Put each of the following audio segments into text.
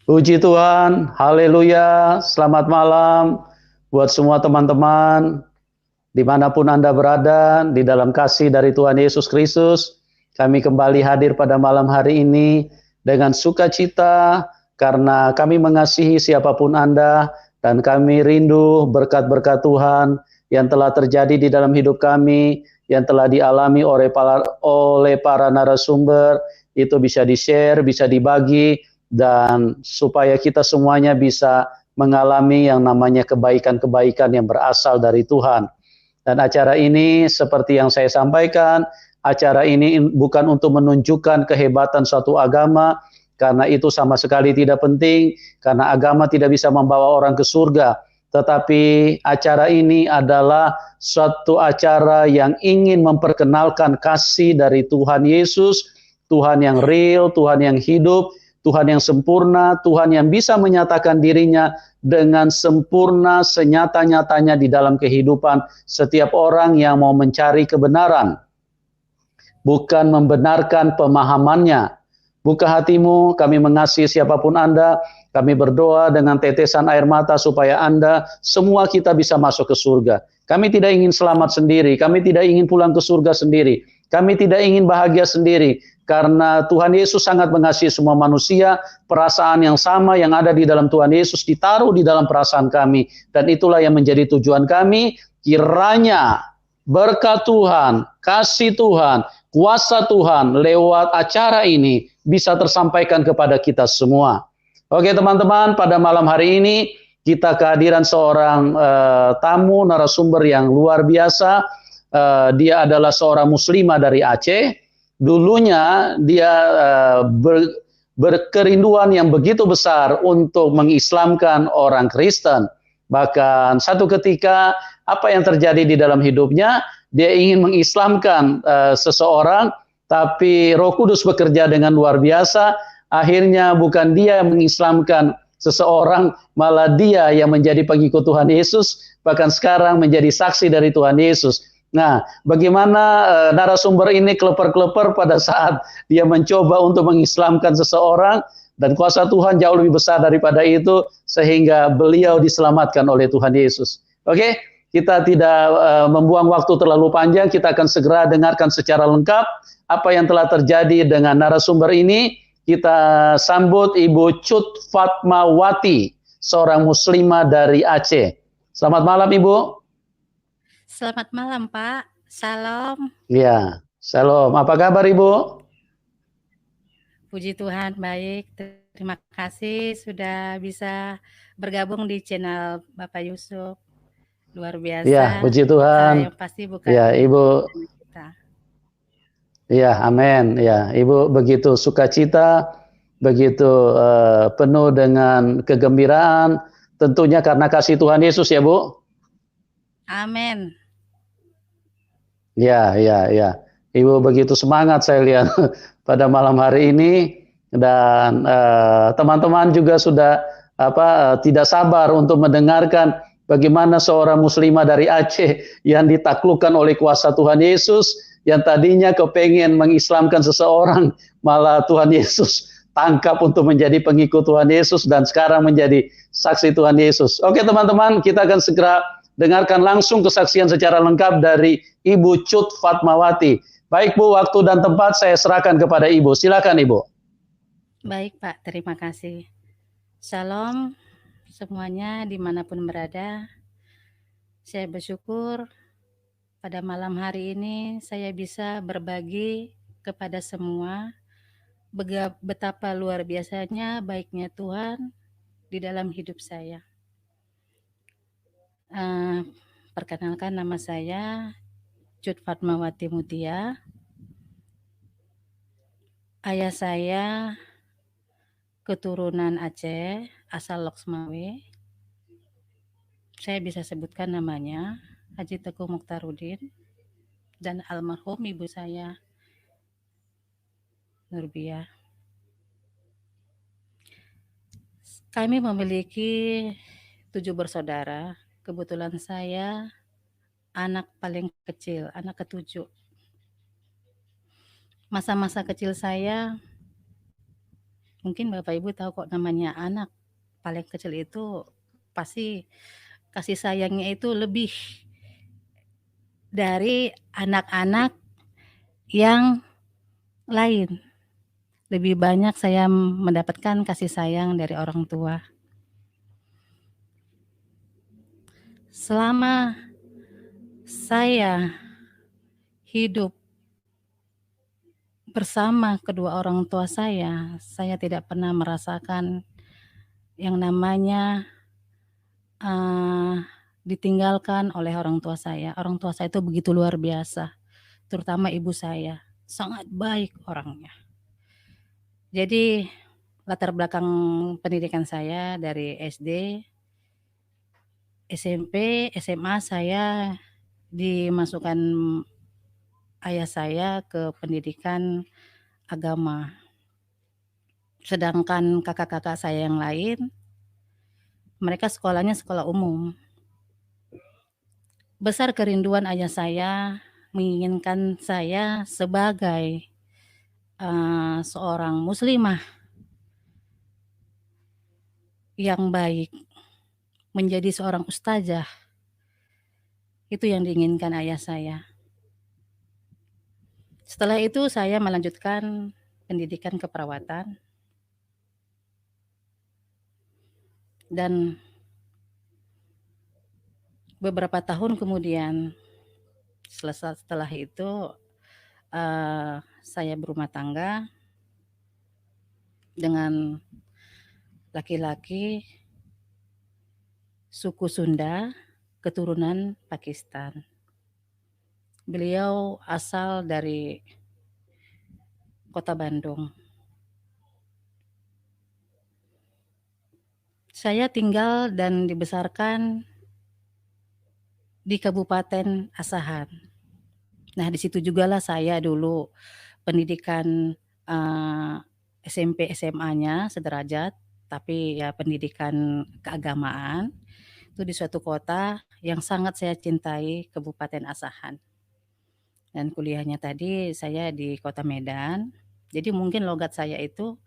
Puji Tuhan, haleluya, selamat malam buat semua teman-teman, dimanapun Anda berada, di dalam kasih dari Tuhan Yesus Kristus. Kami kembali hadir pada malam hari ini dengan sukacita, karena kami mengasihi siapapun Anda, dan kami rindu berkat-berkat Tuhan yang telah terjadi di dalam hidup kami, yang telah dialami oleh para narasumber, itu bisa di-share, bisa dibagi, dan supaya kita semuanya bisa mengalami yang namanya kebaikan-kebaikan yang berasal dari Tuhan. Dan acara ini seperti yang saya sampaikan, acara ini bukan untuk menunjukkan kehebatan suatu agama, karena itu sama sekali tidak penting, karena agama tidak bisa membawa orang ke surga. Tetapi acara ini adalah suatu acara yang ingin memperkenalkan kasih dari Tuhan Yesus, Tuhan yang real, Tuhan yang hidup, Tuhan yang sempurna, Tuhan yang bisa menyatakan dirinya dengan sempurna senyata-nyatanya di dalam kehidupan setiap orang yang mau mencari kebenaran, bukan membenarkan pemahamannya. Buka hatimu, kami mengasihi siapapun Anda, kami berdoa dengan tetesan air mata supaya Anda, semua kita bisa masuk ke surga. Kami tidak ingin selamat sendiri, kami tidak ingin pulang ke surga sendiri, kami tidak ingin bahagia sendiri, karena Tuhan Yesus sangat mengasihi semua manusia, perasaan yang sama yang ada di dalam Tuhan Yesus ditaruh di dalam perasaan kami, dan itulah yang menjadi tujuan kami. Kiranya berkat Tuhan, kasih Tuhan, kuasa Tuhan lewat acara ini bisa tersampaikan kepada kita semua. Oke teman-teman, pada malam hari ini kita kehadiran seorang tamu narasumber yang luar biasa. Dia adalah seorang muslimah dari Aceh. Dulunya dia berkerinduan yang begitu besar untuk mengislamkan orang Kristen. Bahkan satu ketika apa yang terjadi di dalam hidupnya, dia ingin mengislamkan seseorang, tapi Roh Kudus bekerja dengan luar biasa. Akhirnya bukan dia yang mengislamkan seseorang, malah dia yang menjadi pengikut Tuhan Yesus, bahkan sekarang menjadi saksi dari Tuhan Yesus. Nah, bagaimana narasumber ini kleper-kleper pada saat dia mencoba untuk mengislamkan seseorang, dan kuasa Tuhan jauh lebih besar daripada itu, sehingga beliau diselamatkan oleh Tuhan Yesus. Oke, kita tidak membuang waktu terlalu panjang, kita akan segera dengarkan secara lengkap apa yang telah terjadi dengan narasumber ini. Kita sambut Ibu Cut Fatmawati, seorang muslimah dari Aceh. Selamat malam Ibu. Selamat malam Pak, salam. Ya, salam. Apa kabar Ibu? Puji Tuhan baik, terima kasih sudah bisa bergabung di channel Bapak Yusuf. Luar Ya, biasa, puji Tuhan. yang pasti bukan Ya, Ibu. kita. Ya, amin. Ya, Ibu begitu sukacita, begitu penuh dengan kegembiraan, tentunya karena kasih Tuhan Yesus ya, Bu. Amin. Ya, ya, ya. Ibu begitu semangat saya lihat pada malam hari ini, dan teman-teman juga sudah tidak sabar untuk mendengarkan bagaimana seorang muslimah dari Aceh yang ditaklukkan oleh kuasa Tuhan Yesus, yang tadinya kepengen mengislamkan seseorang, malah Tuhan Yesus tangkap untuk menjadi pengikut Tuhan Yesus, dan sekarang menjadi saksi Tuhan Yesus. Oke teman-teman, kita akan segera dengarkan langsung kesaksian secara lengkap dari Ibu Cut Fatmawati. Baik Bu, waktu dan tempat saya serahkan kepada Ibu. Silakan Ibu. Baik Pak, terima kasih. Shalom semuanya dimanapun berada. Saya bersyukur pada malam hari ini saya bisa berbagi kepada semua betapa luar biasanya baiknya Tuhan di dalam hidup saya. Perkenalkan, nama saya Cut Fatmawati Mutia. Ayah saya keturunan Aceh, asal Loksmawe. Saya bisa sebutkan namanya, Haji Teguh Mukhtarudin, dan almarhum ibu saya, Nurbiah. Kami memiliki 7 bersaudara. Kebetulan saya anak paling kecil, anak ke-7. Masa-masa kecil saya Mungkin Bapak Ibu tahu kok namanya anak paling kecil itu pasti kasih sayangnya itu lebih dari anak-anak yang lain. Lebih banyak saya mendapatkan kasih sayang dari orang tua. Selama saya hidup bersama kedua orang tua saya tidak pernah merasakan yang namanya ditinggalkan oleh orang tua saya. Orang tua saya itu begitu luar biasa, terutama ibu saya, sangat baik orangnya. Jadi latar belakang pendidikan saya dari SD, SMP, SMA saya dimasukkan ayah saya ke pendidikan agama. Sedangkan kakak-kakak saya yang lain, mereka sekolahnya sekolah umum. Besar kerinduan ayah saya menginginkan saya sebagai seorang muslimah yang baik, menjadi seorang ustazah. Itu yang diinginkan ayah saya. Setelah itu saya melanjutkan pendidikan keperawatan dan beberapa tahun kemudian setelah itu saya berumah tangga dengan laki-laki suku Sunda keturunan Pakistan. Beliau asal dari Kota Bandung. Saya tinggal dan dibesarkan di Kabupaten Asahan. Nah, di situ jugalah saya dulu pendidikan SMP SMA-nya sederajat, tapi ya pendidikan keagamaan itu di suatu kota yang sangat saya cintai, Kabupaten Asahan. Dan kuliahnya tadi saya di Kota Medan. Jadi mungkin logat saya itu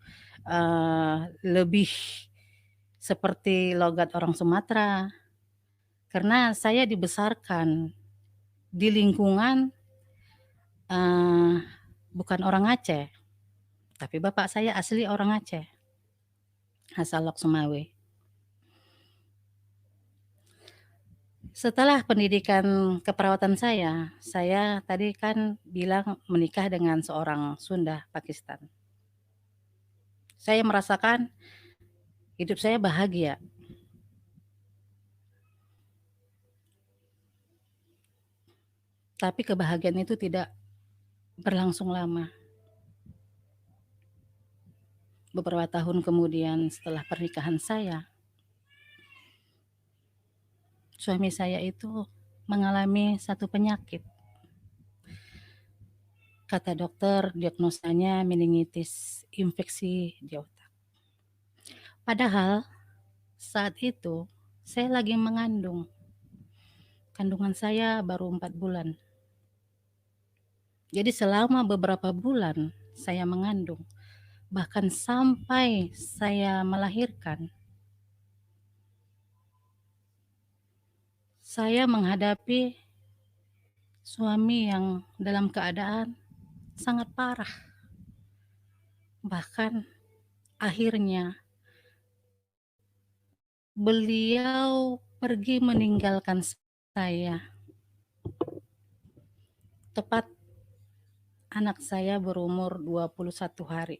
lebih seperti logat orang Sumatera. Karena saya dibesarkan di lingkungan bukan orang Aceh, tapi bapak saya asli orang Aceh, asal Lok Sumawe. Setelah pendidikan keperawatan saya tadi kan bilang menikah dengan seorang Sunda Pakistan. Saya merasakan hidup saya bahagia. Tapi kebahagiaan itu tidak berlangsung lama. Beberapa tahun kemudian setelah pernikahan saya, suami saya itu mengalami satu penyakit. Kata dokter, diagnosanya meningitis, infeksi di otak. Padahal saat itu saya lagi mengandung. Kandungan saya baru 4 bulan. Jadi selama beberapa bulan saya mengandung, bahkan sampai saya melahirkan, saya menghadapi suami yang dalam keadaan sangat parah. Bahkan akhirnya beliau pergi meninggalkan saya. Tepat anak saya berumur 21 hari.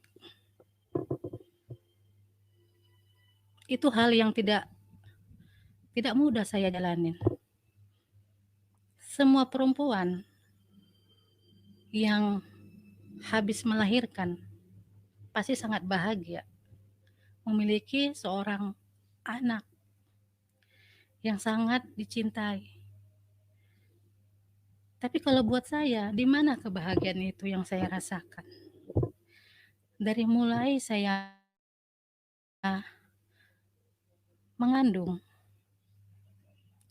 Itu hal yang tidak mudah saya jalanin. Semua perempuan yang habis melahirkan pasti sangat bahagia memiliki seorang anak yang sangat dicintai. Tapi kalau buat saya, di mana kebahagiaan itu yang saya rasakan? Dari mulai saya mengandung,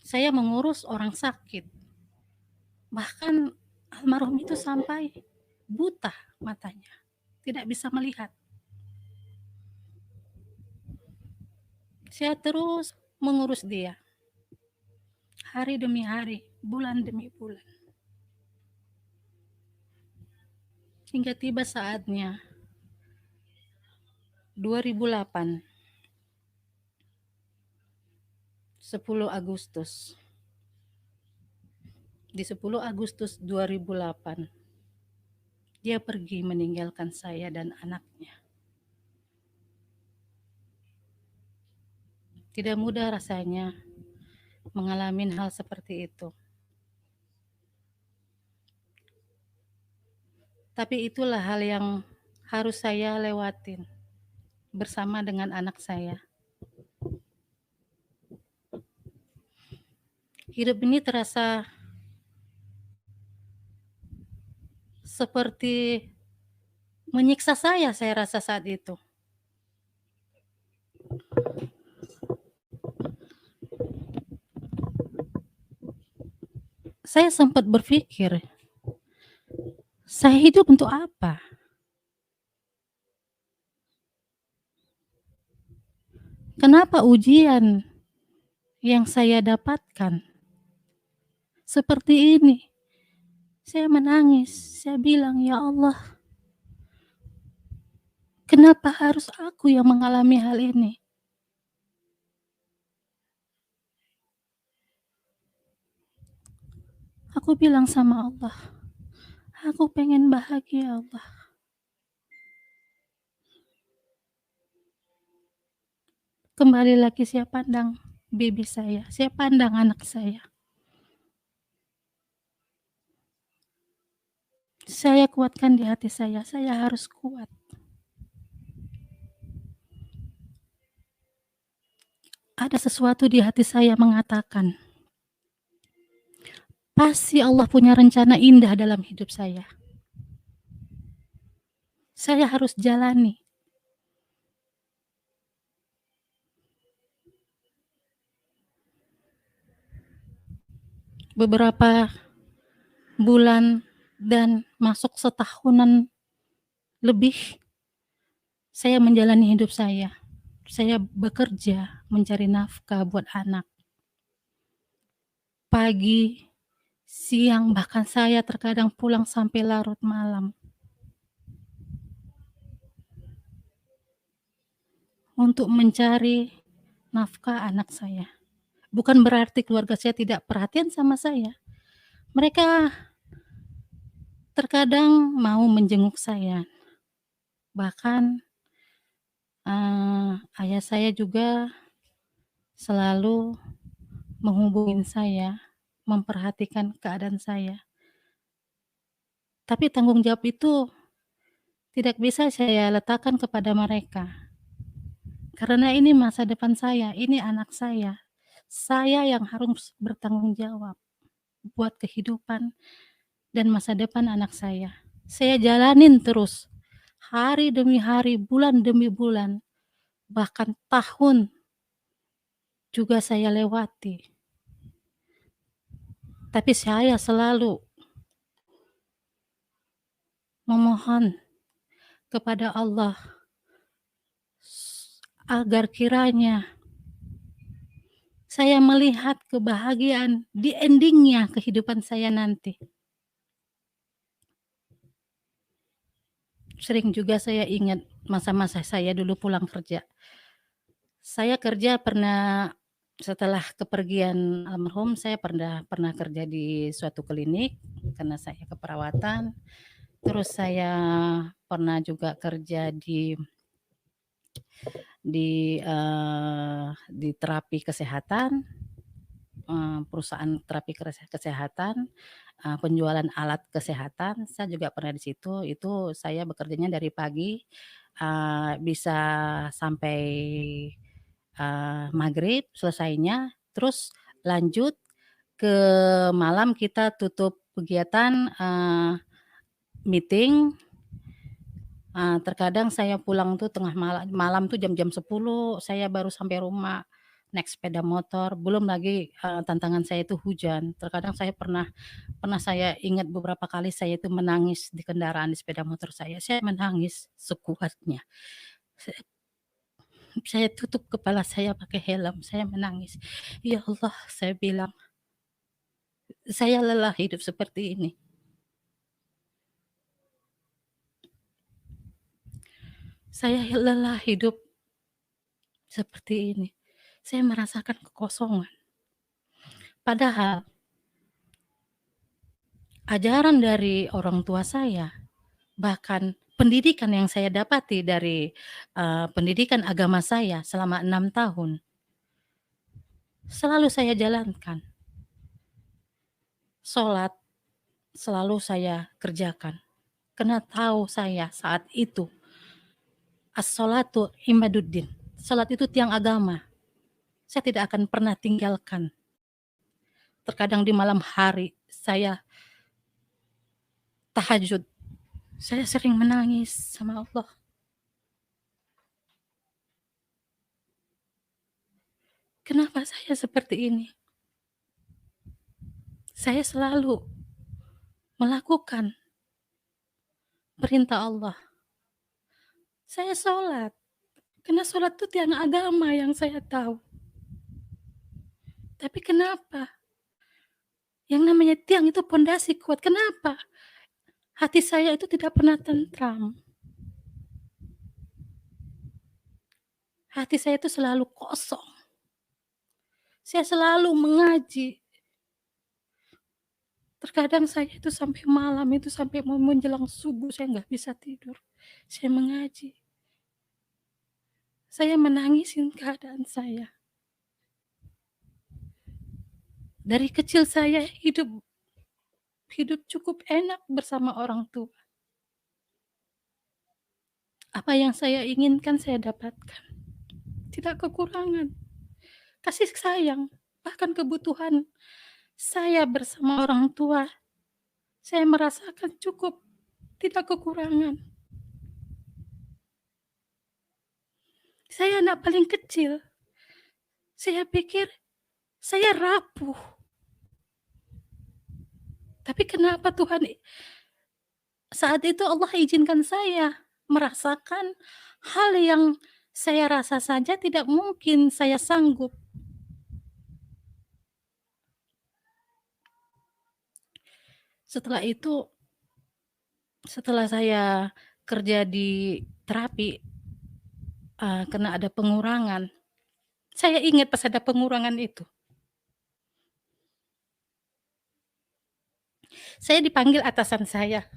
saya mengurus orang sakit. Bahkan almarhum itu sampai buta matanya, tidak bisa melihat. Saya terus mengurus dia, hari demi hari, bulan demi bulan. Hingga tiba saatnya, 2008, 10 Agustus. Di 10 Agustus 2008, dia pergi meninggalkan saya dan anaknya. Tidak mudah rasanya mengalami hal seperti itu. Tapi itulah hal yang harus saya lewatin bersama dengan anak saya. Hidup ini terasa seperti menyiksa saya rasa saat itu. Saya sempat berpikir, saya hidup untuk apa? Kenapa ujian yang saya dapatkan seperti ini? Saya menangis, saya bilang, "Ya Allah, kenapa harus aku yang mengalami hal ini?" Aku bilang sama Allah, "Aku pengen bahagia, Allah." Kembali lagi saya pandang baby saya pandang anak saya. Saya kuatkan di hati saya harus kuat. Ada sesuatu di hati saya mengatakan, pasti Allah punya rencana indah dalam hidup saya. Saya harus jalani. Beberapa bulan dan masuk setahunan lebih, saya menjalani hidup saya. Saya bekerja mencari nafkah buat anak. Pagi, siang, bahkan saya terkadang pulang sampai larut malam. Untuk mencari nafkah anak saya. Bukan berarti keluarga saya tidak perhatian sama saya. Mereka terkadang mau menjenguk saya. Bahkan ayah saya juga selalu menghubungi saya, memperhatikan keadaan saya. Tapi tanggung jawab itu tidak bisa saya letakkan kepada mereka. Karena ini masa depan saya, ini anak saya. Saya yang harus bertanggung jawab buat kehidupan dan masa depan anak saya. Saya jalanin terus, hari demi hari, bulan demi bulan, bahkan tahun juga saya lewati. Tapi saya selalu memohon kepada Allah agar kiranya saya melihat kebahagiaan di endingnya kehidupan saya nanti. Sering juga saya ingat masa-masa saya dulu pulang kerja. Saya kerja pernah setelah kepergian almarhum, saya pernah kerja di suatu klinik karena saya keperawatan. Terus saya pernah juga kerja di terapi kesehatan, perusahaan terapi kesehatan, penjualan alat kesehatan, saya juga pernah di situ. Itu saya bekerjanya dari pagi, bisa sampai, maghrib selesainya, terus lanjut ke malam kita tutup kegiatan, meeting. Terkadang saya pulang tuh tengah malam tuh jam-jam 10 saya baru sampai rumah, naik sepeda motor, belum lagi, tantangan saya itu hujan. Terkadang saya pernah saya ingat beberapa kali saya itu menangis di kendaraan di sepeda motor saya menangis sekuatnya. Saya tutup kepala saya pakai helm, saya menangis. Ya Allah, saya bilang, saya lelah hidup seperti ini. Saya lelah hidup seperti ini. Saya merasakan kekosongan. Padahal ajaran dari orang tua saya, bahkan pendidikan yang saya dapati dari pendidikan agama saya selama 6 tahun, selalu saya jalankan. Sholat selalu saya kerjakan. Karena tahu saya saat itu, as-sholatu imaduddin. Sholat itu tiang agama. Saya tidak akan pernah tinggalkan. Terkadang di malam hari saya tahajud. Saya sering menangis sama Allah. Kenapa saya seperti ini? Saya selalu melakukan perintah Allah. Saya sholat. Karena sholat itu tiang agama yang saya tahu. Tapi kenapa? Yang namanya tiang itu pondasi kuat. Kenapa? Hati saya itu tidak pernah tentram. Hati saya itu selalu kosong. Saya selalu mengaji. Terkadang saya itu sampai malam itu, sampai mau menjelang subuh, saya nggak bisa tidur. Saya mengaji. Saya menangisin keadaan saya. Dari kecil saya hidup cukup enak bersama orang tua. Apa yang saya inginkan saya dapatkan. Tidak kekurangan. Kasih sayang, bahkan kebutuhan saya bersama orang tua, saya merasakan cukup, tidak kekurangan. Saya anak paling kecil. Saya pikir saya rapuh. Tapi kenapa Tuhan saat itu Allah izinkan saya merasakan hal yang saya rasa saja tidak mungkin saya sanggup. Setelah itu, setelah saya kerja di terapi, karena ada pengurangan, saya ingat pas ada pengurangan itu. Saya dipanggil atasan saya.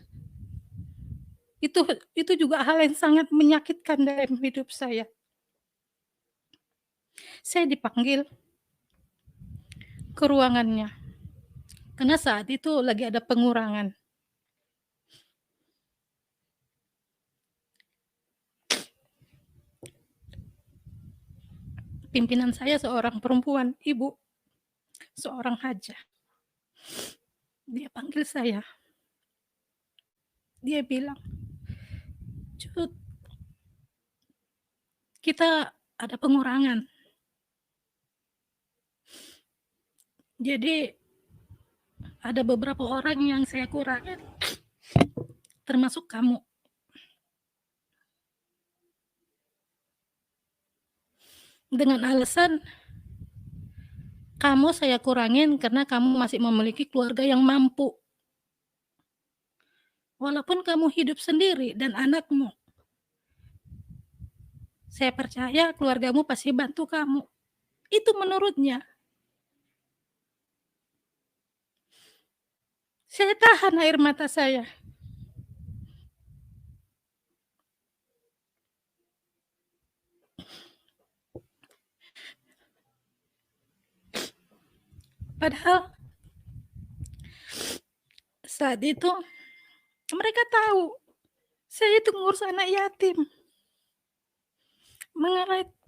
Itu juga hal yang sangat menyakitkan dalam hidup saya. Saya dipanggil ke ruangannya. Karena saat itu lagi ada pengurangan. Pimpinan saya seorang perempuan, ibu, seorang hajah. Dia panggil saya. Dia bilang, "Cut, kita ada pengurangan. Jadi ada beberapa orang yang saya kurangin, termasuk kamu. Dengan alasan kamu saya kurangin karena kamu masih memiliki keluarga yang mampu. Walaupun kamu hidup sendiri dan anakmu, saya percaya keluargamu pasti bantu kamu." Itu menurutnya. Saya tahan air mata saya. Padahal saat itu mereka tahu saya itu ngurus anak yatim.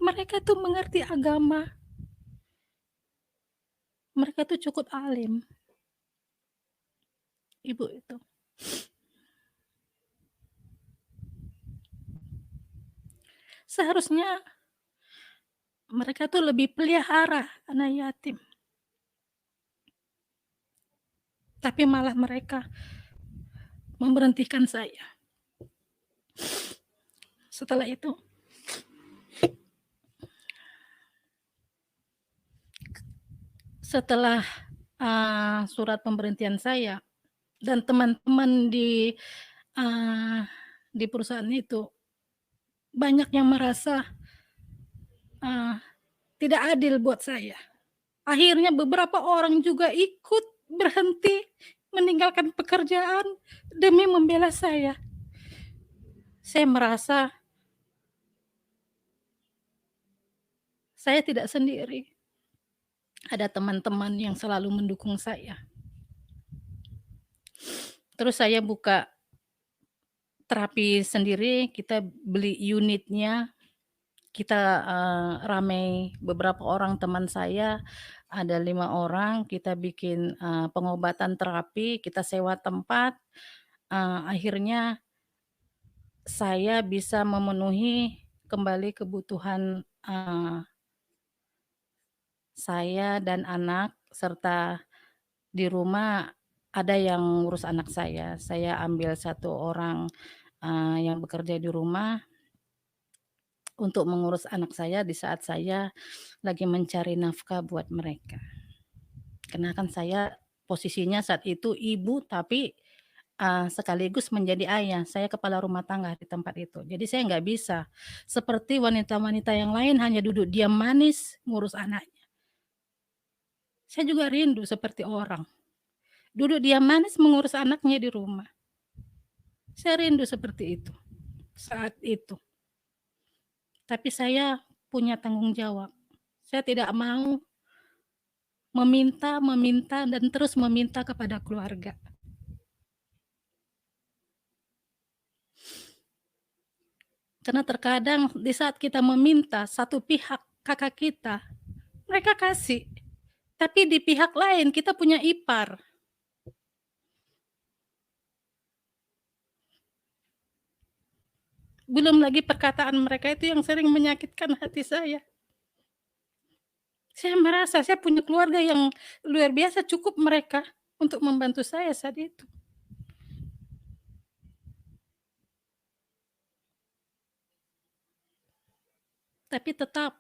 Mereka tuh mengerti agama. Mereka tuh cukup alim. Ibu itu. Seharusnya mereka tuh lebih pelihara anak yatim. Tapi malah mereka memberhentikan saya. Setelah itu, Setelah, surat pemberhentian saya dan teman-teman eee, di perusahaan itu, banyak yang merasa, eee, tidak adil buat saya. Akhirnya beberapa orang juga ikut berhenti, meninggalkan pekerjaan demi membela saya. Saya merasa saya tidak sendiri, ada teman-teman yang selalu mendukung saya. Terus saya buka terapi sendiri, kita beli unitnya, kita, ramai beberapa orang teman saya, ada 5 orang, kita bikin, pengobatan terapi, kita sewa tempat, akhirnya saya bisa memenuhi kembali kebutuhan, saya dan anak, serta di rumah ada yang ngurus anak saya ambil 1 orang, yang bekerja di rumah untuk mengurus anak saya di saat saya lagi mencari nafkah buat mereka. Karena kan saya posisinya saat itu ibu, tapi, sekaligus menjadi ayah, saya kepala rumah tangga di tempat itu. Jadi saya nggak bisa seperti wanita-wanita yang lain hanya duduk diam manis ngurus anaknya. Saya juga rindu seperti orang, duduk diam manis mengurus anaknya di rumah. Saya rindu seperti itu, saat itu. Tapi saya punya tanggung jawab. Saya tidak mau meminta dan terus meminta kepada keluarga. Karena terkadang di saat kita meminta, satu pihak kakak kita, mereka kasih, tapi di pihak lain kita punya ipar. Belum lagi perkataan mereka itu yang sering menyakitkan hati saya. Saya merasa saya punya keluarga yang luar biasa, cukup mereka untuk membantu saya saat itu. Tapi tetap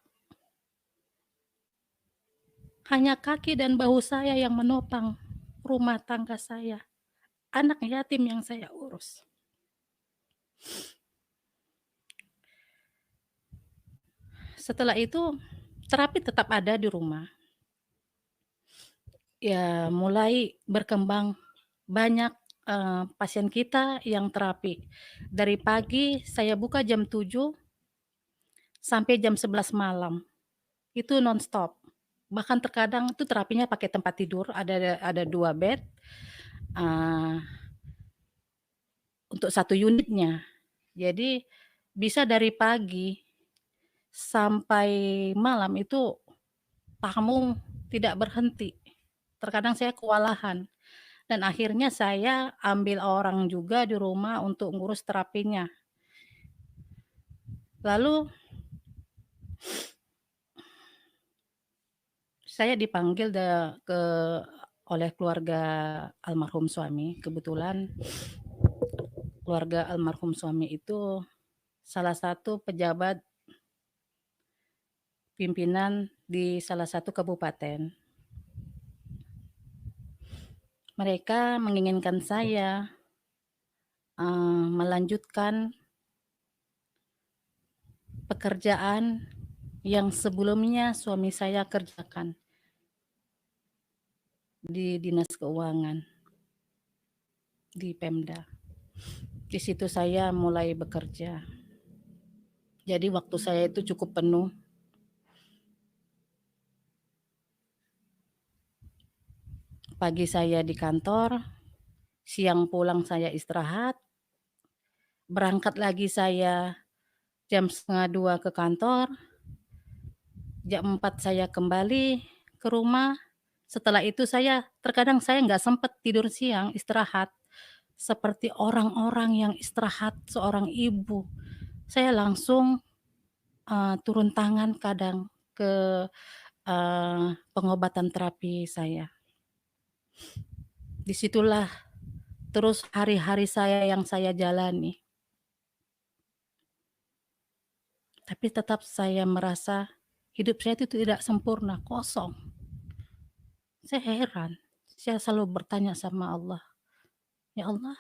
hanya kaki dan bahu saya yang menopang rumah tangga saya, anak yatim yang saya urus. Setelah itu, terapi tetap ada di rumah. Ya mulai berkembang banyak, pasien kita yang terapi. Dari pagi saya buka jam 7 sampai jam 11 malam, itu nonstop. Bahkan terkadang itu terapinya pakai tempat tidur, ada 2 bed, eee, untuk 1 unitnya. Jadi bisa dari pagi sampai malam itu tamu tidak berhenti. Terkadang saya kewalahan dan akhirnya saya ambil orang juga di rumah untuk ngurus terapinya. Lalu saya dipanggil oleh keluarga almarhum suami. Kebetulan keluarga almarhum suami itu salah satu pejabat pimpinan di salah satu kabupaten. Mereka menginginkan saya, melanjutkan pekerjaan yang sebelumnya suami saya kerjakan di Dinas Keuangan, di Pemda. Di situ saya mulai bekerja. Jadi waktu saya itu cukup penuh. Pagi saya di kantor, siang pulang saya istirahat, berangkat lagi saya jam 1:30 ke kantor, jam 4 saya kembali ke rumah. Setelah itu terkadang saya nggak sempat tidur siang, istirahat. Seperti orang-orang yang istirahat seorang ibu. Saya langsung, turun tangan kadang ke, pengobatan terapi saya. Disitulah terus hari-hari saya yang saya jalani. Tapi tetap saya merasa hidup saya itu tidak sempurna, kosong. Saya heran, saya selalu bertanya sama Allah, "Ya Allah,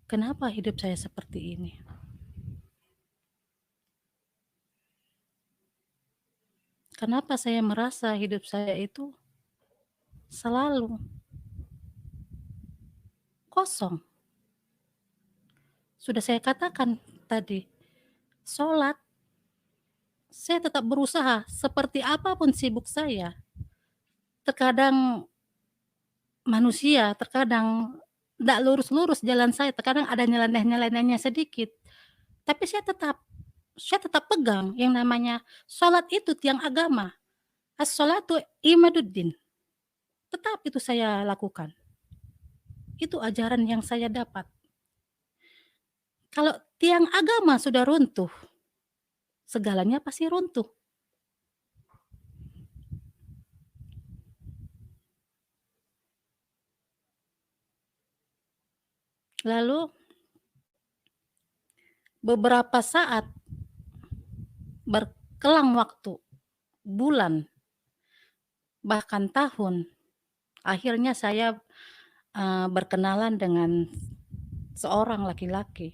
kenapa hidup saya seperti ini?" Kenapa saya merasa hidup saya itu selalu kosong? Sudah saya katakan tadi, sholat, saya tetap berusaha seperti apapun sibuk saya. Terkadang manusia, terkadang nggak lurus-lurus jalan saya, terkadang ada nyeleneh-nyelenehnya sedikit. Tapi saya tetap pegang yang namanya sholat itu tiang agama. As-sholatu imaduddin. Tetap itu saya lakukan. Itu ajaran yang saya dapat. Kalau tiang agama sudah runtuh, segalanya pasti runtuh. Lalu beberapa saat berkelang waktu, bulan, bahkan tahun, akhirnya saya berkenalan dengan seorang laki-laki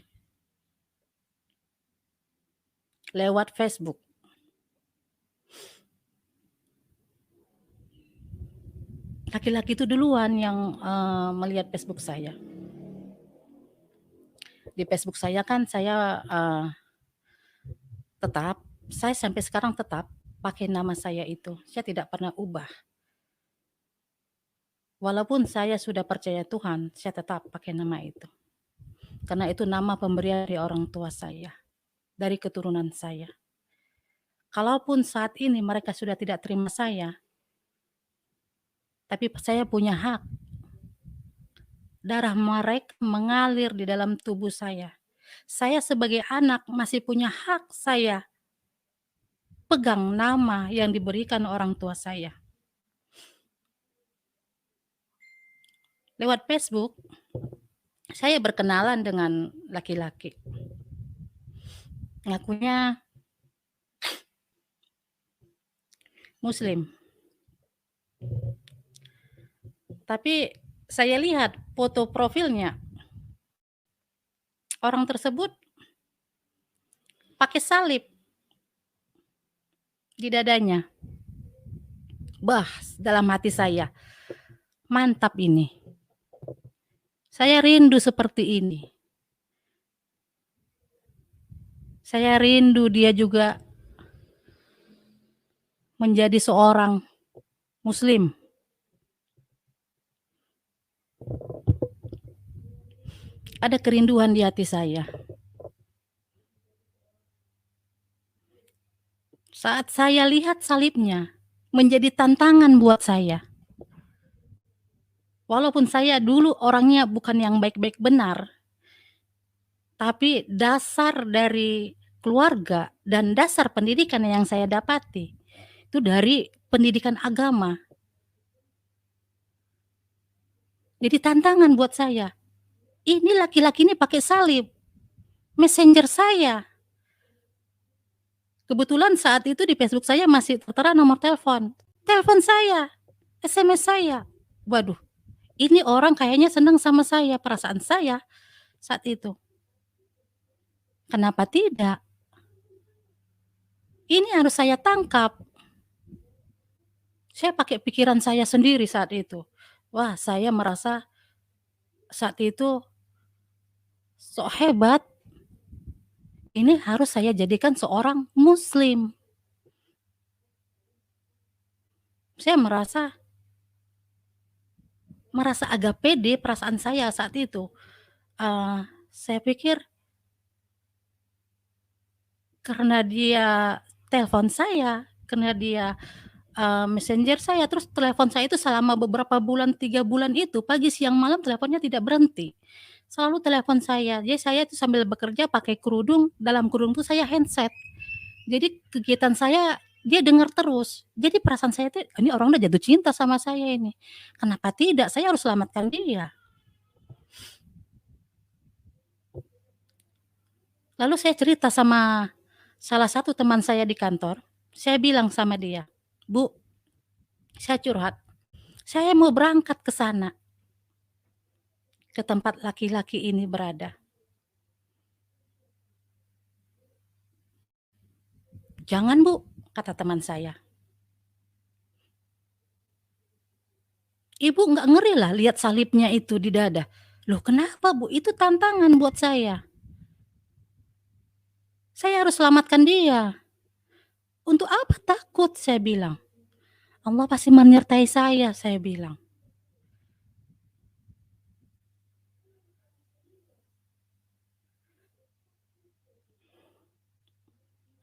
lewat Facebook. Laki-laki itu duluan yang melihat Facebook saya. Di Facebook saya kan saya saya sampai sekarang tetap pakai nama saya itu. Saya tidak pernah ubah. Walaupun saya sudah percaya Tuhan, saya tetap pakai nama itu. Karena itu nama pemberian dari orang tua saya, dari keturunan saya. Kalaupun saat ini mereka sudah tidak terima saya, tapi saya punya hak. Darah mereka mengalir di dalam tubuh saya. Saya sebagai anak masih punya hak saya pegang nama yang diberikan orang tua saya. Lewat Facebook, saya berkenalan dengan laki-laki. Ngakunya Muslim. Tapi saya lihat foto profilnya, orang tersebut pakai salib di dadanya. Dalam hati saya, mantap ini. Saya rindu seperti ini. Saya rindu dia juga menjadi seorang Muslim. Ada kerinduan di hati saya. Saat saya lihat salibnya, menjadi tantangan buat saya. Walaupun saya dulu orangnya bukan yang baik-baik benar, tapi dasar dari keluarga dan dasar pendidikan yang saya dapati, itu dari pendidikan agama. Jadi tantangan buat saya. Ini laki-laki ini pakai salib. Messenger saya. Kebetulan saat itu di Facebook saya masih tertera nomor telepon. Telepon saya, SMS saya. Waduh, ini orang kayaknya senang sama saya, perasaan saya saat itu. Kenapa tidak? Ini harus saya tangkap. Saya pakai pikiran saya sendiri saat itu. Wah, saya merasa saat itu sok hebat. Ini harus saya jadikan seorang Muslim. Saya merasa agak pede perasaan saya saat itu. Saya pikir karena dia telepon saya, karena dia messenger saya, terus telepon saya itu selama beberapa bulan, 3 bulan itu pagi, siang, malam teleponnya tidak berhenti. Selalu telepon saya. Jadi saya itu sambil bekerja pakai kerudung, dalam kerudung itu saya handset. Jadi kegiatan saya dia dengar terus. Jadi perasaan saya itu, ini orang udah jatuh cinta sama saya ini. Kenapa tidak? Saya harus selamatkan dia. Lalu saya cerita sama salah satu teman saya di kantor. Saya bilang sama dia, "Bu, Saya curhat, saya mau berangkat ke sana, ke tempat laki-laki ini berada. "Jangan Bu," kata teman saya. "Ibu nggak ngeri lah lihat salibnya itu di dada." "Loh kenapa Bu? Itu tantangan buat saya. Saya harus selamatkan dia." "Untuk apa takut?" saya bilang. "Allah pasti menyertai saya bilang.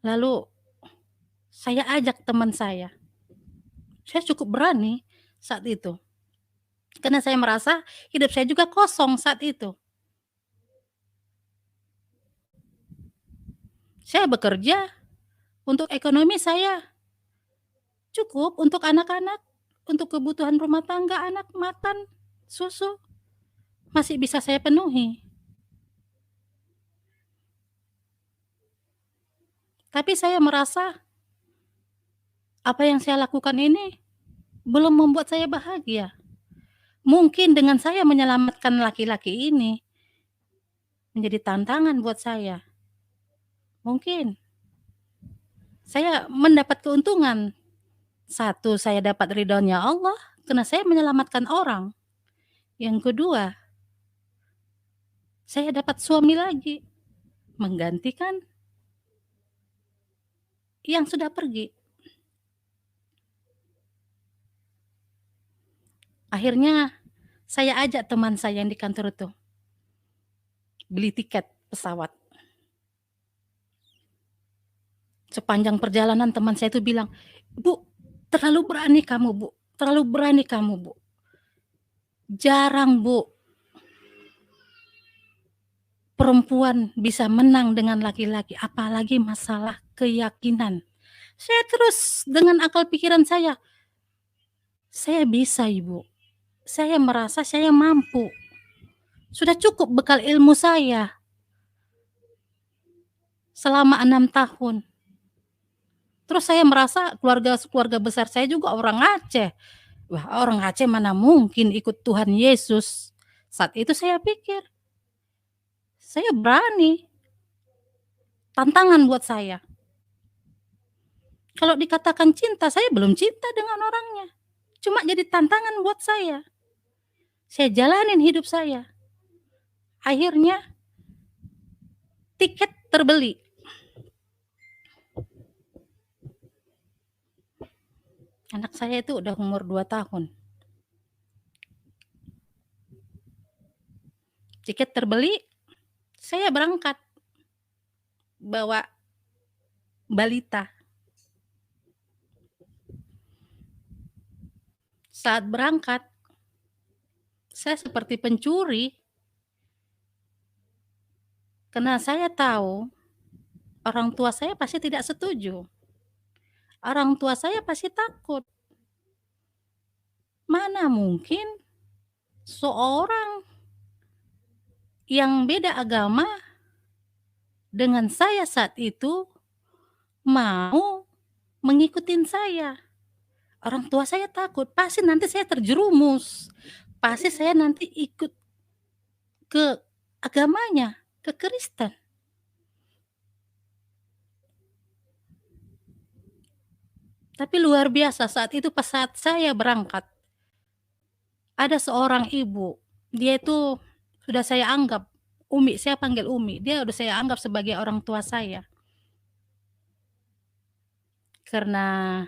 Lalu saya ajak teman saya cukup berani saat itu, karena saya merasa hidup saya juga kosong saat itu. Saya bekerja, untuk ekonomi saya cukup, untuk anak-anak, untuk kebutuhan rumah tangga anak makan, susu, masih bisa saya penuhi. Tapi saya merasa, apa yang saya lakukan ini belum membuat saya bahagia. Mungkin dengan saya menyelamatkan laki-laki ini, menjadi tantangan buat saya. Mungkin saya mendapat keuntungan. Satu, saya dapat ridhonya Allah, karena saya menyelamatkan orang. Yang kedua, saya dapat suami lagi, menggantikan yang sudah pergi. Akhirnya, saya ajak teman saya yang di kantor itu, beli tiket pesawat. Sepanjang perjalanan teman saya itu bilang, "Bu, terlalu berani kamu Bu, terlalu berani kamu Bu. Jarang Bu, perempuan bisa menang dengan laki-laki, apalagi masalah keyakinan." Saya terus dengan akal pikiran saya bisa Ibu, saya merasa saya mampu. Sudah cukup bekal ilmu saya selama 6 tahun. Terus saya merasa keluarga besar saya juga orang Aceh. Wah, orang Aceh mana mungkin ikut Tuhan Yesus. Saat itu saya pikir, saya berani, tantangan buat saya. Kalau dikatakan cinta, saya belum cinta dengan orangnya. Cuma jadi tantangan buat saya. Saya jalanin hidup saya. Akhirnya tiket terbeli. Anak saya itu udah umur 2 tahun. Tiket terbeli, saya berangkat. Bawa balita. Saat berangkat, saya seperti pencuri. Karena saya tahu, orang tua saya pasti tidak setuju. Orang tua saya pasti takut. Mana mungkin seorang yang beda agama dengan saya saat itu mau mengikutin saya. Orang tua saya takut, pasti nanti saya terjerumus. Pasti saya nanti ikut ke agamanya, ke Kristen. Tapi luar biasa saat itu pas saat saya berangkat, ada seorang ibu, dia itu sudah saya anggap, Umi, saya panggil Umi, dia udah saya anggap sebagai orang tua saya. Karena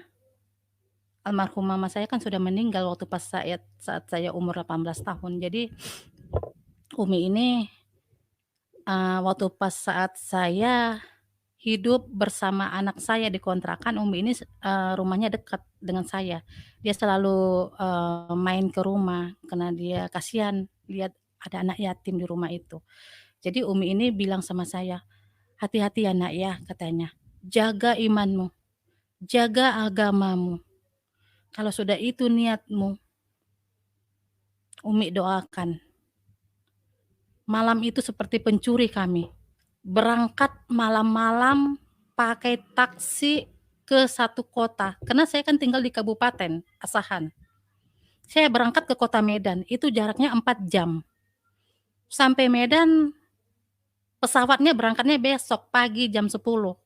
almarhum mama saya kan sudah meninggal waktu pas saat saya umur 18 tahun. Jadi Umi ini, waktu pas saat saya hidup bersama anak saya di kontrakan, Umi ini rumahnya dekat dengan saya. Dia selalu, main ke rumah karena dia kasihan lihat ada anak yatim di rumah itu. Jadi Umi ini bilang sama saya, "Hati-hati ya Nak ya," katanya, "jaga imanmu, jaga agamamu. Kalau sudah itu niatmu, Umi doakan." Malam itu seperti pencuri kami. Berangkat malam-malam pakai taksi ke satu kota, karena saya kan tinggal di Kabupaten Asahan. Saya berangkat ke kota Medan, itu jaraknya 4 jam. Sampai Medan, pesawatnya berangkatnya besok pagi jam 10.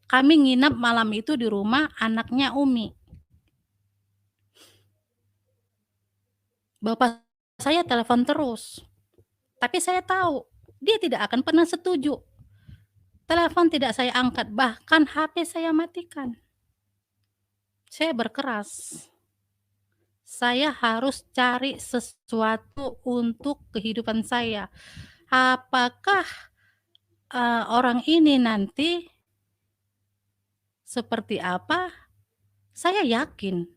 Kami nginap malam itu di rumah anaknya Umi. Bapak saya telepon terus, tapi saya tahu dia tidak akan pernah setuju. Telepon tidak saya angkat, bahkan HP saya matikan. Saya berkeras. Saya harus cari sesuatu untuk kehidupan saya. Apakah orang ini nanti seperti apa? Saya yakin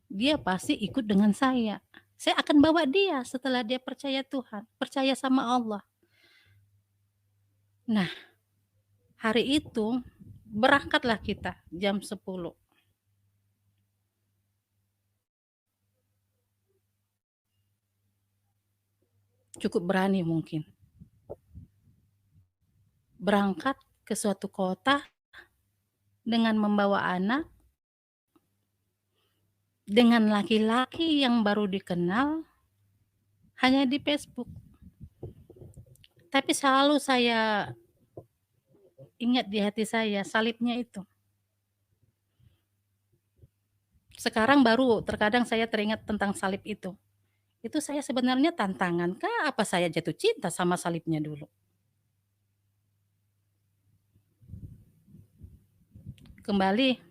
dia pasti ikut dengan saya. Saya akan bawa dia setelah dia percaya Tuhan, percaya sama Allah. Nah, hari itu berangkatlah kita jam 10. Cukup berani mungkin. Berangkat ke suatu kota dengan membawa anak, dengan laki-laki yang baru dikenal hanya di Facebook. Tapi selalu saya ingat di hati saya salibnya itu. Sekarang baru terkadang saya teringat tentang salib itu. Itu saya sebenarnya tantangan kah? Apa saya jatuh cinta sama salibnya dulu? Kembali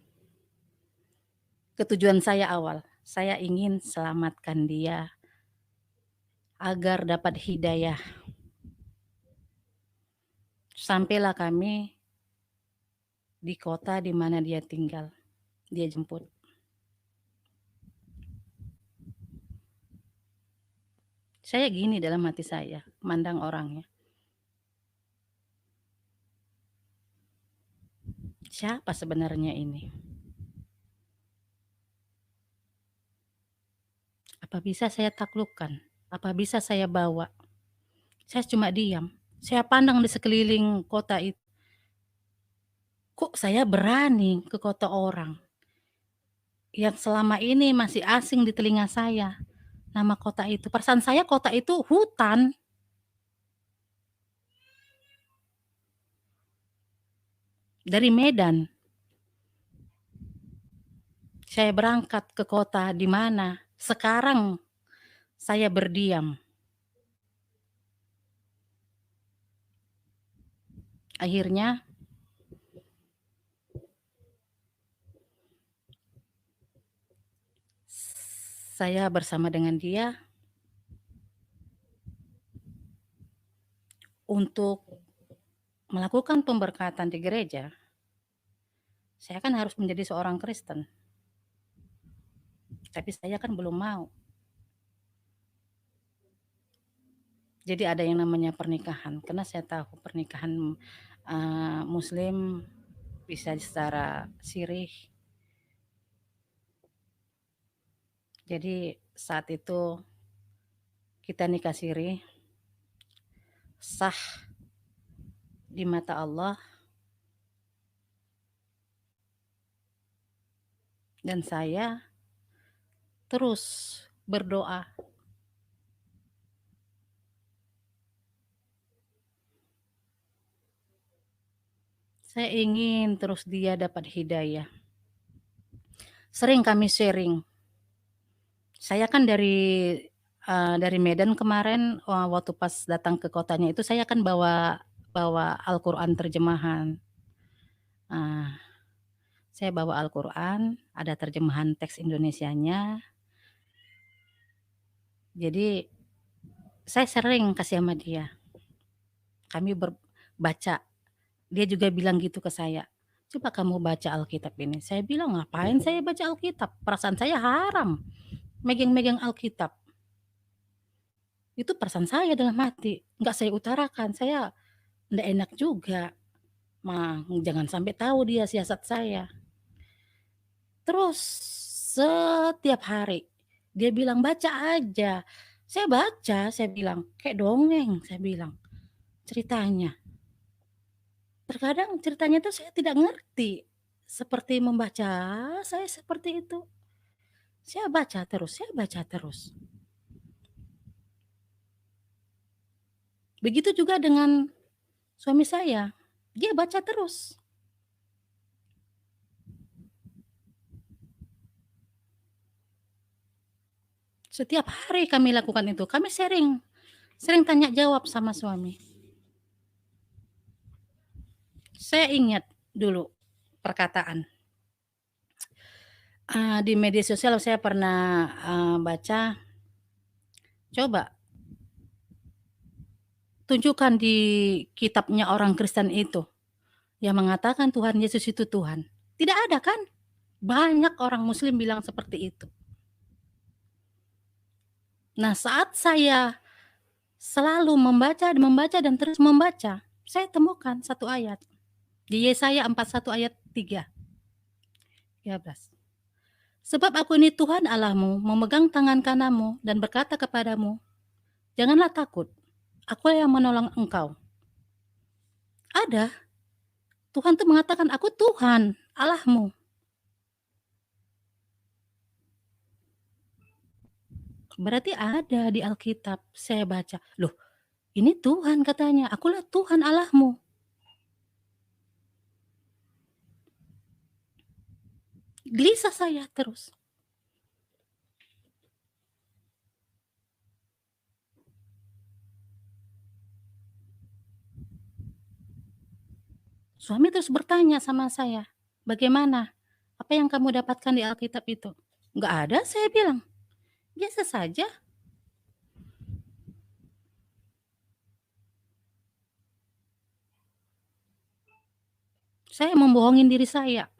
ke tujuan saya awal. Saya ingin selamatkan dia agar dapat hidayah. Sampailah kami di kota di mana dia tinggal. Dia jemput. Saya gini dalam hati saya, mandang orangnya. Siapa sebenarnya ini? Apa bisa saya taklukkan? Apa bisa saya bawa? Saya cuma diam. Saya pandang di sekeliling kota itu. Kok saya berani ke kota orang yang selama ini masih asing di telinga saya? Nama kota itu. Perasaan saya kota itu hutan. Dari Medan. Saya berangkat ke kota di mana sekarang saya berdiam. Akhirnya saya bersama dengan dia untuk melakukan pemberkatan di gereja. Saya kan harus menjadi seorang Kristen. Tapi saya kan belum mau. Jadi ada yang namanya pernikahan, karena saya tahu pernikahan Muslim bisa secara sirih. Jadi saat itu kita nikah sirih, sah di mata Allah, dan saya terus berdoa. Saya ingin terus dia dapat hidayah. Sering kami sharing. Saya kan dari Medan kemarin waktu pas datang ke kotanya itu saya kan bawa Al-Qur'an terjemahan. Saya bawa Al-Qur'an, ada terjemahan teks Indonesianya. Jadi saya sering kasih sama dia. Kami baca. Dia juga bilang gitu ke saya. Coba kamu baca Alkitab ini. Saya bilang, ngapain saya baca Alkitab? Perasaan saya haram. Megang-megang Alkitab. Itu perasaan saya dalam hati. Nggak saya utarakan. Saya nggak enak juga. Jangan sampai tahu dia siasat saya. Terus setiap hari dia bilang baca aja. Saya baca, saya bilang kayak dongeng, saya bilang ceritanya. Terkadang ceritanya tuh saya tidak ngerti. seperti membaca, saya seperti itu. Saya baca terus, saya baca terus. Begitu juga dengan suami saya, dia baca terus. Setiap hari kami lakukan itu, kami sering tanya jawab sama suami. Saya ingat dulu perkataan, di media sosial saya pernah, baca, coba tunjukkan di kitabnya orang Kristen itu, yang mengatakan Tuhan Yesus itu Tuhan. Tidak ada kan? Banyak orang muslim bilang seperti itu. Nah, saat saya selalu membaca dan terus membaca, saya temukan satu ayat. Di Yesaya 41 ayat 13. Sebab aku ini Tuhan Allahmu, memegang tangan kananmu dan berkata kepadamu, janganlah takut, aku yang menolong engkau. Ada. Tuhan itu mengatakan, aku Tuhan Allahmu. Berarti ada di Alkitab. Saya baca, loh ini Tuhan katanya, akulah Tuhan Allahmu. Gelisah saya terus. Suami terus bertanya sama saya, bagaimana? Apa yang kamu dapatkan di Alkitab itu? Nggak ada, saya bilang. Biasa saja. Saya membohongin diri saya.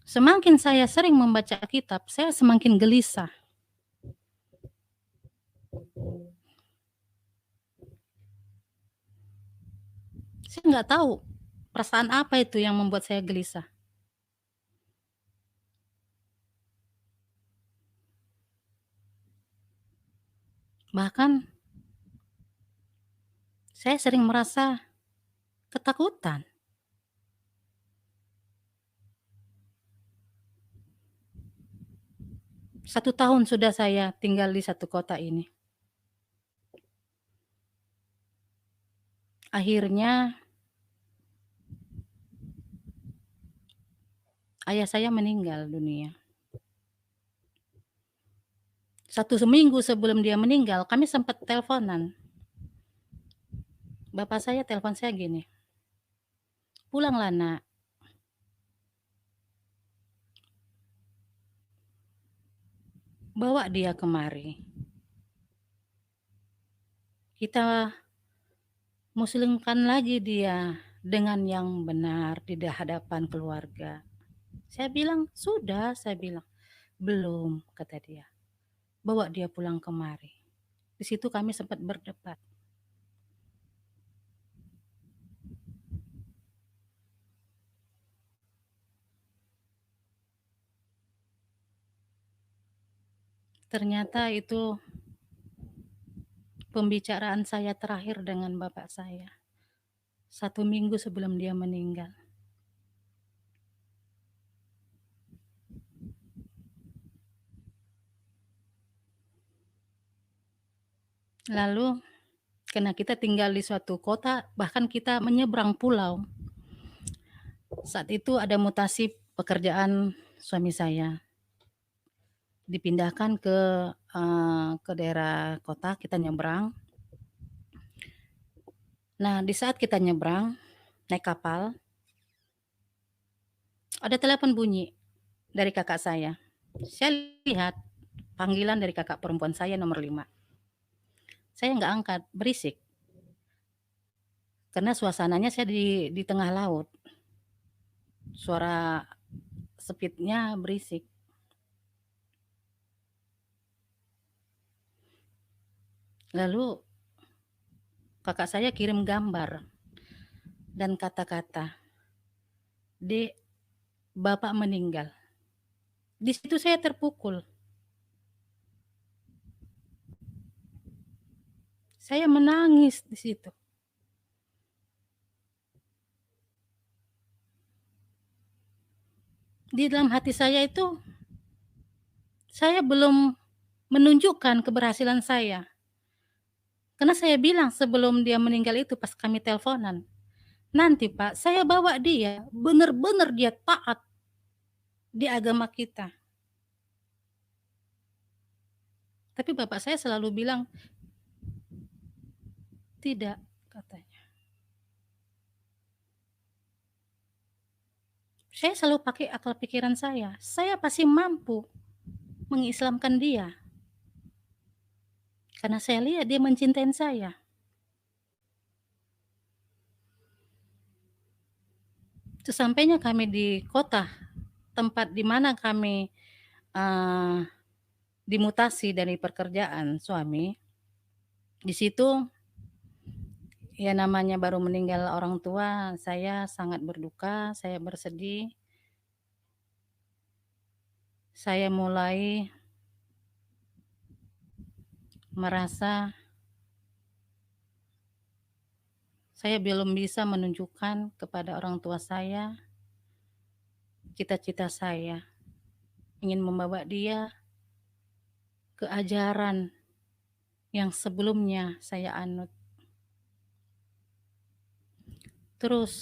Semakin saya sering membaca kitab, saya semakin gelisah. Saya nggak tahu perasaan apa itu yang membuat saya gelisah. Bahkan saya sering merasa ketakutan. Satu tahun sudah saya tinggal di satu kota ini. Akhirnya ayah saya meninggal dunia. 1 minggu sebelum dia meninggal, kami sempat teleponan. Bapak saya telepon saya gini, pulanglah nak. Bawa dia kemari. Kita muslimkan lagi dia dengan yang benar di hadapan keluarga. Saya bilang, sudah, saya bilang. Belum, kata dia. Bawa dia pulang kemari. Di situ kami sempat berdebat. Ternyata itu pembicaraan saya terakhir dengan bapak saya. 1 minggu sebelum dia meninggal. Lalu, karena kita tinggal di suatu kota, bahkan kita menyeberang pulau. Saat itu ada mutasi pekerjaan suami saya. Dipindahkan ke daerah kota, kita nyebrang. Nah, di saat kita nyebrang, naik kapal, ada telepon bunyi dari kakak saya. Saya lihat panggilan dari kakak perempuan saya nomor 5. Saya nggak angkat, berisik. Karena suasananya saya di tengah laut. Suara speednya berisik. Lalu kakak saya kirim gambar dan kata-kata, Dek, Bapak meninggal. Di situ saya terpukul. Saya menangis di situ. di dalam hati saya itu, saya belum menunjukkan keberhasilan saya. Karena saya bilang sebelum dia meninggal itu pas kami teleponan, "Nanti Pak, saya bawa dia, bener-bener dia taat di agama kita." Tapi bapak saya selalu bilang, "Tidak," katanya. Saya selalu pakai akal pikiran saya pasti mampu mengislamkan dia. Karena saya lihat dia mencintai saya. Sesampainya kami di kota, tempat di mana kami, dimutasi dari pekerjaan suami, di situ ya namanya baru meninggal orang tua, saya sangat berduka, saya bersedih. Saya mulai merasa saya belum bisa menunjukkan kepada orang tua saya cita-cita saya, ingin membawa dia ke ajaran yang sebelumnya saya anut. Terus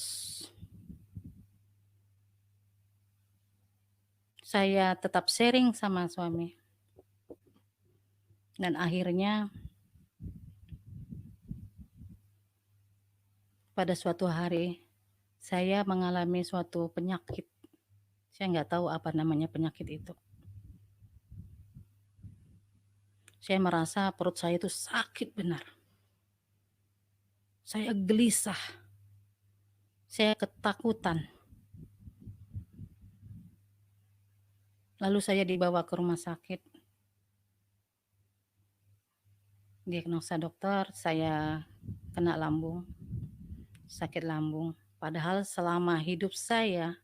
saya tetap sharing sama suami. Dan akhirnya pada suatu hari saya mengalami suatu penyakit. Saya nggak tahu apa namanya penyakit itu. Saya merasa perut saya itu sakit benar. Saya gelisah. Saya ketakutan. Lalu saya dibawa ke rumah sakit. Diagnosa dokter, saya kena lambung, sakit lambung. Padahal selama hidup saya,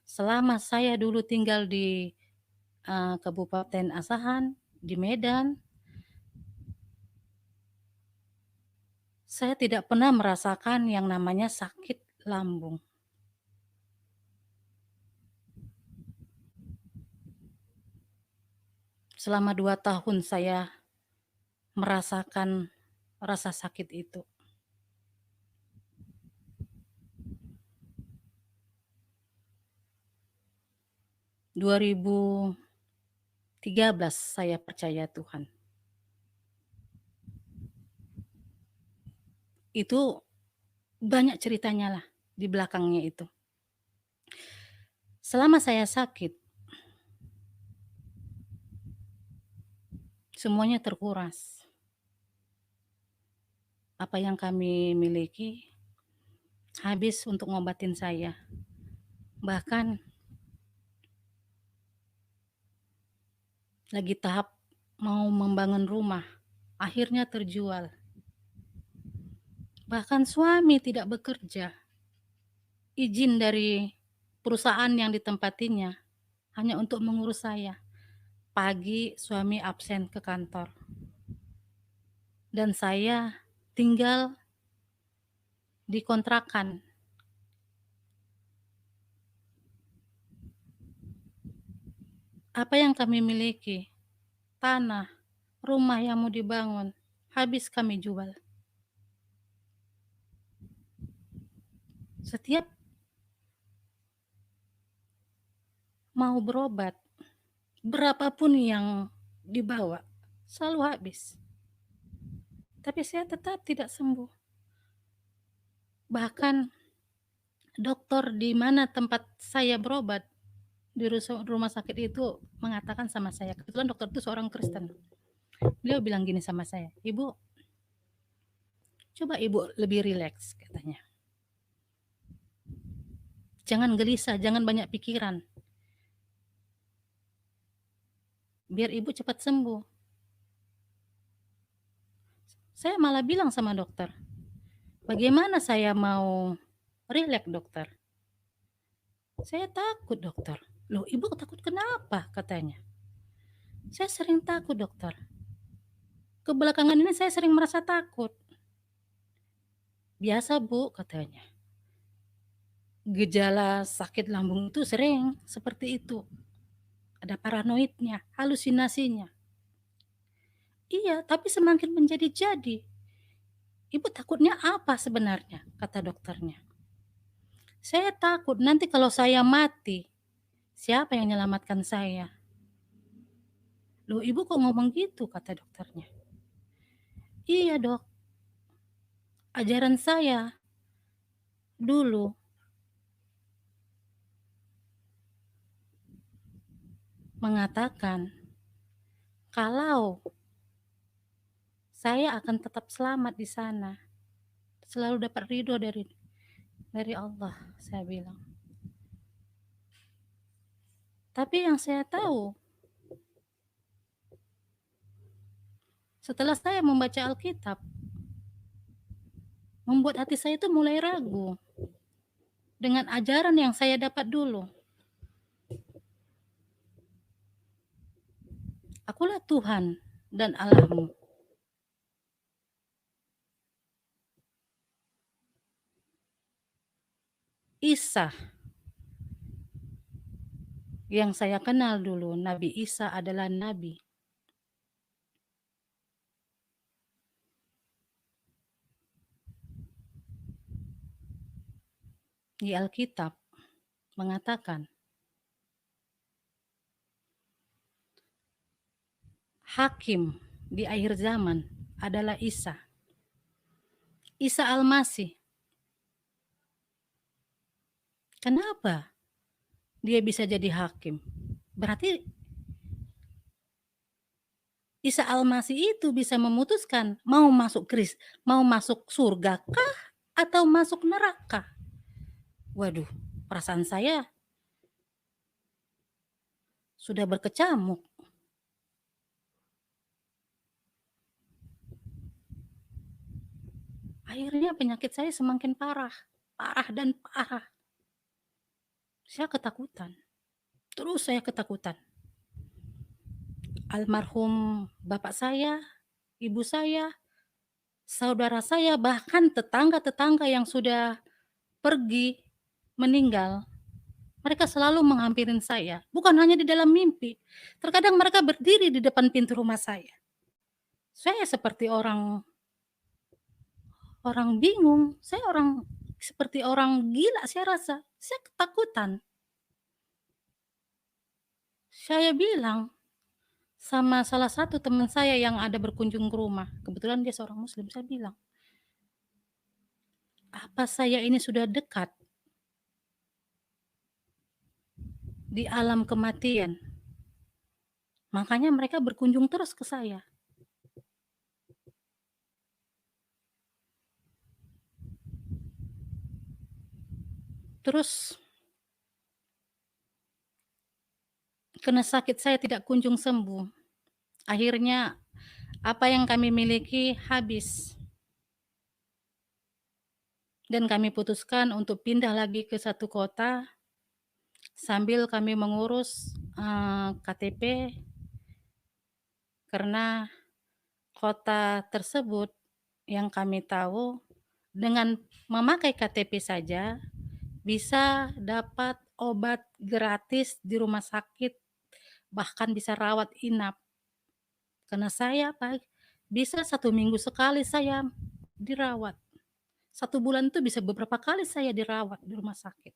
selama saya dulu tinggal di Kabupaten Asahan, di Medan, saya tidak pernah merasakan yang namanya sakit lambung. Selama 2 tahun saya merasakan rasa sakit itu. ...2013 saya percaya Tuhan. Itu banyak ceritanya lah di belakangnya itu. Selama saya sakit, semuanya terkuras. Apa yang kami miliki habis untuk ngobatin saya. Bahkan lagi tahap mau membangun rumah, akhirnya terjual. Bahkan suami tidak bekerja. Izin dari perusahaan yang ditempatinya hanya untuk mengurus saya. Pagi suami absen ke kantor. Dan saya tinggal di kontrakan. Apa yang kami miliki? Tanah, rumah yang mau dibangun, habis kami jual. Setiap mau berobat, berapapun yang dibawa, selalu habis. Tapi saya tetap tidak sembuh. Bahkan dokter di mana tempat saya berobat, di rumah sakit itu mengatakan sama saya, kebetulan dokter itu seorang Kristen. Beliau bilang gini sama saya, "Ibu, coba ibu lebih rileks," katanya. "Jangan gelisah, jangan banyak pikiran. Biar ibu cepat sembuh." Saya malah bilang sama dokter, "Bagaimana saya mau rileks, dokter? Saya takut, dokter." "Loh, ibu takut kenapa?" katanya. "Saya sering takut, dokter. Kebelakangan ini saya sering merasa takut." "Biasa, Bu," katanya. gejala sakit lambung itu sering seperti itu. Ada paranoidnya, halusinasinya. Iya, tapi semakin menjadi-jadi. Ibu takutnya apa sebenarnya? Kata dokternya. Saya takut nanti kalau saya mati, siapa yang menyelamatkan saya? Loh, ibu kok ngomong gitu? Kata dokternya. Iya dok, ajaran saya dulu mengatakan kalau saya akan tetap selamat di sana, selalu dapat ridho dari Allah, saya bilang. Tapi yang saya tahu, setelah saya membaca Alkitab, membuat hati saya itu mulai ragu dengan ajaran yang saya dapat dulu. Akulah Tuhan dan Allahmu. Isa yang saya kenal dulu, Nabi Isa adalah nabi. Di Alkitab mengatakan hakim di akhir zaman adalah Isa. Isa Al-Masih. Kenapa dia bisa jadi hakim? Berarti Isa Al-Masih itu bisa memutuskan mau masuk surga kah atau masuk neraka. Waduh, perasaan saya sudah berkecamuk. Akhirnya penyakit saya semakin parah dan parah. Saya ketakutan. Terus saya ketakutan. Almarhum bapak saya, ibu saya, saudara saya, bahkan tetangga-tetangga yang sudah pergi, meninggal, mereka selalu menghampirin saya. Bukan hanya di dalam mimpi. Terkadang mereka berdiri di depan pintu rumah saya. Saya seperti orang bingung. Saya seperti orang gila saya rasa. Saya ketakutan. Saya bilang sama salah satu teman saya yang ada berkunjung ke rumah. Kebetulan dia seorang muslim. Saya bilang, apa saya ini sudah dekat di alam kematian? Makanya mereka berkunjung terus ke saya. Terus karena sakit saya tidak kunjung sembuh. Akhirnya apa yang kami miliki habis. Dan kami putuskan untuk pindah lagi ke satu kota sambil kami mengurus KTP karena kota tersebut yang kami tahu dengan memakai KTP saja bisa dapat obat gratis di rumah sakit, bahkan bisa rawat inap. Karena saya bisa 1 minggu sekali saya dirawat. 1 bulan itu bisa beberapa kali saya dirawat di rumah sakit.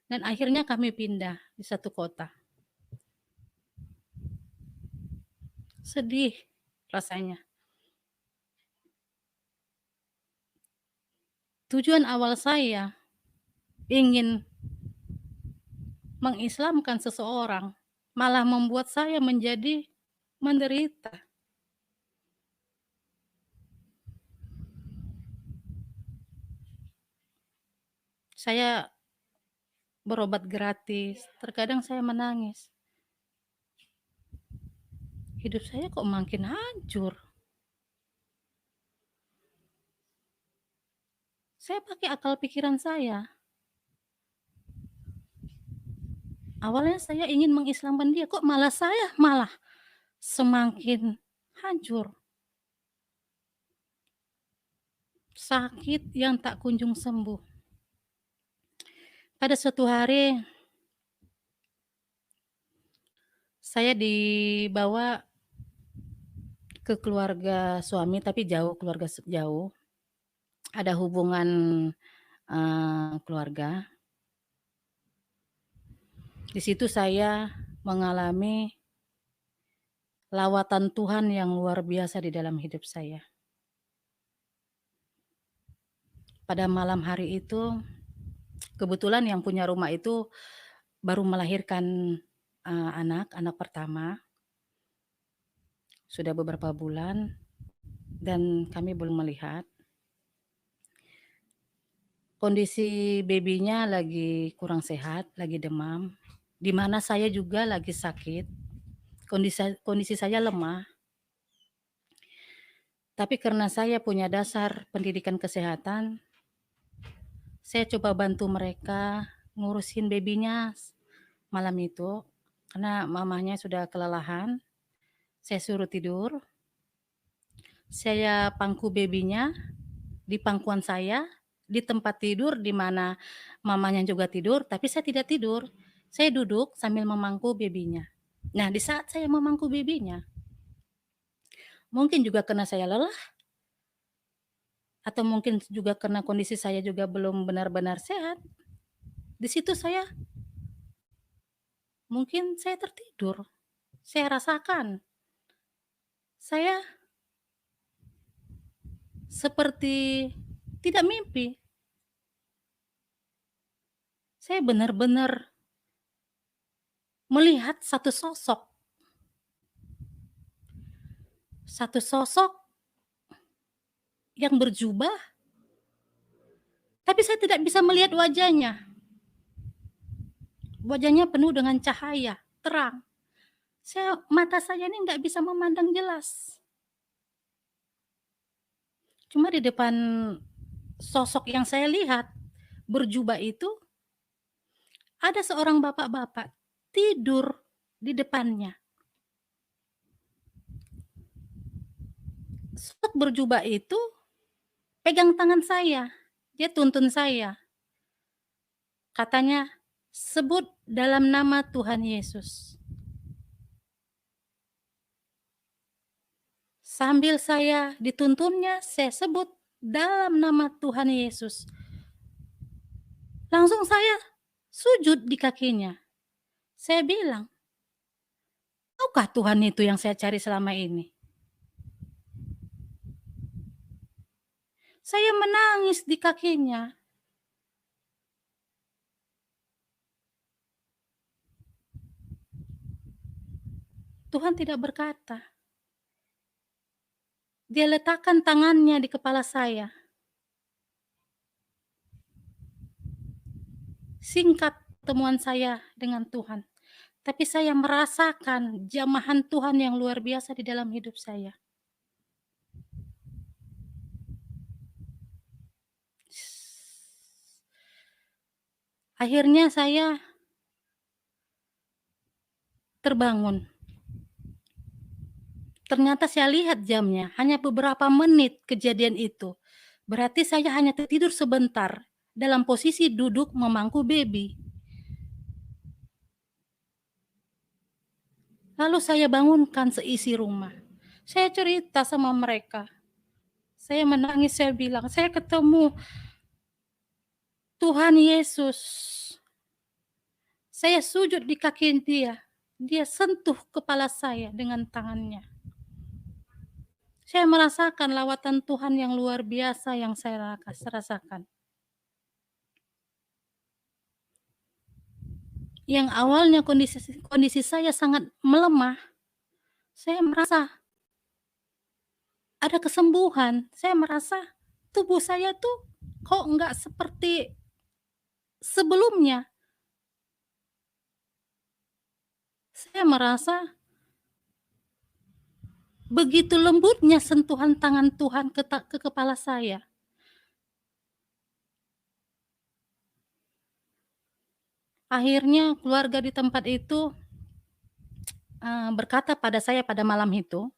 Dan akhirnya kami pindah di satu kota. Sedih rasanya. Tujuan awal saya ingin mengislamkan seseorang malah membuat saya menjadi menderita. Saya berobat gratis, terkadang saya menangis. Hidup saya kok makin hancur. Saya pakai akal pikiran saya. Awalnya saya ingin mengislamkan dia, kok saya malah semakin hancur. Sakit yang tak kunjung sembuh. Pada suatu hari saya dibawa ke keluarga suami, tapi jauh, keluarga jauh. Ada hubungan, keluarga. Di situ saya mengalami lawatan Tuhan yang luar biasa di dalam hidup saya. Pada malam hari itu, kebetulan yang punya rumah itu baru melahirkan, anak pertama. Sudah beberapa bulan dan kami belum melihat. Kondisi baby-nya lagi kurang sehat, lagi demam, di mana saya juga lagi sakit, kondisi saya lemah. Tapi karena saya punya dasar pendidikan kesehatan, saya coba bantu mereka ngurusin baby-nya malam itu, karena mamahnya sudah kelelahan. Saya suruh tidur, saya pangku baby-nya di pangkuan saya, di tempat tidur di mana mamanya juga tidur, tapi saya tidak tidur. Saya duduk sambil memangku baby-nya. Nah, di saat saya memangku baby-nya, mungkin juga karena saya lelah, atau mungkin juga karena kondisi saya juga belum benar-benar sehat, di situ mungkin saya tertidur. Saya rasakan, saya seperti tidak mimpi. Saya benar-benar melihat satu sosok yang berjubah, tapi saya tidak bisa melihat wajahnya. Wajahnya penuh dengan cahaya, terang. Mata saya ini nggak bisa memandang jelas. Cuma di depan sosok yang saya lihat berjubah itu, ada seorang bapak-bapak tidur di depannya. Sosok berjubah itu pegang tangan saya, dia tuntun saya. Katanya, sebut dalam nama Tuhan Yesus. Sambil saya dituntunnya, saya sebut dalam nama Tuhan Yesus. Langsung saya sujud di kakinya. Saya bilang, "Maukah Tuhan itu yang saya cari selama ini?" Saya menangis di kakinya. Tuhan tidak berkata. Dia letakkan tangannya di kepala saya. Singkat pertemuan saya dengan Tuhan. Tapi saya merasakan jamahan Tuhan yang luar biasa di dalam hidup saya. Akhirnya saya terbangun. Ternyata saya lihat jamnya, hanya beberapa menit kejadian itu. Berarti saya hanya tertidur sebentar dalam posisi duduk memangku baby. Lalu saya bangunkan seisi rumah. Saya cerita sama mereka. Saya menangis, saya bilang, saya ketemu Tuhan Yesus. Saya sujud di kaki dia. Dia sentuh kepala saya dengan tangannya. Saya merasakan lawatan Tuhan yang luar biasa yang saya rasakan. Yang awalnya kondisi saya sangat melemah, saya merasa ada kesembuhan. Saya merasa tubuh saya tuh kok enggak seperti sebelumnya. Saya merasa begitu lembutnya sentuhan tangan Tuhan ke kepala saya. Akhirnya keluarga di tempat itu berkata pada saya pada malam itu,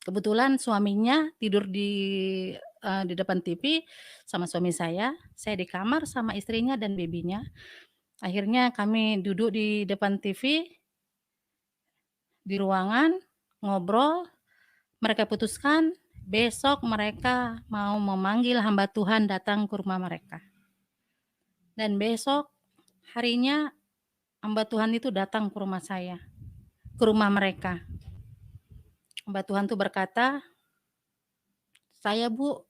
kebetulan suaminya tidur di di depan TV sama suami saya di kamar sama istrinya dan babynya. Akhirnya kami duduk di depan TV, di ruangan, ngobrol, mereka putuskan besok mereka mau memanggil hamba Tuhan datang ke rumah mereka. Dan besok harinya hamba Tuhan itu datang ke rumah saya, ke rumah mereka. Hamba Tuhan itu berkata, "Saya Bu,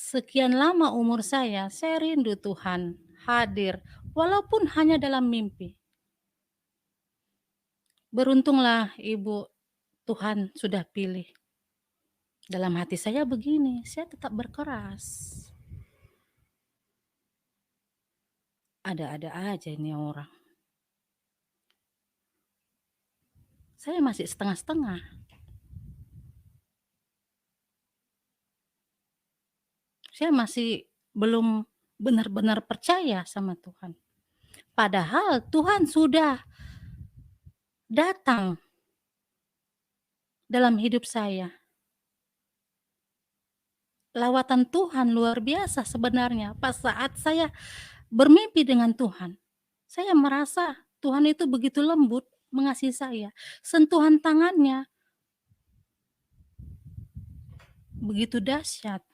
sekian lama umur saya rindu Tuhan hadir, walaupun hanya dalam mimpi. Beruntunglah Ibu, Tuhan sudah pilih." Dalam hati saya begini, saya tetap berkeras. Ada-ada aja ini orang. Saya masih setengah-setengah. Saya masih belum benar-benar percaya sama Tuhan. Padahal Tuhan sudah datang dalam hidup saya. Lawatan Tuhan luar biasa sebenarnya. Pas saat saya bermimpi dengan Tuhan, saya merasa Tuhan itu begitu lembut mengasihi saya. Sentuhan tangannya begitu dahsyat.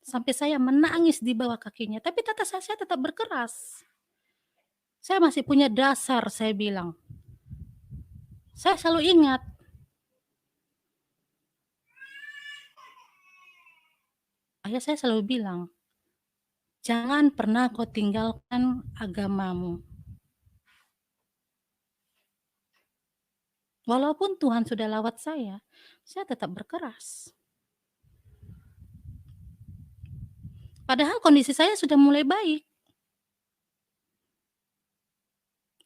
Sampai saya menangis di bawah kakinya. Tapi saya tetap berkeras. Saya masih punya dasar, saya bilang. Saya selalu ingat. Ayah saya selalu bilang, jangan pernah kau tinggalkan agamamu. Walaupun Tuhan sudah lawat saya tetap berkeras. Padahal kondisi saya sudah mulai baik.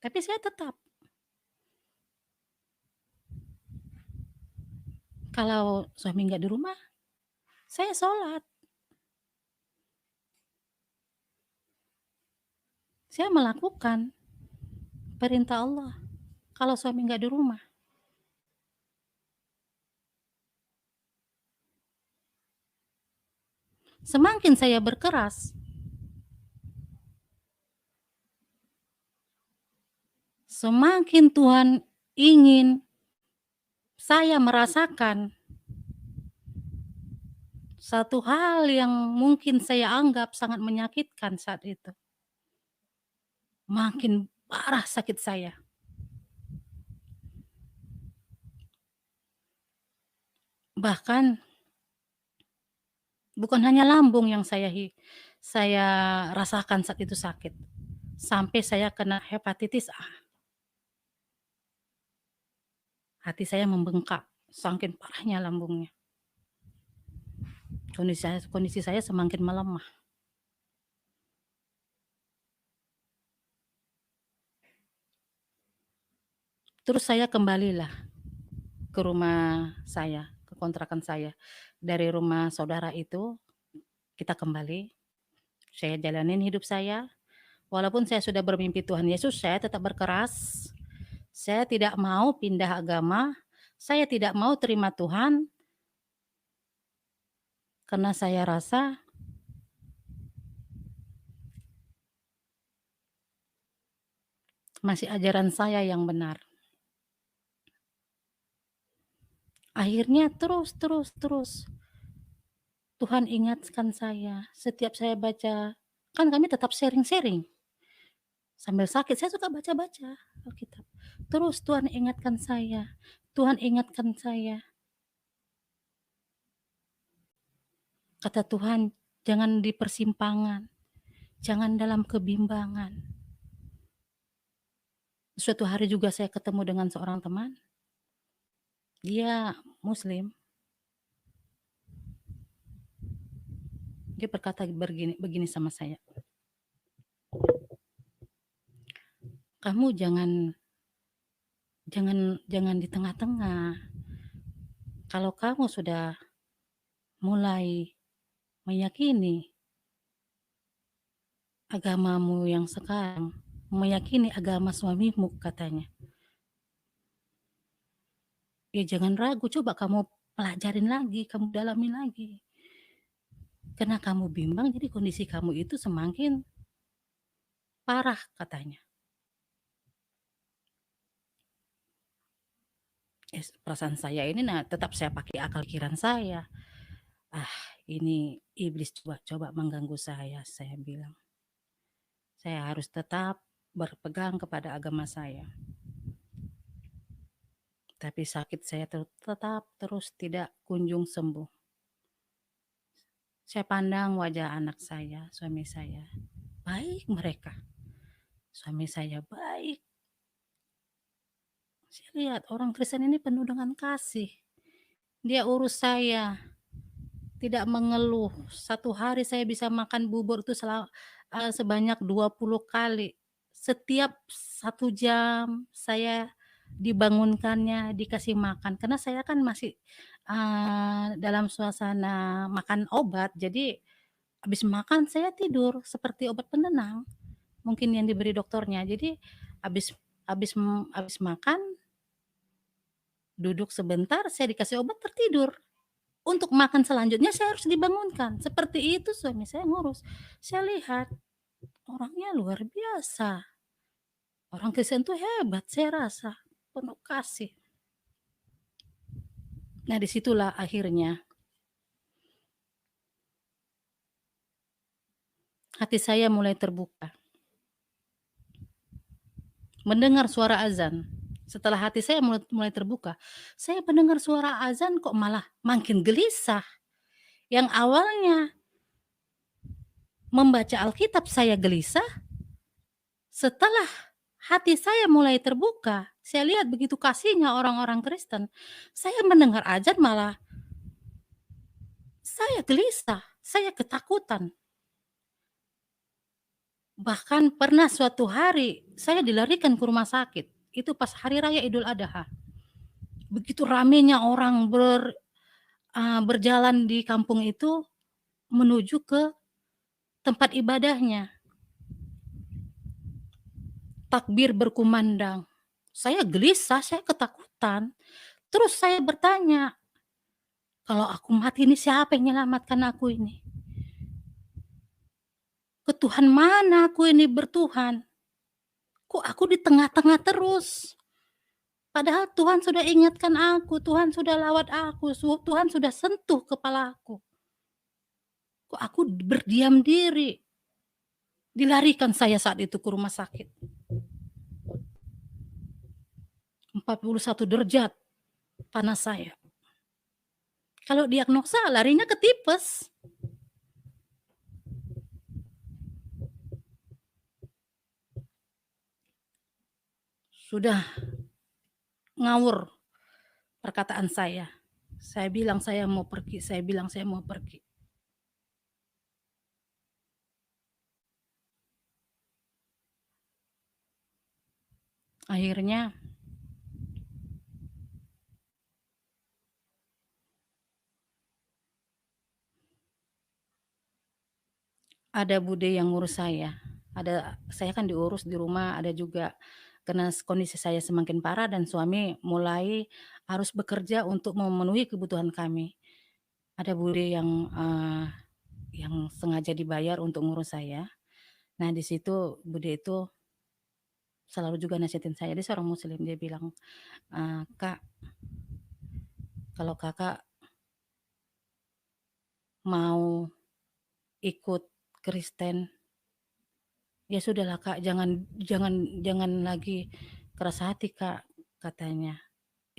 Tapi saya tetap. Kalau suami nggak di rumah, saya sholat. Saya melakukan perintah Allah. Kalau suami nggak di rumah. Semakin saya berkeras, semakin Tuhan ingin saya merasakan satu hal yang mungkin saya anggap sangat menyakitkan saat itu. Makin parah sakit saya. Bahkan bukan hanya lambung yang saya rasakan saat itu sakit. Sampai saya kena hepatitis A. Hati saya membengkak, saking parahnya lambungnya. Kondisi saya semakin melemah. Terus saya kembalilah ke rumah saya, ke kontrakan saya. Dari rumah saudara itu, kita kembali. Saya jalanin hidup saya. Walaupun saya sudah bermimpi Tuhan Yesus, saya tetap berkeras. Saya tidak mau pindah agama. Saya tidak mau terima Tuhan. Karena saya rasa masih ajaran saya yang benar. Akhirnya terus Tuhan ingatkan saya. Setiap saya baca, kan kami tetap sharing-sharing. Sambil sakit, saya suka baca-baca Alkitab. Terus Tuhan ingatkan saya. Tuhan ingatkan saya. Kata Tuhan, jangan di persimpangan. Jangan dalam kebimbangan. Suatu hari juga saya ketemu dengan seorang teman. Dia Muslim. Dia berkata begini sama saya. Kamu jangan di tengah-tengah. Kalau kamu sudah mulai meyakini agamamu yang sekarang, meyakini agama suamimu, katanya, ya jangan ragu, coba kamu pelajarin lagi, kamu dalamin lagi. Karena kamu bimbang, jadi kondisi kamu itu semakin parah," katanya. Perasaan saya ini tetap saya pakai akal pikiran saya. "Ah, ini iblis coba mengganggu saya bilang. "Saya harus tetap berpegang kepada agama saya." Tapi sakit saya tetap terus tidak kunjung sembuh. Saya pandang wajah anak saya, suami saya, baik mereka. Suami saya baik. Saya lihat orang Kristen ini penuh dengan kasih. Dia urus saya, tidak mengeluh. Satu hari saya bisa makan bubur itu sebanyak 20 kali. Setiap 1 jam saya dibangunkannya, dikasih makan. Karena saya kan masih, dalam suasana makan obat, jadi habis makan saya tidur seperti obat penenang, mungkin yang diberi dokternya. Jadi habis habis makan, duduk sebentar, saya dikasih obat, tertidur. Untuk makan selanjutnya saya harus dibangunkan. Seperti itu suami saya ngurus. Saya lihat orangnya luar biasa. Orang Kristen tuh hebat saya rasa, penuh kasih. Nah, disitulah akhirnya hati saya mulai terbuka. Mendengar suara azan. Setelah hati saya mulai terbuka, saya mendengar suara azan kok malah makin gelisah. Yang awalnya membaca Alkitab saya gelisah, setelah hati saya mulai terbuka, saya lihat begitu kasihnya orang-orang Kristen, saya mendengar azan malah saya gelisah, saya ketakutan. Bahkan pernah suatu hari saya dilarikan ke rumah sakit, itu pas hari raya Idul Adha. Begitu ramenya orang berjalan di kampung itu menuju ke tempat ibadahnya. Takbir berkumandang. Saya gelisah, saya ketakutan. Terus saya bertanya, "Kalau aku mati ini siapa yang menyelamatkan aku ini? Ke Tuhan mana aku ini bertuhan? Kok aku di tengah-tengah terus? Padahal Tuhan sudah ingatkan aku, Tuhan sudah lawat aku, Tuhan sudah sentuh kepalaku. Kok aku berdiam diri?" Dilarikan saya saat itu ke rumah sakit. 41 derajat panas saya. Kalau diagnosa larinya ke tipes. Sudah ngawur perkataan saya. Saya bilang saya mau pergi, saya bilang saya mau pergi. Akhirnya ada bude yang ngurus saya. Saya kan diurus di rumah, ada juga karena kondisi saya semakin parah dan suami mulai harus bekerja untuk memenuhi kebutuhan kami. Ada bude yang sengaja dibayar untuk ngurus saya. Nah, di situ bude itu selalu juga nasihatin saya, dia seorang muslim, dia bilang, "Kak, kalau Kakak mau ikut Kristen, ya sudahlah Kak, jangan jangan jangan lagi keras hati Kak," katanya.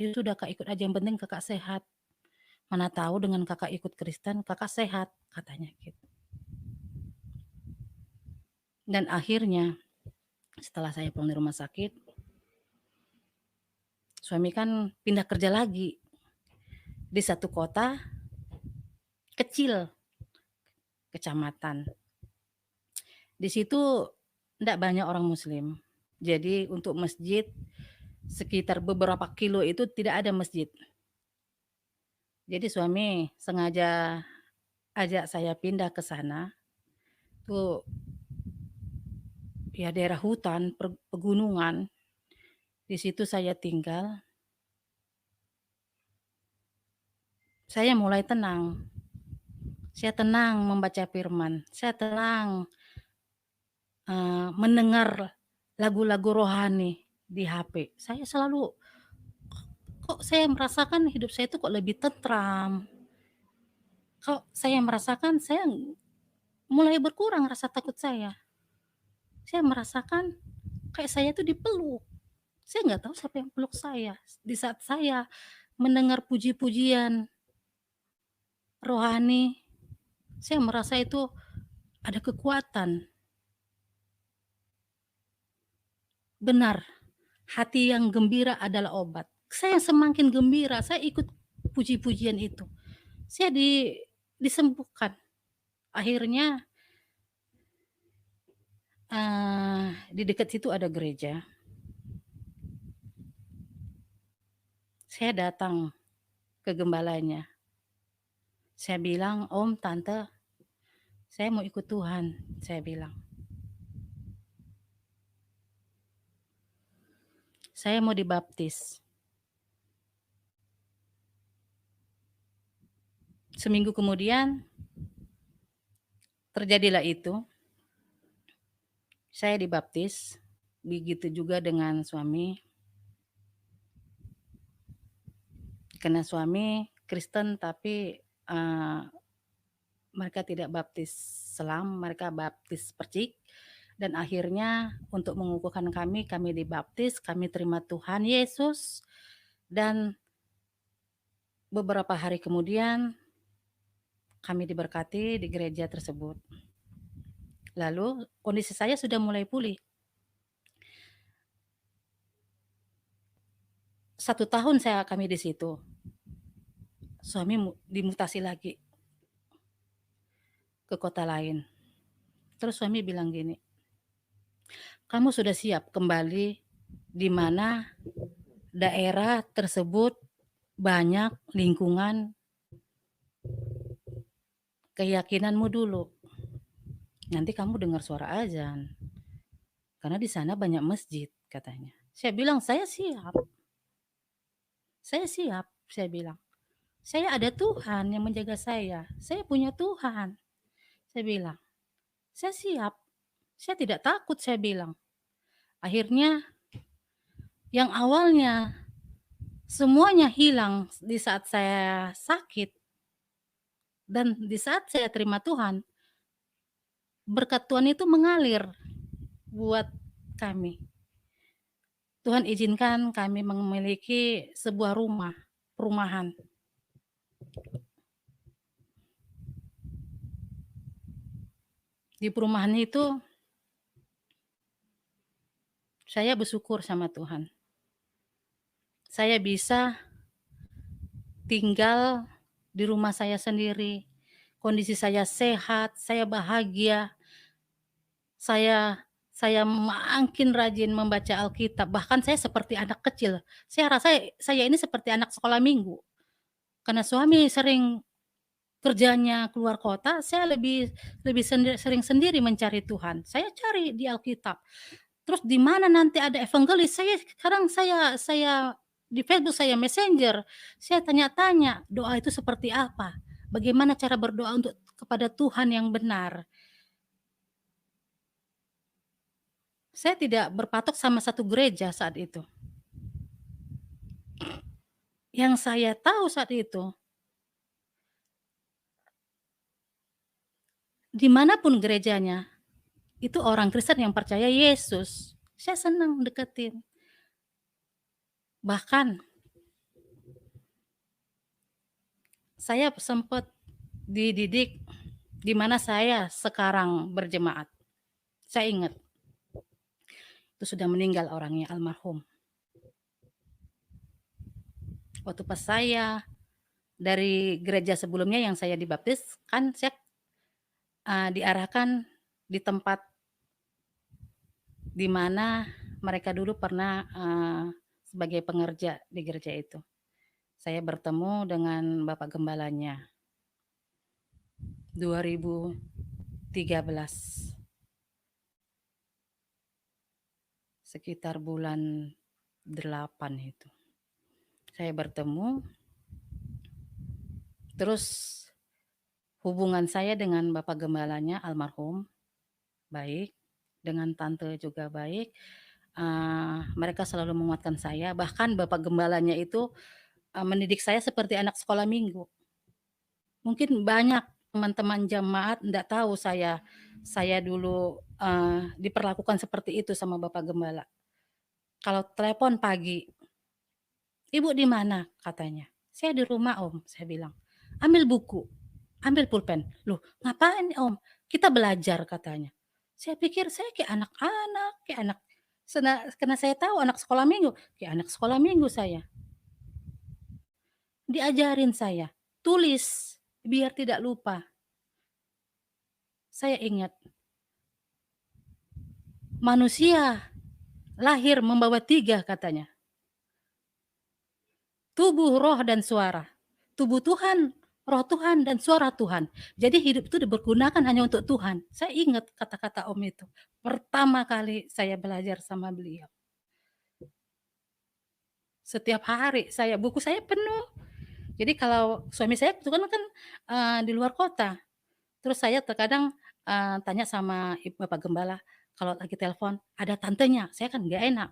"Ya sudah Kak, ikut aja, yang penting Kakak sehat. Mana tahu dengan Kakak ikut Kristen, Kakak sehat," katanya gitu. Dan akhirnya setelah saya pulang dari rumah sakit, suami kan pindah kerja lagi di satu kota kecil, kecamatan. Di situ ndak banyak orang muslim. Jadi untuk masjid sekitar beberapa kilo itu tidak ada masjid. Jadi suami sengaja ajak saya pindah ke sana. Tuh ya daerah hutan, pegunungan. Di situ saya tinggal. Saya mulai tenang. Saya tenang membaca firman, saya tenang mendengar lagu-lagu rohani di HP. Saya selalu, kok saya merasakan hidup saya itu kok lebih tentram, kok saya merasakan saya mulai berkurang rasa takut saya. Saya merasakan kayak saya tuh dipeluk. Saya nggak tahu siapa yang peluk saya. Di saat saya mendengar puji-pujian rohani, saya merasa itu ada kekuatan. Benar, hati yang gembira adalah obat. Saya semakin gembira, saya ikut puji-pujian itu. Saya disembuhkan. Akhirnya di dekat situ ada gereja. Saya datang ke gembalanya. Saya bilang, "Om, Tante, saya mau ikut Tuhan," saya bilang. "Saya mau dibaptis." Seminggu kemudian terjadilah itu. Saya dibaptis, begitu juga dengan suami. Karena suami Kristen tapi mereka tidak baptis selam, mereka baptis percik. Dan akhirnya untuk mengukuhkan kami dibaptis, kami terima Tuhan Yesus. Dan beberapa hari kemudian kami diberkati di gereja tersebut. Lalu kondisi saya sudah mulai pulih. 1 tahun kami di situ. Suami dimutasi lagi ke kota lain. Terus suami bilang gini, "Kamu sudah siap kembali di mana daerah tersebut banyak lingkungan keyakinanmu dulu. Nanti kamu dengar suara azan. Karena di sana banyak masjid," katanya. Saya bilang, "Saya siap. Saya siap," saya bilang. "Saya ada Tuhan yang menjaga saya. Saya punya Tuhan." Saya bilang, "Saya siap. Saya tidak takut," saya bilang. Akhirnya yang awalnya semuanya hilang di saat saya sakit dan di saat saya terima Tuhan, berkat Tuhan itu mengalir buat kami. Tuhan izinkan kami memiliki sebuah perumahan. Di perumahan itu saya bersyukur sama Tuhan. Saya bisa tinggal di rumah saya sendiri. Kondisi saya sehat, saya bahagia. Saya makin rajin membaca Alkitab, bahkan saya seperti anak kecil. Saya rasa saya ini seperti anak sekolah minggu. Karena suami sering kerjanya keluar kota, saya lebih sering sendiri mencari Tuhan. Saya cari di Alkitab. Terus di mana nanti ada evangelis, saya di Facebook, saya Messenger, saya tanya-tanya, doa itu seperti apa? Bagaimana cara berdoa untuk kepada Tuhan yang benar? Saya tidak berpatok sama satu gereja saat itu. Yang saya tahu saat itu, dimanapun gerejanya, itu orang Kristen yang percaya Yesus. Saya senang deketin. Bahkan saya sempat dididik di mana saya sekarang berjemaat. Saya ingat, itu sudah meninggal orangnya, almarhum. Waktu pas saya dari gereja sebelumnya yang saya dibaptis, kan saya diarahkan di tempat di mana mereka dulu pernah sebagai pengerja di gereja itu. Saya bertemu dengan Bapak Gembalanya 2013. Sekitar bulan 8 itu. Saya bertemu, terus Hubungan saya dengan Bapak Gembalanya almarhum baik, dengan tante juga baik, mereka selalu menguatkan saya, bahkan Bapak Gembalanya itu, mendidik saya seperti anak sekolah minggu. Mungkin banyak teman-teman jemaat ndak tahu saya dulu, diperlakukan seperti itu sama Bapak Gembala. Kalau telepon pagi, "Ibu di mana?" katanya. "Saya di rumah Om," saya bilang. "Ambil buku, ambil pulpen." "Loh ngapain Om?" "Kita belajar," katanya. Saya pikir saya kayak anak-anak, kayak anak karena saya tahu anak sekolah minggu, kayak anak sekolah minggu saya. Diajarin saya, tulis biar tidak lupa. Saya ingat, manusia lahir membawa 3 katanya, tubuh, roh, dan suara. Tubuh Tuhan, roh Tuhan, dan suara Tuhan. Jadi hidup itu dipergunakan hanya untuk Tuhan. Saya ingat kata-kata Om itu. Pertama kali saya belajar sama beliau. Setiap hari buku saya penuh. Jadi kalau suami saya kebetulan kan, di luar kota. Terus saya terkadang, tanya sama Bapak Gembala, kalau lagi telepon, ada tantenya, saya kan nggak enak.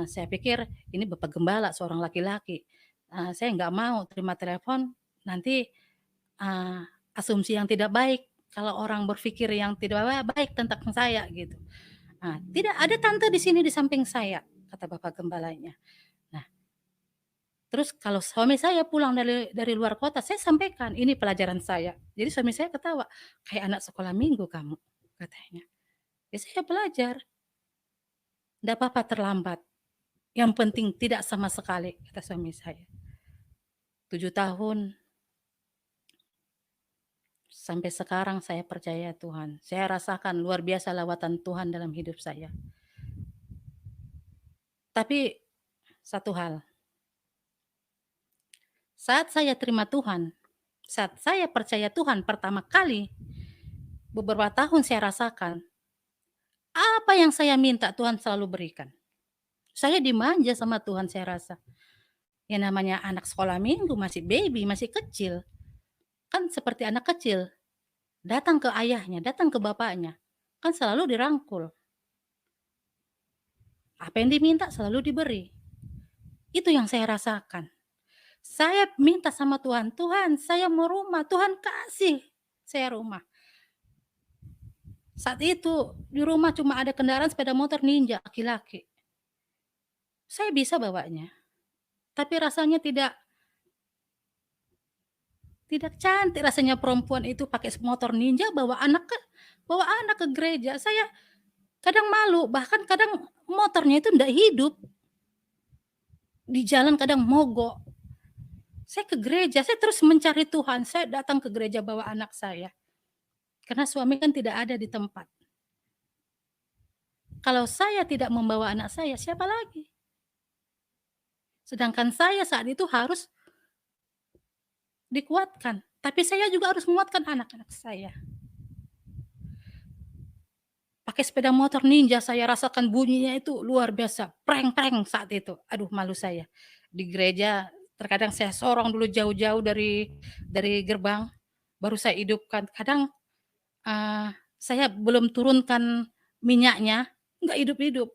Saya pikir ini Bapak Gembala, seorang laki-laki. Saya nggak mau terima telepon, nanti, eee, asumsi yang tidak baik, kalau orang berpikir yang tidak baik tentang saya gitu. "Tidak ada tante di sini di samping saya," kata Bapak Gembalanya. Nah, terus kalau suami saya pulang dari luar kota, saya sampaikan, "Ini pelajaran saya." Jadi suami saya ketawa, "Kayak anak sekolah minggu kamu," katanya. Ya saya belajar, "Ndak apa-apa terlambat, yang penting tidak sama sekali," kata suami saya. 7 tahun sampai sekarang saya percaya Tuhan. Saya rasakan luar biasa lawatan Tuhan dalam hidup saya. Tapi satu hal, saat saya terima Tuhan, saat saya percaya Tuhan pertama kali, beberapa tahun saya rasakan, apa yang saya minta Tuhan selalu berikan. Saya dimanja sama Tuhan saya rasa. Yang namanya anak sekolah minggu, masih baby, masih kecil. Kan seperti anak kecil, datang ke ayahnya, datang ke bapaknya, kan selalu dirangkul. Apa yang diminta selalu diberi. Itu yang saya rasakan. Saya minta sama Tuhan, "Tuhan, saya mau rumah." Tuhan kasih saya rumah. Saat itu di rumah cuma ada kendaraan sepeda motor Ninja laki-laki. Saya bisa bawanya, tapi rasanya tidak cantik rasanya perempuan itu pakai motor Ninja bawa anak ke gereja. Saya kadang malu, bahkan kadang motornya itu ndak hidup. Di jalan kadang mogok. Saya ke gereja, saya terus mencari Tuhan, saya datang ke gereja bawa anak saya. Karena suami kan tidak ada di tempat. Kalau saya tidak membawa anak saya, siapa lagi? Sedangkan saya saat itu harus dikuatkan, tapi saya juga harus menguatkan anak-anak saya. Pakai sepeda motor Ninja, saya rasakan bunyinya itu luar biasa, preng-preng saat itu. Aduh malu saya. Di gereja terkadang saya sorong dulu jauh-jauh dari gerbang, baru saya hidupkan. Kadang, saya belum turunkan minyaknya, nggak hidup-hidup.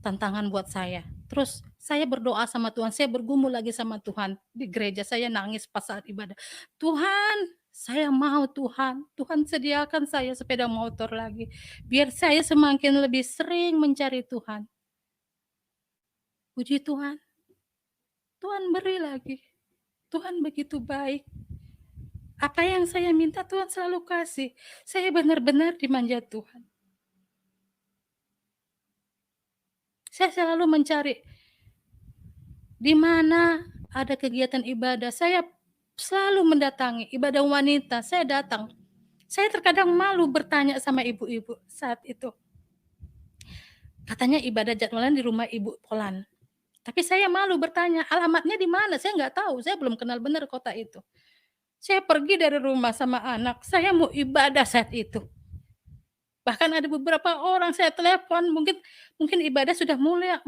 Tantangan buat saya. Terus saya berdoa sama Tuhan, saya bergumul lagi sama Tuhan. Di gereja saya nangis pas saat ibadah. "Tuhan, saya mau Tuhan, Tuhan sediakan saya sepeda motor lagi, biar saya semakin lebih sering mencari Tuhan." Puji Tuhan, Tuhan beri lagi. Tuhan begitu baik. Apa yang saya minta Tuhan selalu kasih. Saya benar-benar dimanja Tuhan. Saya selalu mencari di mana ada kegiatan ibadah, saya selalu mendatangi. Ibadah wanita, saya datang. Saya terkadang malu bertanya sama ibu-ibu saat itu. Katanya ibadah jadwalan di rumah Ibu Polan. Tapi saya malu bertanya, alamatnya di mana? Saya nggak tahu, saya belum kenal benar kota itu. Saya pergi dari rumah sama anak, saya mau ibadah saat itu. Bahkan ada beberapa orang saya telepon, mungkin ibadah sudah mulai.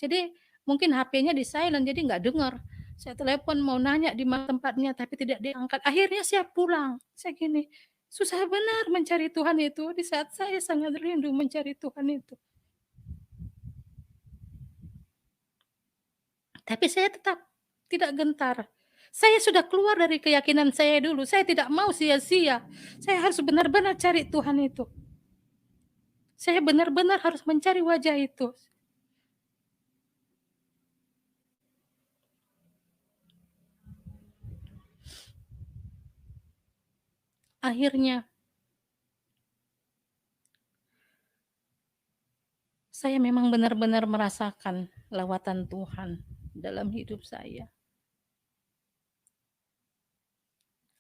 Jadi mungkin HP-nya di silent, jadi nggak dengar. Saya telepon mau nanya di mana tempatnya, tapi tidak diangkat. Akhirnya saya pulang. Saya gini, susah benar mencari Tuhan itu di saat saya sangat rindu mencari Tuhan itu. Tapi saya tetap tidak gentar. Saya sudah keluar dari keyakinan saya dulu. Saya tidak mau sia-sia. Saya harus benar-benar cari Tuhan itu. Saya benar-benar harus mencari wajah itu. Akhirnya saya memang benar-benar merasakan lawatan Tuhan dalam hidup saya.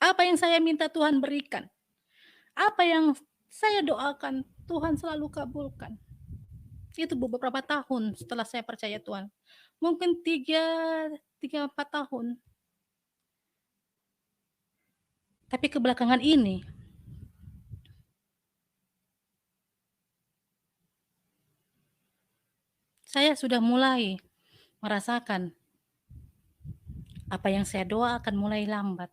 Apa yang saya minta Tuhan berikan. Apa yang saya doakan Tuhan selalu kabulkan. Itu beberapa tahun setelah saya percaya Tuhan. Mungkin 3-4 tahun. Tapi kebelakangan ini saya sudah mulai merasakan apa yang saya doa akan mulai lambat.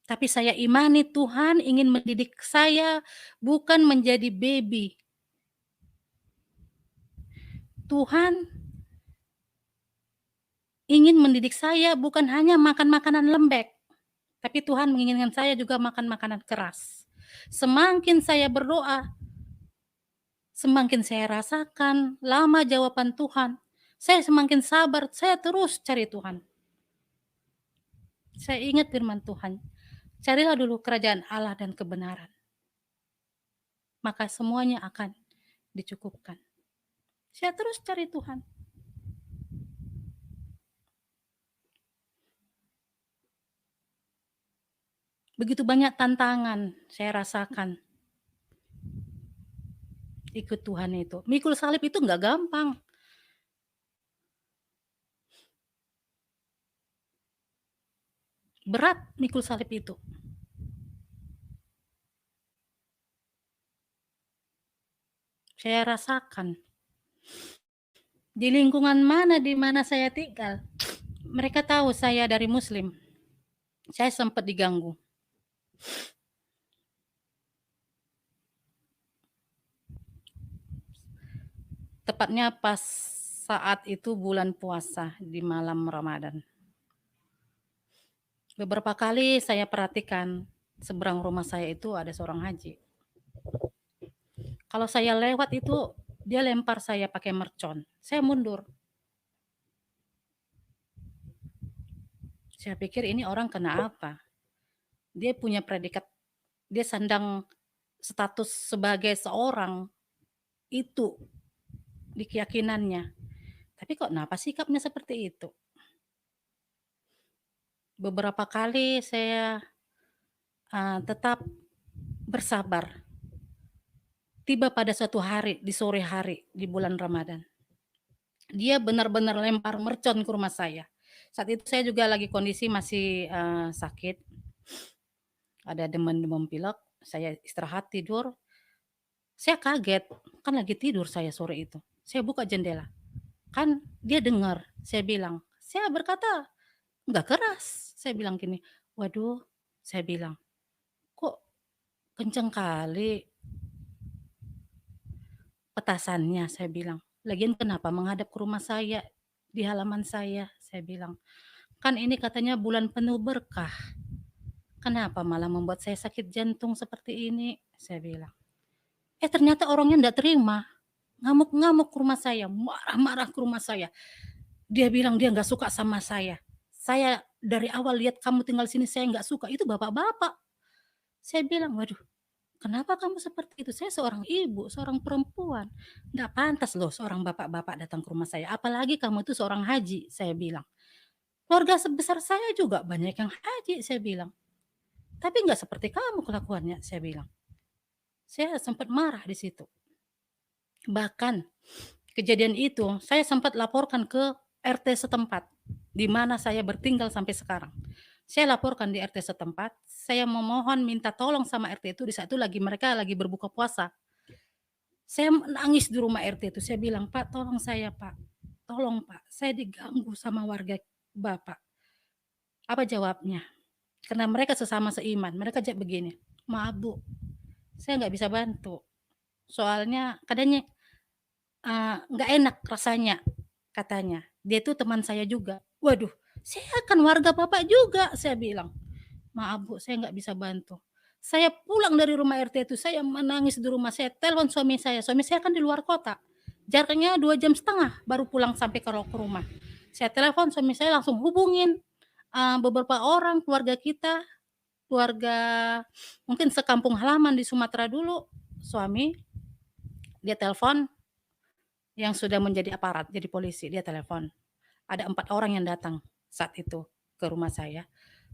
Tapi saya imani Tuhan ingin mendidik saya bukan menjadi baby. Tuhan ingin mendidik saya bukan hanya makan makanan lembek, tapi Tuhan menginginkan saya juga makan makanan keras. Semakin saya berdoa, semakin saya rasakan lama jawaban Tuhan. Saya semakin sabar, saya terus cari Tuhan. Saya ingat firman Tuhan, carilah dulu kerajaan Allah dan kebenaran. Maka semuanya akan dicukupkan. Saya terus cari Tuhan. Begitu banyak tantangan saya rasakan. Ikut Tuhan itu. Mikul salib itu nggak gampang. Berat mikul salib itu. Saya rasakan. Di lingkungan mana di mana saya tinggal, mereka tahu saya dari Muslim. Saya sempat diganggu. Tepatnya pas saat itu bulan puasa di malam Ramadan. Beberapa kali saya perhatikan seberang rumah saya itu ada seorang haji. Kalau saya lewat itu dia lempar saya pakai mercon. Saya mundur. Saya pikir ini orang kena apa? Dia punya predikat, dia sandang status sebagai seorang itu di keyakinannya. Tapi kok kenapa sikapnya seperti itu? Beberapa kali saya tetap bersabar. Tiba pada suatu hari, di sore hari, di bulan Ramadan. Dia benar-benar lempar mercon ke rumah saya. Saat itu saya juga lagi kondisi masih sakit. Ada demam-demam pilek, saya istirahat tidur. Saya kaget, kan lagi tidur saya sore itu. Saya buka jendela. Kan dia dengar, saya bilang. Saya berkata, nggak keras. Saya bilang gini, waduh, saya bilang, kok kenceng kali petasannya, saya bilang. Lagian kenapa menghadap ke rumah saya, di halaman saya bilang. Kan ini katanya bulan penuh berkah. Kenapa malah membuat saya sakit jantung seperti ini, saya bilang. Ternyata orangnya enggak terima. Ngamuk-ngamuk ke rumah saya, marah-marah ke rumah saya. Dia bilang dia nggak suka sama saya. Saya dari awal lihat kamu tinggal sini saya nggak suka. Itu bapak-bapak. Saya bilang, waduh, kenapa kamu seperti itu? Saya seorang ibu, seorang perempuan. Nggak pantas loh seorang bapak-bapak datang ke rumah saya. Apalagi kamu itu seorang haji, saya bilang. Keluarga sebesar saya juga banyak yang haji, saya bilang. Tapi nggak seperti kamu kelakuannya, saya bilang. Saya sempat marah di situ. Bahkan kejadian itu saya sempat laporkan ke RT setempat di mana saya bertinggal sampai sekarang. Saya laporkan di RT setempat, saya memohon minta tolong sama RT itu di saat itu mereka lagi berbuka puasa. Saya menangis di rumah RT itu, saya bilang, "Pak, tolong saya, Pak. Tolong, Pak, saya diganggu sama warga Bapak. Apa jawabnya? Karena mereka sesama seiman, mereka jawab begini, "Maaf Bu, saya nggak bisa bantu. Soalnya katanya, nggak enak rasanya," katanya. Dia itu teman saya juga. Waduh, "Saya kan warga Bapak juga," saya bilang. "Maaf Bu, saya nggak bisa bantu." Saya pulang dari rumah RT itu, saya menangis di rumah, saya telepon suami saya kan di luar kota, jaraknya 2,5 jam baru pulang sampai ke rumah. Saya telepon suami saya langsung hubungin, beberapa orang keluarga kita, keluarga mungkin sekampung halaman di Sumatera dulu, suami, dia telepon yang sudah menjadi aparat, jadi polisi, dia telepon. Ada 4 orang yang datang saat itu ke rumah saya.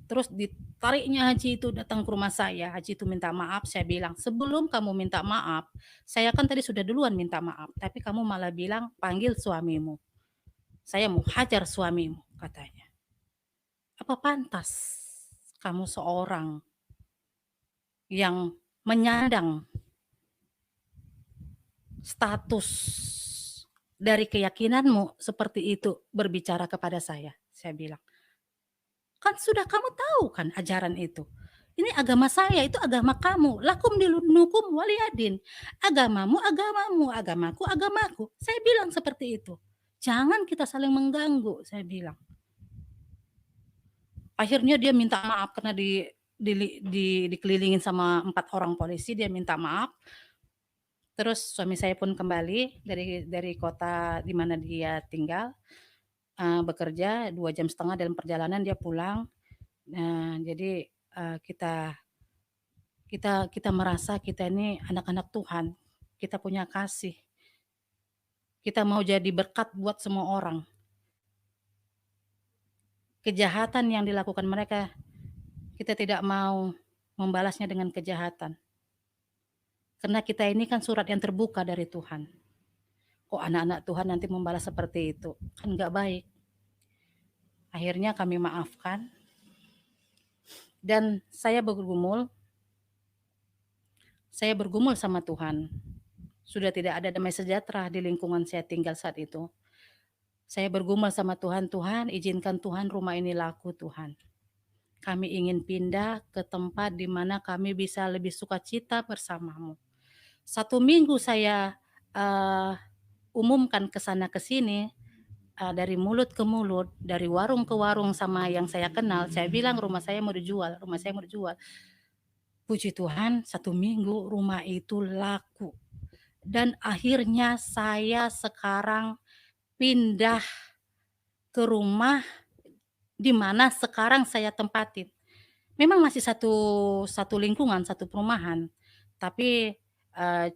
Terus ditariknya Haji itu datang ke rumah saya, Haji itu minta maaf, saya bilang, "Sebelum kamu minta maaf, saya kan tadi sudah duluan minta maaf, tapi kamu malah bilang panggil suamimu. Saya mau hajar suamimu," katanya. "Apa pantas kamu seorang yang menyandang status dari keyakinanmu seperti itu berbicara kepada saya?" Saya bilang. "Kan sudah kamu tahu kan ajaran itu. Ini agama saya, itu agama kamu. Lakum dinukum waliyadin. Agamamu agamamu, agamaku agamaku." Saya bilang seperti itu. "Jangan kita saling mengganggu," saya bilang. Akhirnya dia minta maaf karena dikelilingin sama 4 orang polisi, dia minta maaf. Terus suami saya pun kembali dari kota di mana dia tinggal, bekerja 2,5 jam dalam perjalanan dia pulang. Nah, jadi, kita kita kita merasa kita ini anak-anak Tuhan, kita punya kasih, kita mau jadi berkat buat semua orang. Kejahatan yang dilakukan mereka, kita tidak mau membalasnya dengan kejahatan. Karena kita ini kan surat yang terbuka dari Tuhan. Kok anak-anak Tuhan nanti membalas seperti itu? Kan nggak baik. Akhirnya kami maafkan dan saya bergumul sama Tuhan. Sudah tidak ada damai sejahtera di lingkungan saya tinggal saat itu. Saya bergumul sama Tuhan, "Tuhan, izinkan Tuhan rumah ini laku Tuhan. Kami ingin pindah ke tempat di mana kami bisa lebih sukacita bersamamu." 1 minggu saya, umumkan ke sana ke sini, dari mulut ke mulut, dari warung ke warung sama yang saya kenal, saya bilang rumah saya mau dijual, rumah saya mau dijual. Puji Tuhan 1 minggu rumah itu laku. Dan akhirnya saya sekarang pindah ke rumah di mana sekarang saya tempatin. Memang masih satu satu lingkungan, satu perumahan, tapi,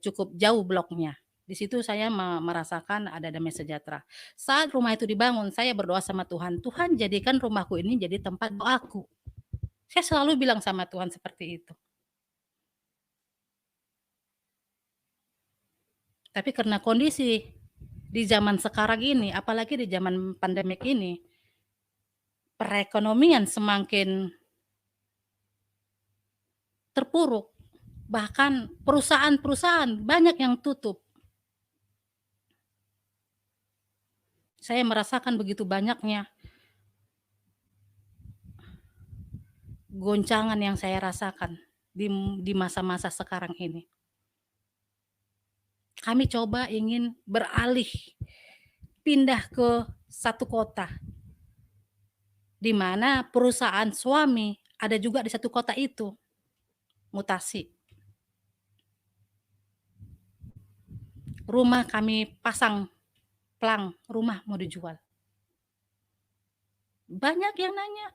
cukup jauh bloknya. Di situ saya merasakan ada damai sejahtera. Saat rumah itu dibangun, saya berdoa sama Tuhan, "Tuhan jadikan rumahku ini jadi tempat doaku." Saya selalu bilang sama Tuhan seperti itu. Tapi karena kondisi di zaman sekarang ini, apalagi di zaman pandemik ini, perekonomian semakin terpuruk, bahkan perusahaan-perusahaan banyak yang tutup. Saya merasakan begitu banyaknya goncangan yang saya rasakan di masa-masa sekarang ini. Kami coba ingin beralih, pindah ke satu kota, di mana perusahaan suami ada juga di satu kota itu, mutasi. Rumah kami pasang plang, rumah mau dijual. Banyak yang nanya,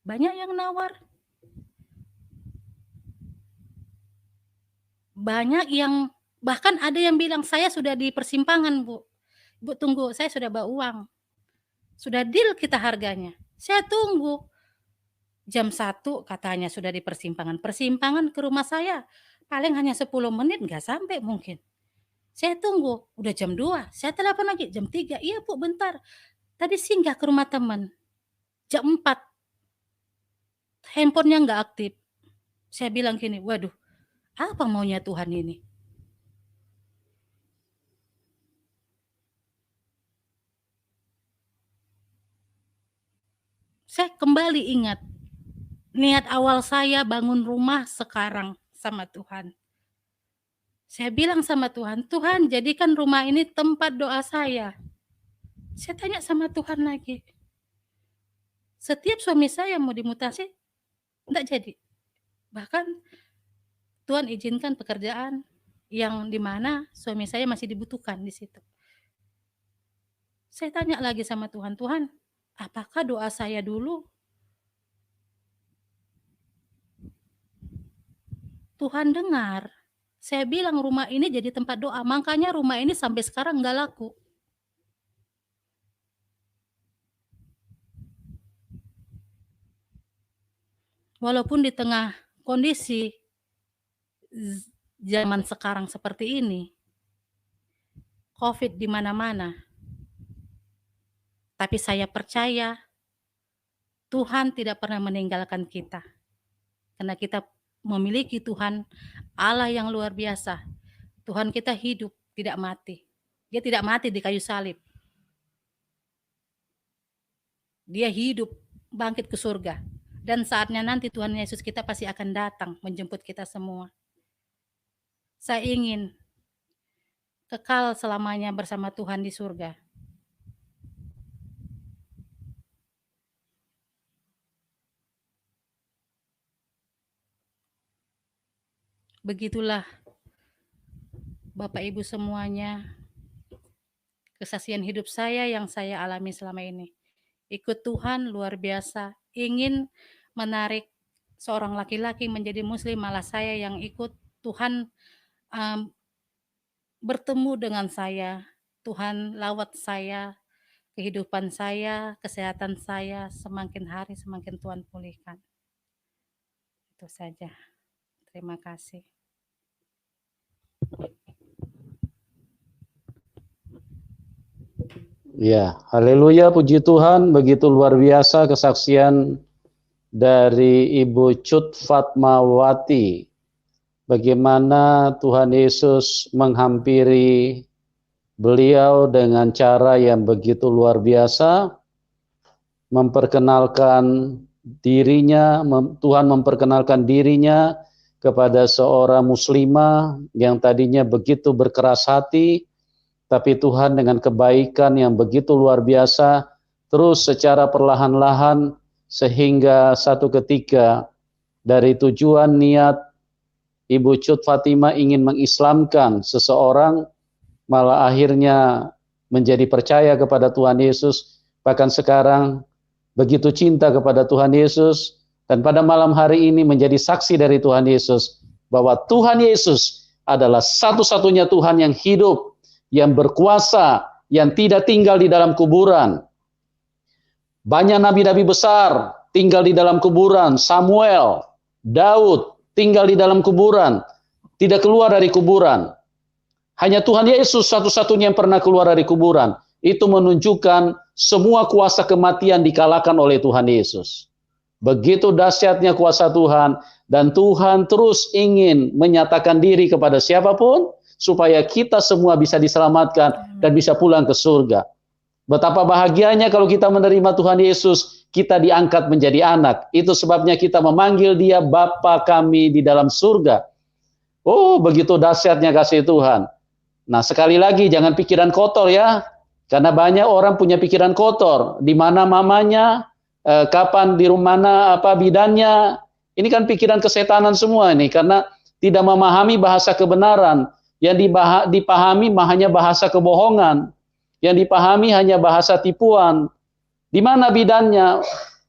banyak yang nawar, banyak yang bahkan ada yang bilang, "Saya sudah di persimpangan Bu. Bu tunggu, saya sudah bawa uang, sudah deal kita harganya." Saya tunggu, jam 1 katanya sudah di persimpangan. Persimpangan ke rumah saya paling hanya 10 menit, nggak sampai mungkin. Saya tunggu, udah jam 2, saya telepon lagi jam 3, "Iya Bu bentar, tadi singgah ke rumah teman." Jam 4, handphonenya nggak aktif. Saya bilang gini, "Waduh, apa maunya Tuhan ini?" saya kembali ingat niat awal saya bangun rumah sekarang sama Tuhan. Saya bilang sama Tuhan, Tuhan jadikan rumah ini tempat doa saya. Saya tanya sama Tuhan lagi, setiap suami saya mau dimutasi, enggak jadi. Bahkan Tuhan izinkan pekerjaan yang dimana suami saya masih dibutuhkan di situ. Saya tanya lagi sama Tuhan, Tuhan, apakah doa saya dulu Tuhan dengar? Saya bilang rumah ini jadi tempat doa, makanya rumah ini sampai sekarang nggak laku. Walaupun di tengah kondisi zaman sekarang seperti ini, COVID di mana-mana, tapi saya percaya Tuhan tidak pernah meninggalkan kita. Karena kita memiliki Tuhan Allah yang luar biasa. Tuhan kita hidup, tidak mati. Dia tidak mati di kayu salib. Dia hidup, bangkit ke surga. Dan saatnya nanti Tuhan Yesus kita pasti akan datang menjemput kita semua. Saya ingin kekal selamanya bersama Tuhan di surga. Begitulah Bapak Ibu semuanya, kesaksian hidup saya yang saya alami selama ini. Ikut Tuhan luar biasa, ingin menarik seorang laki-laki menjadi muslim, malah saya yang ikut Tuhan bertemu dengan saya. Tuhan lawat saya, kehidupan saya, kesehatan saya, semakin hari semakin Tuhan pulihkan. Itu saja. Terima kasih. Ya, haleluya, puji Tuhan, begitu luar biasa kesaksian dari Ibu Cut Fatmawati. Bagaimana Tuhan Yesus menghampiri beliau dengan cara yang begitu luar biasa, memperkenalkan dirinya, Tuhan memperkenalkan dirinya kepada seorang muslimah yang tadinya begitu berkeras hati, tapi Tuhan dengan kebaikan yang begitu luar biasa, terus secara perlahan-lahan sehingga satu ketika dari tujuan niat Ibu Cut Fatimah ingin mengislamkan seseorang, malah akhirnya menjadi percaya kepada Tuhan Yesus, bahkan sekarang begitu cinta kepada Tuhan Yesus, dan pada malam hari ini menjadi saksi dari Tuhan Yesus, bahwa Tuhan Yesus adalah satu-satunya Tuhan yang hidup, yang berkuasa, yang tidak tinggal di dalam kuburan. Banyak nabi-nabi besar tinggal di dalam kuburan, Samuel, Daud tinggal di dalam kuburan, tidak keluar dari kuburan. Hanya Tuhan Yesus satu-satunya yang pernah keluar dari kuburan. Itu menunjukkan semua kuasa kematian dikalahkan oleh Tuhan Yesus. Begitu dahsyatnya kuasa Tuhan, dan Tuhan terus ingin menyatakan diri kepada siapapun, supaya kita semua bisa diselamatkan dan bisa pulang ke surga. Betapa bahagianya kalau kita menerima Tuhan Yesus, kita diangkat menjadi anak. Itu sebabnya kita memanggil Dia Bapa kami di dalam surga. Oh, begitu dahsyatnya kasih Tuhan. Nah, sekali lagi jangan pikiran kotor ya. Karena banyak orang punya pikiran kotor. Di mana mamanya, kapan di rumah mana apa bidannya. Ini kan pikiran kesetanan semua ini, karena tidak memahami bahasa kebenaran. Yang dipahami hanya bahasa kebohongan, yang dipahami hanya bahasa tipuan. Di mana bidannya?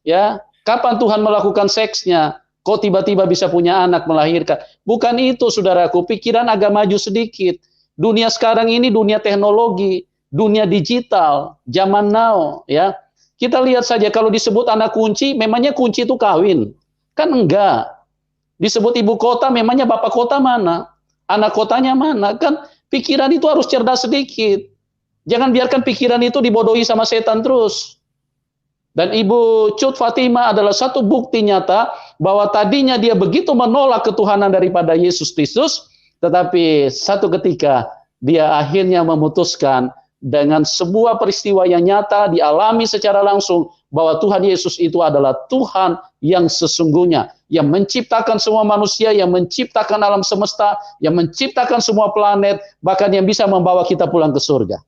Ya, kapan Tuhan melakukan seksnya? Kok tiba-tiba bisa punya anak, melahirkan? Bukan itu, saudaraku. Pikiran agak maju sedikit. Dunia sekarang ini dunia teknologi, dunia digital, zaman now. Ya, kita lihat saja kalau disebut anak kunci, memangnya kunci itu kawin? Kan enggak. Disebut ibu kota, memangnya bapak kota mana? Anak kotanya mana? Kan pikiran itu harus cerdas sedikit. Jangan biarkan pikiran itu dibodohi sama setan terus. Dan Ibu Cut Fatimah adalah satu bukti nyata bahwa tadinya dia begitu menolak ketuhanan daripada Yesus Kristus, tetapi satu ketika dia akhirnya memutuskan dengan sebuah peristiwa yang nyata dialami secara langsung bahwa Tuhan Yesus itu adalah Tuhan yang sesungguhnya, yang menciptakan semua manusia, yang menciptakan alam semesta, yang menciptakan semua planet, bahkan yang bisa membawa kita pulang ke surga.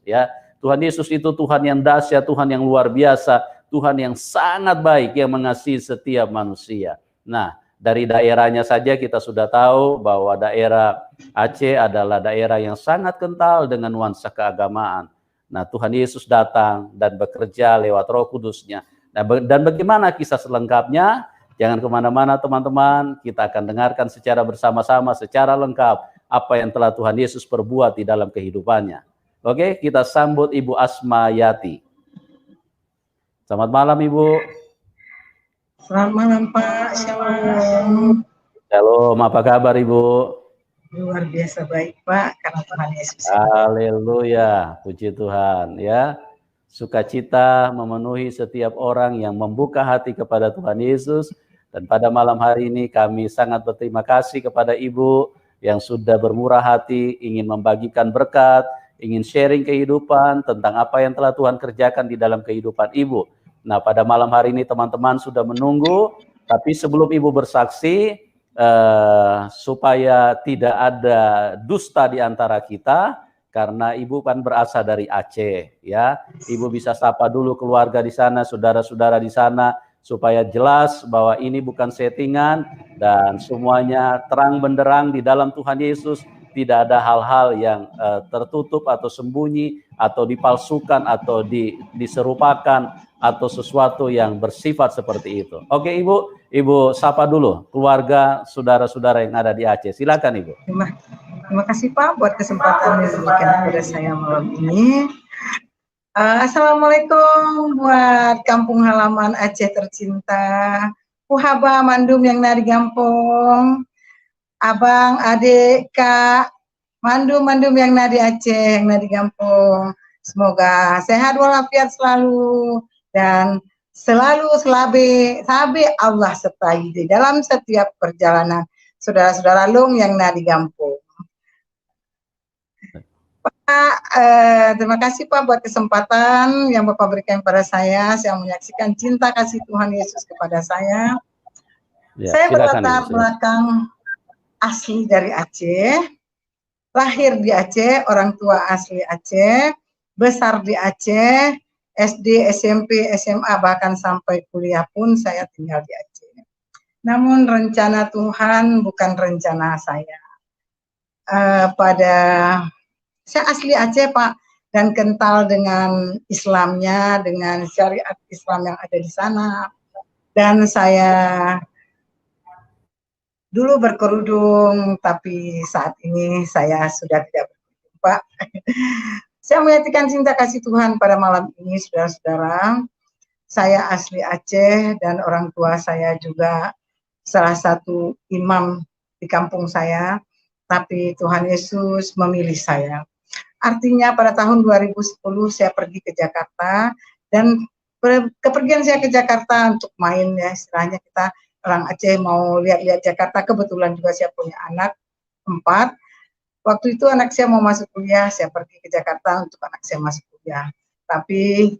Ya, Tuhan Yesus itu Tuhan yang dahsyat, Tuhan yang luar biasa, Tuhan yang sangat baik, yang mengasihi setiap manusia. Nah, dari daerahnya saja kita sudah tahu bahwa daerah Aceh adalah daerah yang sangat kental dengan nuansa keagamaan. Nah, Tuhan Yesus datang dan bekerja lewat Roh Kudus-Nya. Nah, dan bagaimana kisah selengkapnya? Jangan kemana-mana teman-teman, kita akan dengarkan secara bersama-sama, secara lengkap apa yang telah Tuhan Yesus perbuat di dalam kehidupannya. Oke, kita sambut Ibu Asma Yati. Selamat malam Ibu. Selamat malam Pak, Shalom. Shalom, apa kabar Ibu? Luar biasa baik Pak, karena Tuhan Yesus. Haleluya, puji Tuhan ya. Sukacita memenuhi setiap orang yang membuka hati kepada Tuhan Yesus. Dan pada malam hari ini kami sangat berterima kasih kepada Ibu yang sudah bermurah hati, ingin membagikan berkat, ingin sharing kehidupan tentang apa yang telah Tuhan kerjakan di dalam kehidupan Ibu. Nah, pada malam hari ini teman-teman sudah menunggu, tapi sebelum Ibu bersaksi, supaya tidak ada dusta di antara kita, karena Ibu kan berasal dari Aceh, ya. Ibu bisa sapa dulu keluarga di sana, saudara-saudara di sana, supaya jelas bahwa ini bukan settingan dan semuanya terang benderang di dalam Tuhan Yesus. Tidak ada hal-hal yang tertutup atau sembunyi atau dipalsukan atau diserupakan atau sesuatu yang bersifat seperti itu. Oke Ibu sapa dulu keluarga saudara-saudara yang ada di Aceh. Silakan Ibu. Terima kasih Pak buat kesempatan yang diberikan kepada saya malam ini. Assalamualaikum buat kampung halaman Aceh tercinta, Puhaba Mandum yang nari Gampong, Abang, adik, Kak, Mandum yang nadi Aceh, yang nadi Gampong. Semoga sehat walafiat selalu dan selalu sabi Allah sertai di dalam setiap perjalanan saudara-saudara Long yang nadi Gampong. Pak, terima kasih Pak buat kesempatan yang Bapak berikan kepada saya. Saya menyaksikan cinta kasih Tuhan Yesus kepada saya. Ya, saya berlatar belakang asli dari Aceh, lahir di Aceh, orang tua asli Aceh, besar di Aceh, SD, SMP, SMA, bahkan sampai kuliah pun saya tinggal di Aceh. Namun rencana Tuhan bukan rencana saya. Saya asli Aceh Pak, dan kental dengan Islamnya, dengan syariat Islam yang ada di sana. Dan saya dulu berkerudung, tapi saat ini saya sudah tidak berkerudung, Pak. Saya menyatakan cinta kasih Tuhan pada malam ini, saudara-saudara. Saya asli Aceh dan orang tua saya juga salah satu imam di kampung saya, tapi Tuhan Yesus memilih saya. Artinya pada tahun 2010 saya pergi ke Jakarta, dan kepergian saya ke Jakarta untuk main, ya istilahnya kita orang Aceh mau lihat-lihat Jakarta. Kebetulan juga saya punya anak 4. Waktu itu anak saya mau masuk kuliah, saya pergi ke Jakarta untuk anak saya masuk kuliah. Tapi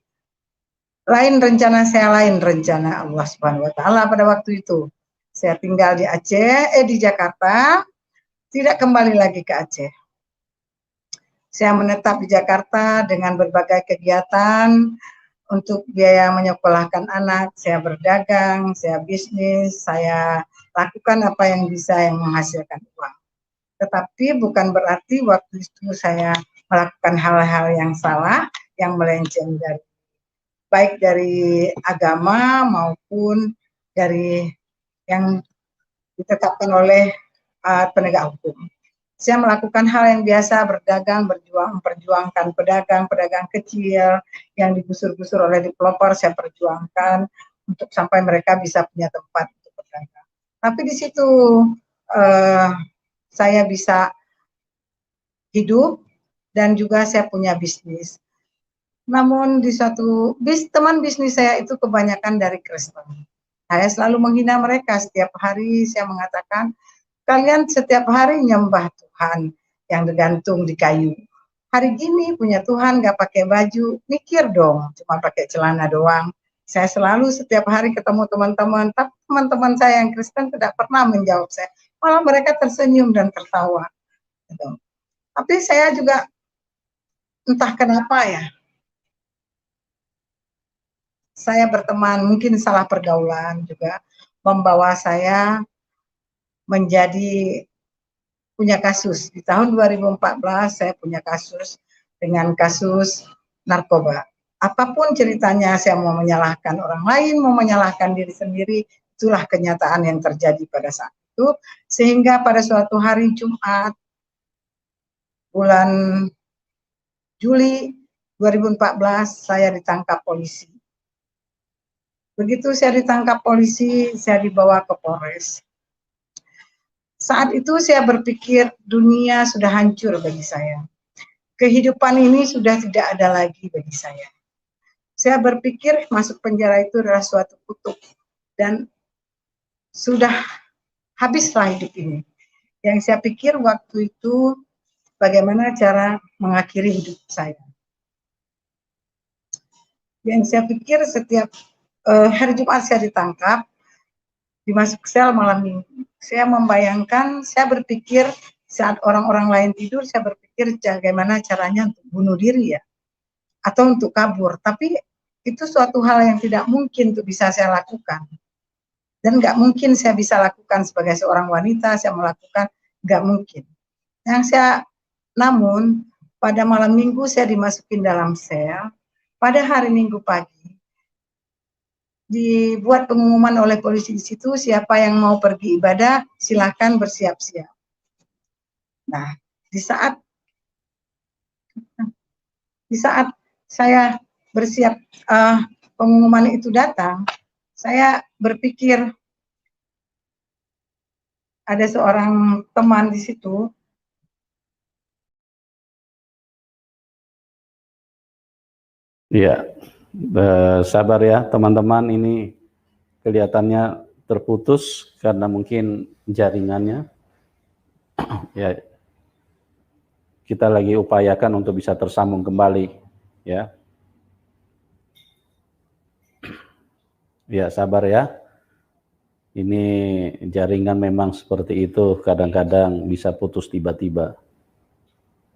lain rencana saya, lain rencana Allah Subhanahu wa taala pada waktu itu. Saya tinggal di Aceh, di Jakarta, tidak kembali lagi ke Aceh. Saya menetap di Jakarta dengan berbagai kegiatan untuk biaya menyekolahkan anak, saya berdagang, saya bisnis, saya lakukan apa yang bisa yang menghasilkan uang. Tetapi bukan berarti waktu itu saya melakukan hal-hal yang salah, yang melenceng dari baik dari agama maupun dari yang ditetapkan oleh penegak hukum. Saya melakukan hal yang biasa, berdagang, memperjuangkan pedagang kecil yang digusur-gusur oleh developer, saya perjuangkan untuk sampai mereka bisa punya tempat untuk berdagang. Tapi di situ saya bisa hidup dan juga saya punya bisnis. Namun di suatu teman bisnis saya itu kebanyakan dari Kristen. Saya selalu menghina mereka. Setiap hari saya mengatakan, kalian setiap hari nyembah Tuhan yang digantung di kayu. hari gini punya Tuhan nggak pakai baju, mikir dong, cuma pakai celana doang. Saya selalu setiap hari ketemu teman-teman, tapi teman-teman saya yang Kristen tidak pernah menjawab saya, malah mereka tersenyum dan tertawa. Gitu. Tapi saya juga entah kenapa ya, saya berteman, mungkin salah pergaulan juga, membawa saya menjadi punya kasus. Di tahun 2014 saya punya kasus dengan kasus narkoba. Apapun ceritanya, saya mau menyalahkan orang lain, mau menyalahkan diri sendiri, itulah kenyataan yang terjadi pada saat itu. Sehingga pada suatu hari Jumat, bulan Juli 2014, saya ditangkap polisi. Begitu saya ditangkap polisi, saya dibawa ke Polres. Saat itu saya berpikir dunia sudah hancur bagi saya. Kehidupan ini sudah tidak ada lagi bagi saya. Saya berpikir masuk penjara itu adalah suatu kutuk dan sudah habislah hidup ini. Yang saya pikir waktu itu bagaimana cara mengakhiri hidup saya. Yang saya pikir setiap hari Jumat saya ditangkap, dimasuk sel malam minggu. Saya membayangkan, saya berpikir saat orang-orang lain tidur, saya berpikir bagaimana caranya untuk bunuh diri ya, atau untuk kabur. Tapi itu suatu hal yang tidak mungkin untuk bisa saya lakukan. Dan nggak mungkin saya bisa lakukan sebagai seorang wanita, saya melakukan, nggak mungkin. Namun, pada malam minggu saya dimasukin dalam sel, pada hari Minggu pagi, dibuat pengumuman oleh polisi di situ, siapa yang mau pergi ibadah, silakan bersiap-siap. Nah, di saat saya bersiap, pengumuman itu datang, saya berpikir ada seorang teman di situ. Iya, sabar ya teman-teman, ini kelihatannya terputus karena mungkin jaringannya. Ya, kita lagi upayakan untuk bisa tersambung kembali, ya. Ya, sabar ya. Ini jaringan memang seperti itu, kadang-kadang bisa putus tiba-tiba.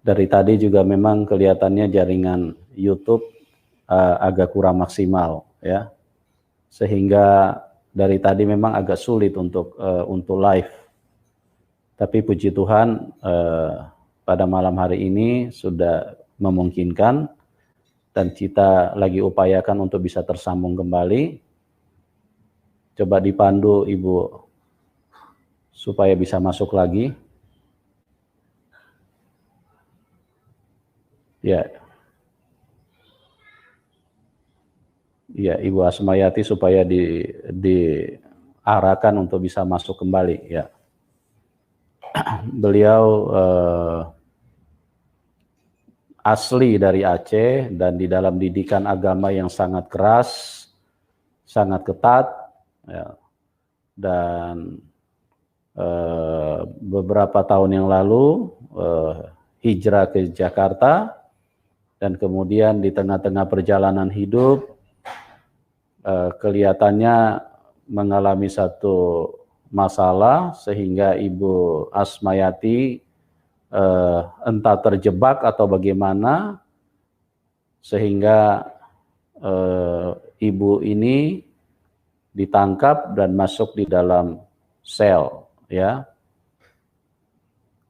Dari tadi juga memang kelihatannya jaringan YouTube agak kurang maksimal, ya. Sehingga dari tadi memang agak sulit untuk live. Tapi puji Tuhan pada malam hari ini sudah memungkinkan dan kita lagi upayakan untuk bisa tersambung kembali. Coba dipandu Ibu supaya bisa masuk lagi. Ya. Ya, Ibu Asmayati supaya diarahkan untuk bisa masuk kembali, ya. Beliau asli dari Aceh dan di dalam didikan agama yang sangat keras, sangat ketat, ya. Dan beberapa tahun yang lalu hijrah ke Jakarta, dan kemudian di tengah-tengah perjalanan hidup kelihatannya mengalami satu masalah sehingga Ibu Asmayati entah terjebak atau bagaimana, sehingga ibu ini ditangkap dan masuk di dalam sel, ya.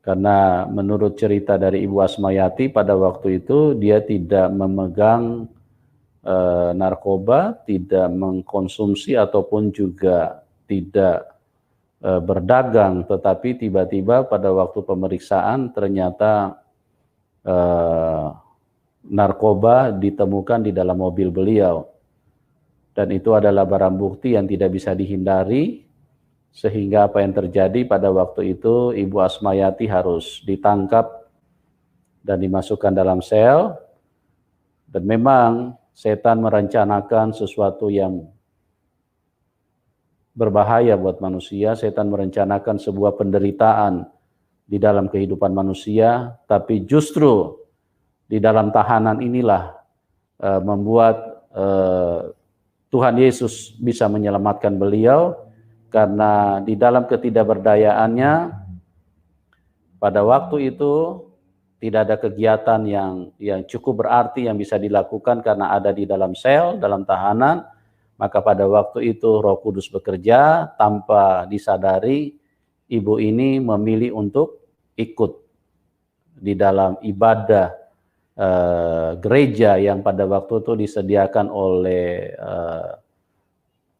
Karena menurut cerita dari Ibu Asmayati pada waktu itu dia tidak memegang narkoba, tidak mengkonsumsi ataupun juga tidak berdagang, tetapi tiba-tiba pada waktu pemeriksaan ternyata narkoba ditemukan di dalam mobil beliau, dan itu adalah barang bukti yang tidak bisa dihindari, sehingga apa yang terjadi pada waktu itu Ibu Asmayati harus ditangkap dan dimasukkan dalam sel. Dan memang setan merencanakan sesuatu yang berbahaya buat manusia. Setan merencanakan sebuah penderitaan di dalam kehidupan manusia, tapi justru di dalam tahanan inilah membuat Tuhan Yesus bisa menyelamatkan beliau, karena di dalam ketidakberdayaannya pada waktu itu tidak ada kegiatan yang cukup berarti yang bisa dilakukan karena ada di dalam sel, dalam tahanan. Maka pada waktu itu Roh Kudus bekerja tanpa disadari, ibu ini memilih untuk ikut di dalam ibadah gereja yang pada waktu itu disediakan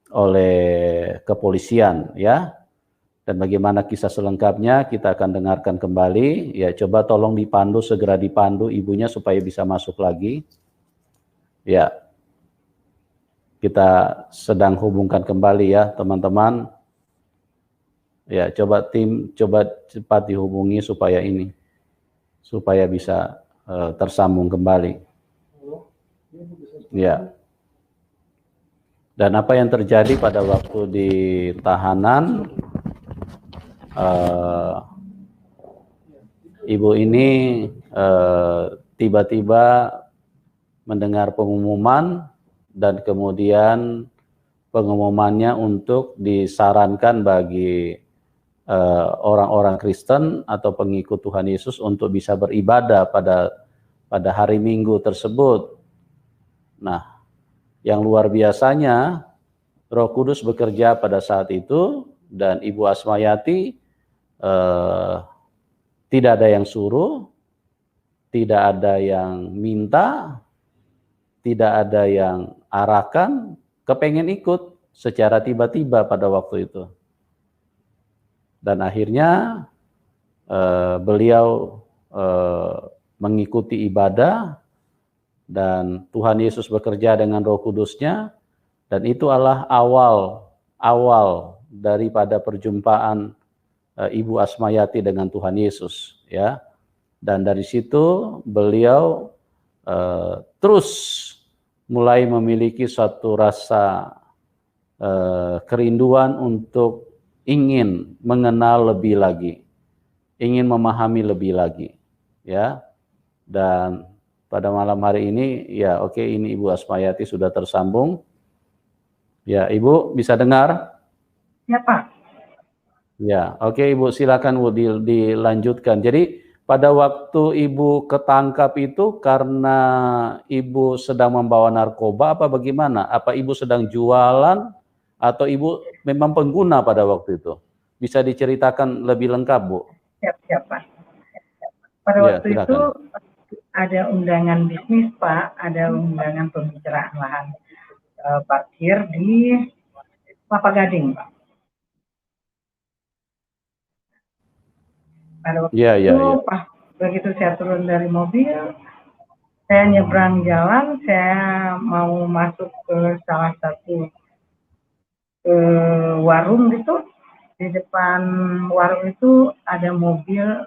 oleh kepolisian, ya. Dan bagaimana kisah selengkapnya kita akan dengarkan kembali. Ya, coba tolong dipandu, segera dipandu ibunya supaya bisa masuk lagi. Ya, kita sedang hubungkan kembali ya teman-teman. Ya, coba tim, coba cepat dihubungi supaya bisa tersambung kembali. Ya. Dan apa yang terjadi pada waktu di tahanan, ibu ini tiba-tiba mendengar pengumuman, dan kemudian pengumumannya untuk disarankan bagi orang-orang Kristen atau pengikut Tuhan Yesus untuk bisa beribadah pada hari Minggu tersebut. Nah, yang luar biasanya Roh Kudus bekerja pada saat itu, dan Ibu Asmayati tidak ada yang suruh, tidak ada yang minta, tidak ada yang arahkan, kepengen ikut secara tiba-tiba pada waktu itu. Dan akhirnya beliau mengikuti ibadah, dan Tuhan Yesus bekerja dengan Roh Kudusnya, dan itu adalah awal daripada perjumpaan Ibu Asmayati dengan Tuhan Yesus, ya. Dan dari situ beliau terus mulai memiliki suatu rasa kerinduan untuk ingin mengenal lebih lagi, ingin memahami lebih lagi, ya. Dan pada malam hari ini, ya oke, ini Ibu Asmayati sudah tersambung. Ya, Ibu bisa dengar? Ya, Pak. Ya, oke Ibu, silakan Bu dilanjutkan. Jadi pada waktu Ibu ketangkap itu karena Ibu sedang membawa narkoba apa bagaimana? Apa Ibu sedang jualan atau Ibu memang pengguna pada waktu itu? Bisa diceritakan lebih lengkap, Bu? Siap, Pak. Pada waktu silakan. itu ada undangan bisnis, Pak, ada undangan pembicaraan lahan parkir di Kelapa Gading, Pak. Pada waktu itu, Pak, begitu saya turun dari mobil, saya nyebrang jalan, saya mau masuk ke salah satu warung gitu. Di depan warung itu ada mobil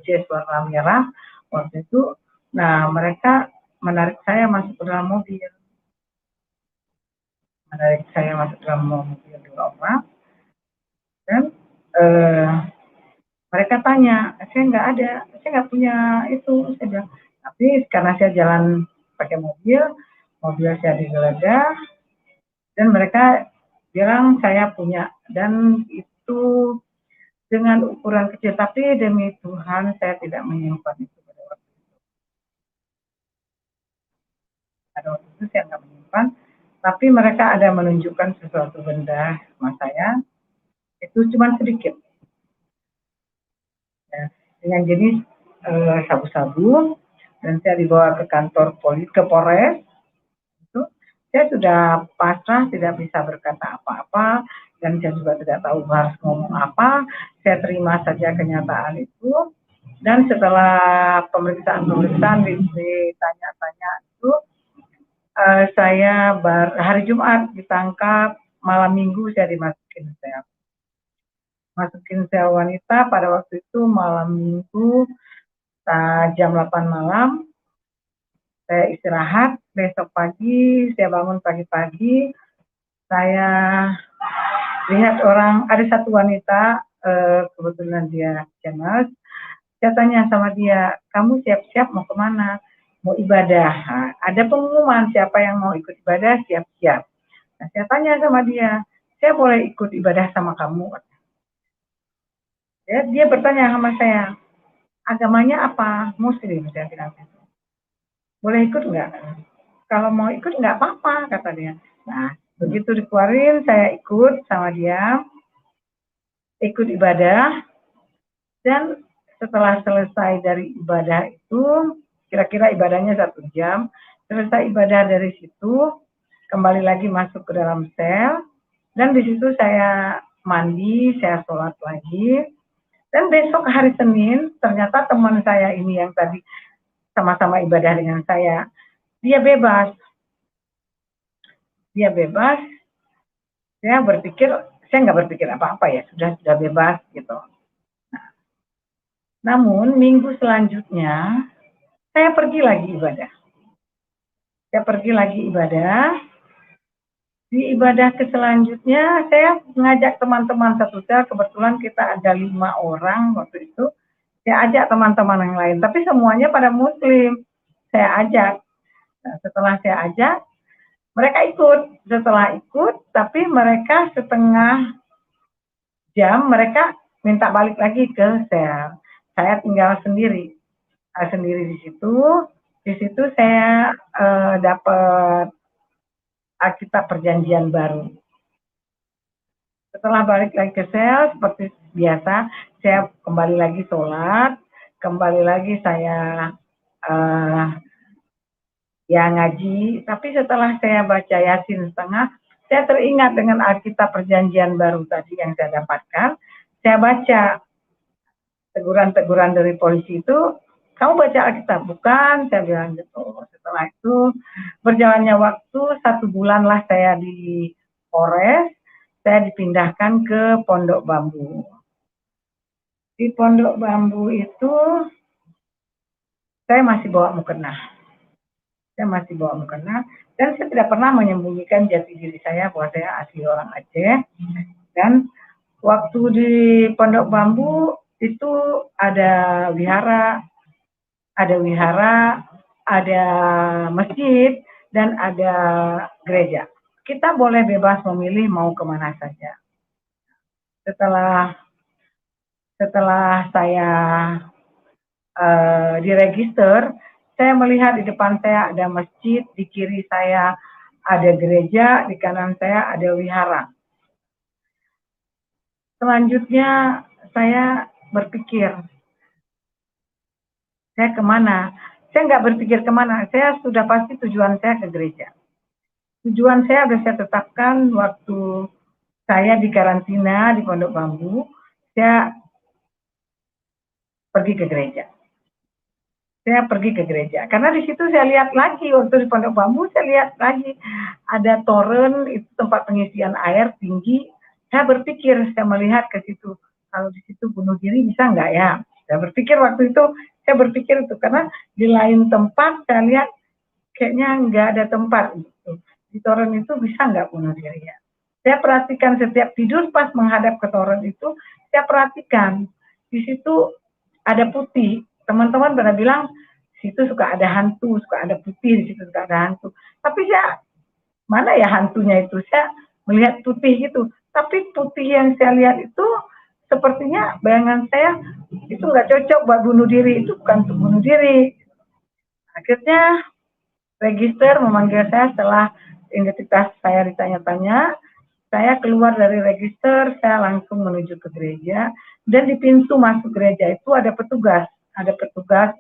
Jazz warna merah waktu itu. Nah, mereka menarik saya masuk ke dalam mobil. Dua orang. Dan mereka tanya, saya nggak punya itu. Saya bilang, tapi karena saya jalan pakai mobil saya digeledah, dan mereka bilang saya punya, dan itu dengan ukuran kecil, tapi demi Tuhan saya tidak menyimpan itu pada waktu itu. Pada waktu itu saya nggak menyimpan, tapi mereka ada menunjukkan sesuatu benda sama saya, itu cuma sedikit. Ya, dengan jenis sabu-sabu, dan saya dibawa ke kantor polisi, ke Polres. Itu saya sudah pasrah, tidak bisa berkata apa-apa, dan saya juga tidak tahu harus ngomong apa. Saya terima saja kenyataan itu, dan setelah pemeriksaan ditanya-tanya itu, saya hari Jumat ditangkap, malam Minggu saya dimasukin sel wanita. Pada waktu itu malam Minggu jam 8 malam, saya istirahat. Besok pagi saya bangun pagi-pagi, saya lihat ada satu wanita, kebetulan dia cemas. Saya tanya sama dia, kamu siap-siap mau kemana? mau ibadah. Nah, ada pengumuman siapa yang mau ikut ibadah siap-siap. Nah, saya tanya sama dia, saya boleh ikut ibadah sama kamu? Ya, dia bertanya sama saya, agamanya apa? Muslim, saya bilang. Boleh ikut nggak? Kalau mau ikut nggak apa-apa, kata dia. Nah, begitu dikeluarin, saya ikut sama dia, ikut ibadah, dan setelah selesai dari ibadah itu, kira-kira ibadahnya 1 jam, selesai ibadah dari situ, kembali lagi masuk ke dalam sel, dan di situ saya mandi, saya sholat lagi, dan besok hari Senin, ternyata teman saya ini yang tadi sama-sama ibadah dengan saya, dia bebas. Dia bebas, saya berpikir, saya nggak berpikir apa-apa ya, sudah bebas gitu. Nah, namun minggu selanjutnya, saya pergi lagi ibadah. Saya pergi lagi ibadah. Di ibadah ke selanjutnya, saya mengajak teman-teman satu sel, kebetulan kita ada 5 orang waktu itu. Saya ajak teman-teman yang lain, tapi semuanya pada Muslim. Saya ajak. Nah, setelah saya ajak, mereka ikut. Setelah ikut, tapi mereka setengah jam mereka minta balik lagi ke sel. Saya tinggal sendiri. Sendiri di situ. Di situ saya dapat Alkitab Perjanjian Baru. Setelah balik lagi ke sel, seperti biasa, saya kembali lagi sholat, kembali lagi saya ya ngaji, tapi setelah saya baca Yasin setengah, saya teringat dengan Alkitab Perjanjian Baru tadi yang saya dapatkan, saya baca teguran-teguran dari polisi itu, kamu baca Alkitab? Bukan, saya bilang gitu. Setelah itu, berjalannya waktu, 1 bulan lah saya di Polres, saya dipindahkan ke Pondok Bambu. Di Pondok Bambu itu, saya masih bawa mukena. Saya masih bawa mukena, dan saya tidak pernah menyembunyikan jati diri saya bahwa saya asli orang Aceh. Dan waktu di Pondok Bambu itu ada wihara, ada masjid, dan ada gereja. Kita boleh bebas memilih mau kemana saja. Setelah saya diregister, saya melihat di depan saya ada masjid, di kiri saya ada gereja, di kanan saya ada wihara. Selanjutnya saya berpikir, saya kemana? Saya nggak berpikir kemana, saya sudah pasti tujuan saya ke gereja. Tujuan saya sudah saya tetapkan waktu saya di karantina di Pondok Bambu, saya pergi ke gereja. Saya pergi ke gereja, karena di situ saya lihat lagi, waktu di Pondok Bambu saya lihat lagi, ada toren, itu tempat pengisian air tinggi, saya berpikir, saya melihat ke situ, kalau di situ bunuh diri bisa nggak ya? Saya berpikir waktu itu, saya berpikir itu, karena di lain tempat saya lihat, kayaknya nggak ada tempat, gitu. Di toren itu bisa nggak bunuh diri ya? Saya perhatikan setiap tidur pas menghadap ke toren itu, saya perhatikan, di situ ada putih. Teman-teman pada bilang, situ suka ada hantu, suka ada putih, di situ suka ada hantu. Tapi saya, mana ya hantunya itu? Saya melihat putih gitu. Tapi putih yang saya lihat itu, sepertinya bayangan saya, itu nggak cocok buat bunuh diri. Itu bukan untuk bunuh diri. Akhirnya, register memanggil saya setelah identitas saya ditanya-tanya. Saya keluar dari register, saya langsung menuju ke gereja. Dan di pintu masuk gereja itu ada petugas. Ada petugas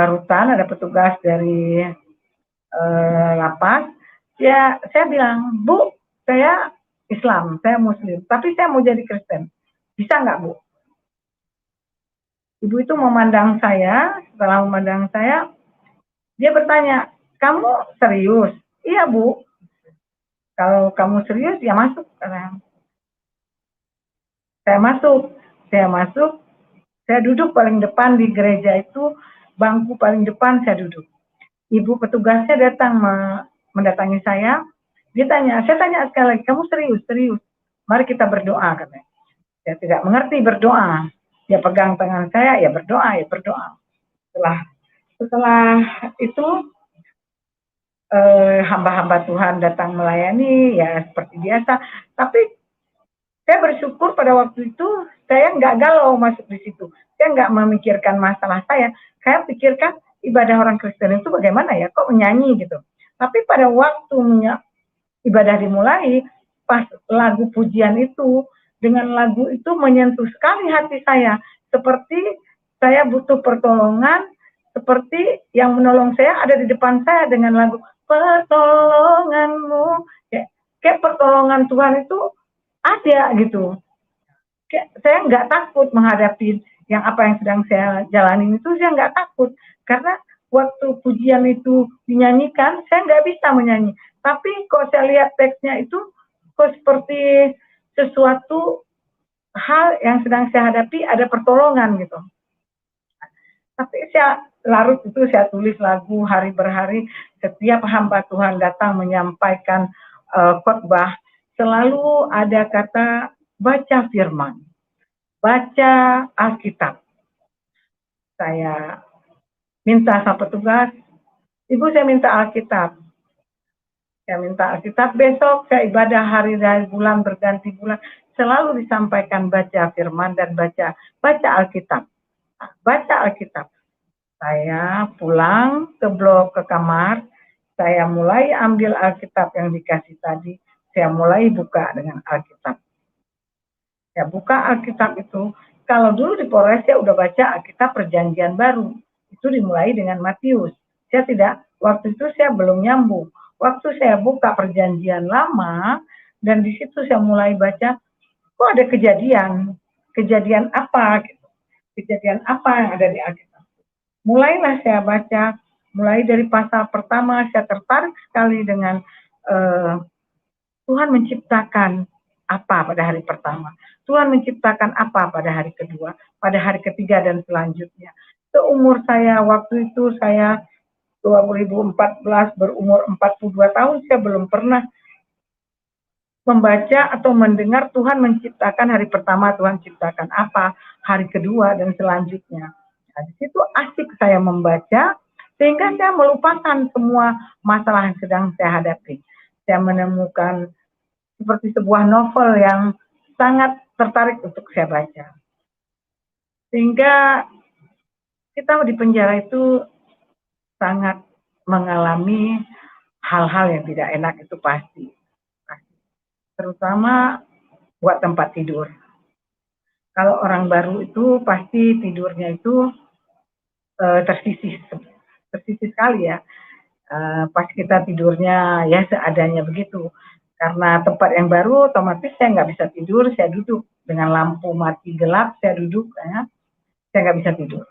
rutan, ada petugas dari lapas. Ya, saya bilang, Bu, saya Islam, saya Muslim, tapi saya mau jadi Kristen. Bisa nggak, Bu? Ibu itu memandang saya, setelah memandang saya, dia bertanya, kamu serius? Iya, Bu. Kalau kamu serius, ya masuk. Saya masuk, saya duduk paling depan di gereja itu, bangku paling depan saya duduk. Ibu petugasnya datang mendatangi saya, dia tanya, saya tanya sekali lagi, kamu serius? Mari kita berdoa, katanya. Saya tidak mengerti berdoa. Dia pegang tangan saya, ya berdoa. Setelah Setelah itu hamba-hamba Tuhan datang melayani ya seperti biasa. Tapi saya bersyukur pada waktu itu saya nggak galau masuk di situ. Saya nggak memikirkan masalah saya. Saya pikirkan ibadah orang Kristen itu bagaimana ya, kok menyanyi gitu. Tapi pada waktu ibadah dimulai, pas lagu pujian itu, dengan lagu itu menyentuh sekali hati saya. Seperti saya butuh pertolongan, seperti yang menolong saya ada di depan saya dengan lagu pertolonganmu. Kayak pertolongan Tuhan itu ada gitu. Kayak saya nggak takut menghadapi yang apa yang sedang saya jalani itu, saya nggak takut. Karena waktu pujian itu dinyanyikan, saya nggak bisa menyanyi. Tapi kalau saya lihat teksnya itu, kok seperti sesuatu hal yang sedang saya hadapi, ada pertolongan gitu. Tapi saya larut itu, saya tulis lagu hari berhari. Setiap hamba Tuhan datang menyampaikan khotbah, selalu ada kata baca firman, baca Alkitab. Saya minta sama petugas, Ibu saya minta Alkitab. Saya minta Alkitab, besok saya ibadah hari dari bulan berganti bulan, selalu disampaikan baca firman dan baca Alkitab. Baca Alkitab. Saya pulang ke blok, ke kamar, saya mulai ambil Alkitab yang dikasih tadi, saya mulai buka dengan Alkitab. Saya buka Alkitab itu, kalau dulu di Polres saya udah baca Alkitab Perjanjian Baru, itu dimulai dengan Matius. Saya tidak, waktu itu saya belum nyambung. Waktu saya buka Perjanjian Lama, dan di situ saya mulai baca, kok ada kejadian apa? Kejadian apa yang ada di Alkitab? Mulailah saya baca, mulai dari pasal pertama saya tertarik sekali dengan Tuhan menciptakan apa pada hari pertama, Tuhan menciptakan apa pada hari kedua, pada hari ketiga dan selanjutnya. Seumur saya waktu itu, saya 2014 berumur 42 tahun, saya belum pernah membaca atau mendengar Tuhan menciptakan hari pertama, Tuhan ciptakan apa, hari kedua dan selanjutnya. Nah, di situ asik saya membaca, sehingga saya melupakan semua masalah yang sedang saya hadapi. Saya menemukan seperti sebuah novel yang sangat tertarik untuk saya baca. Sehingga kita di penjara itu sangat mengalami hal-hal yang tidak enak, itu pasti. Terutama buat tempat tidur. Kalau orang baru itu pasti tidurnya itu tersisih sekali ya. Pas kita tidurnya ya seadanya begitu. Karena tempat yang baru, otomatis saya nggak bisa tidur, saya duduk dengan lampu mati gelap, saya duduk, ya, saya nggak bisa tidur.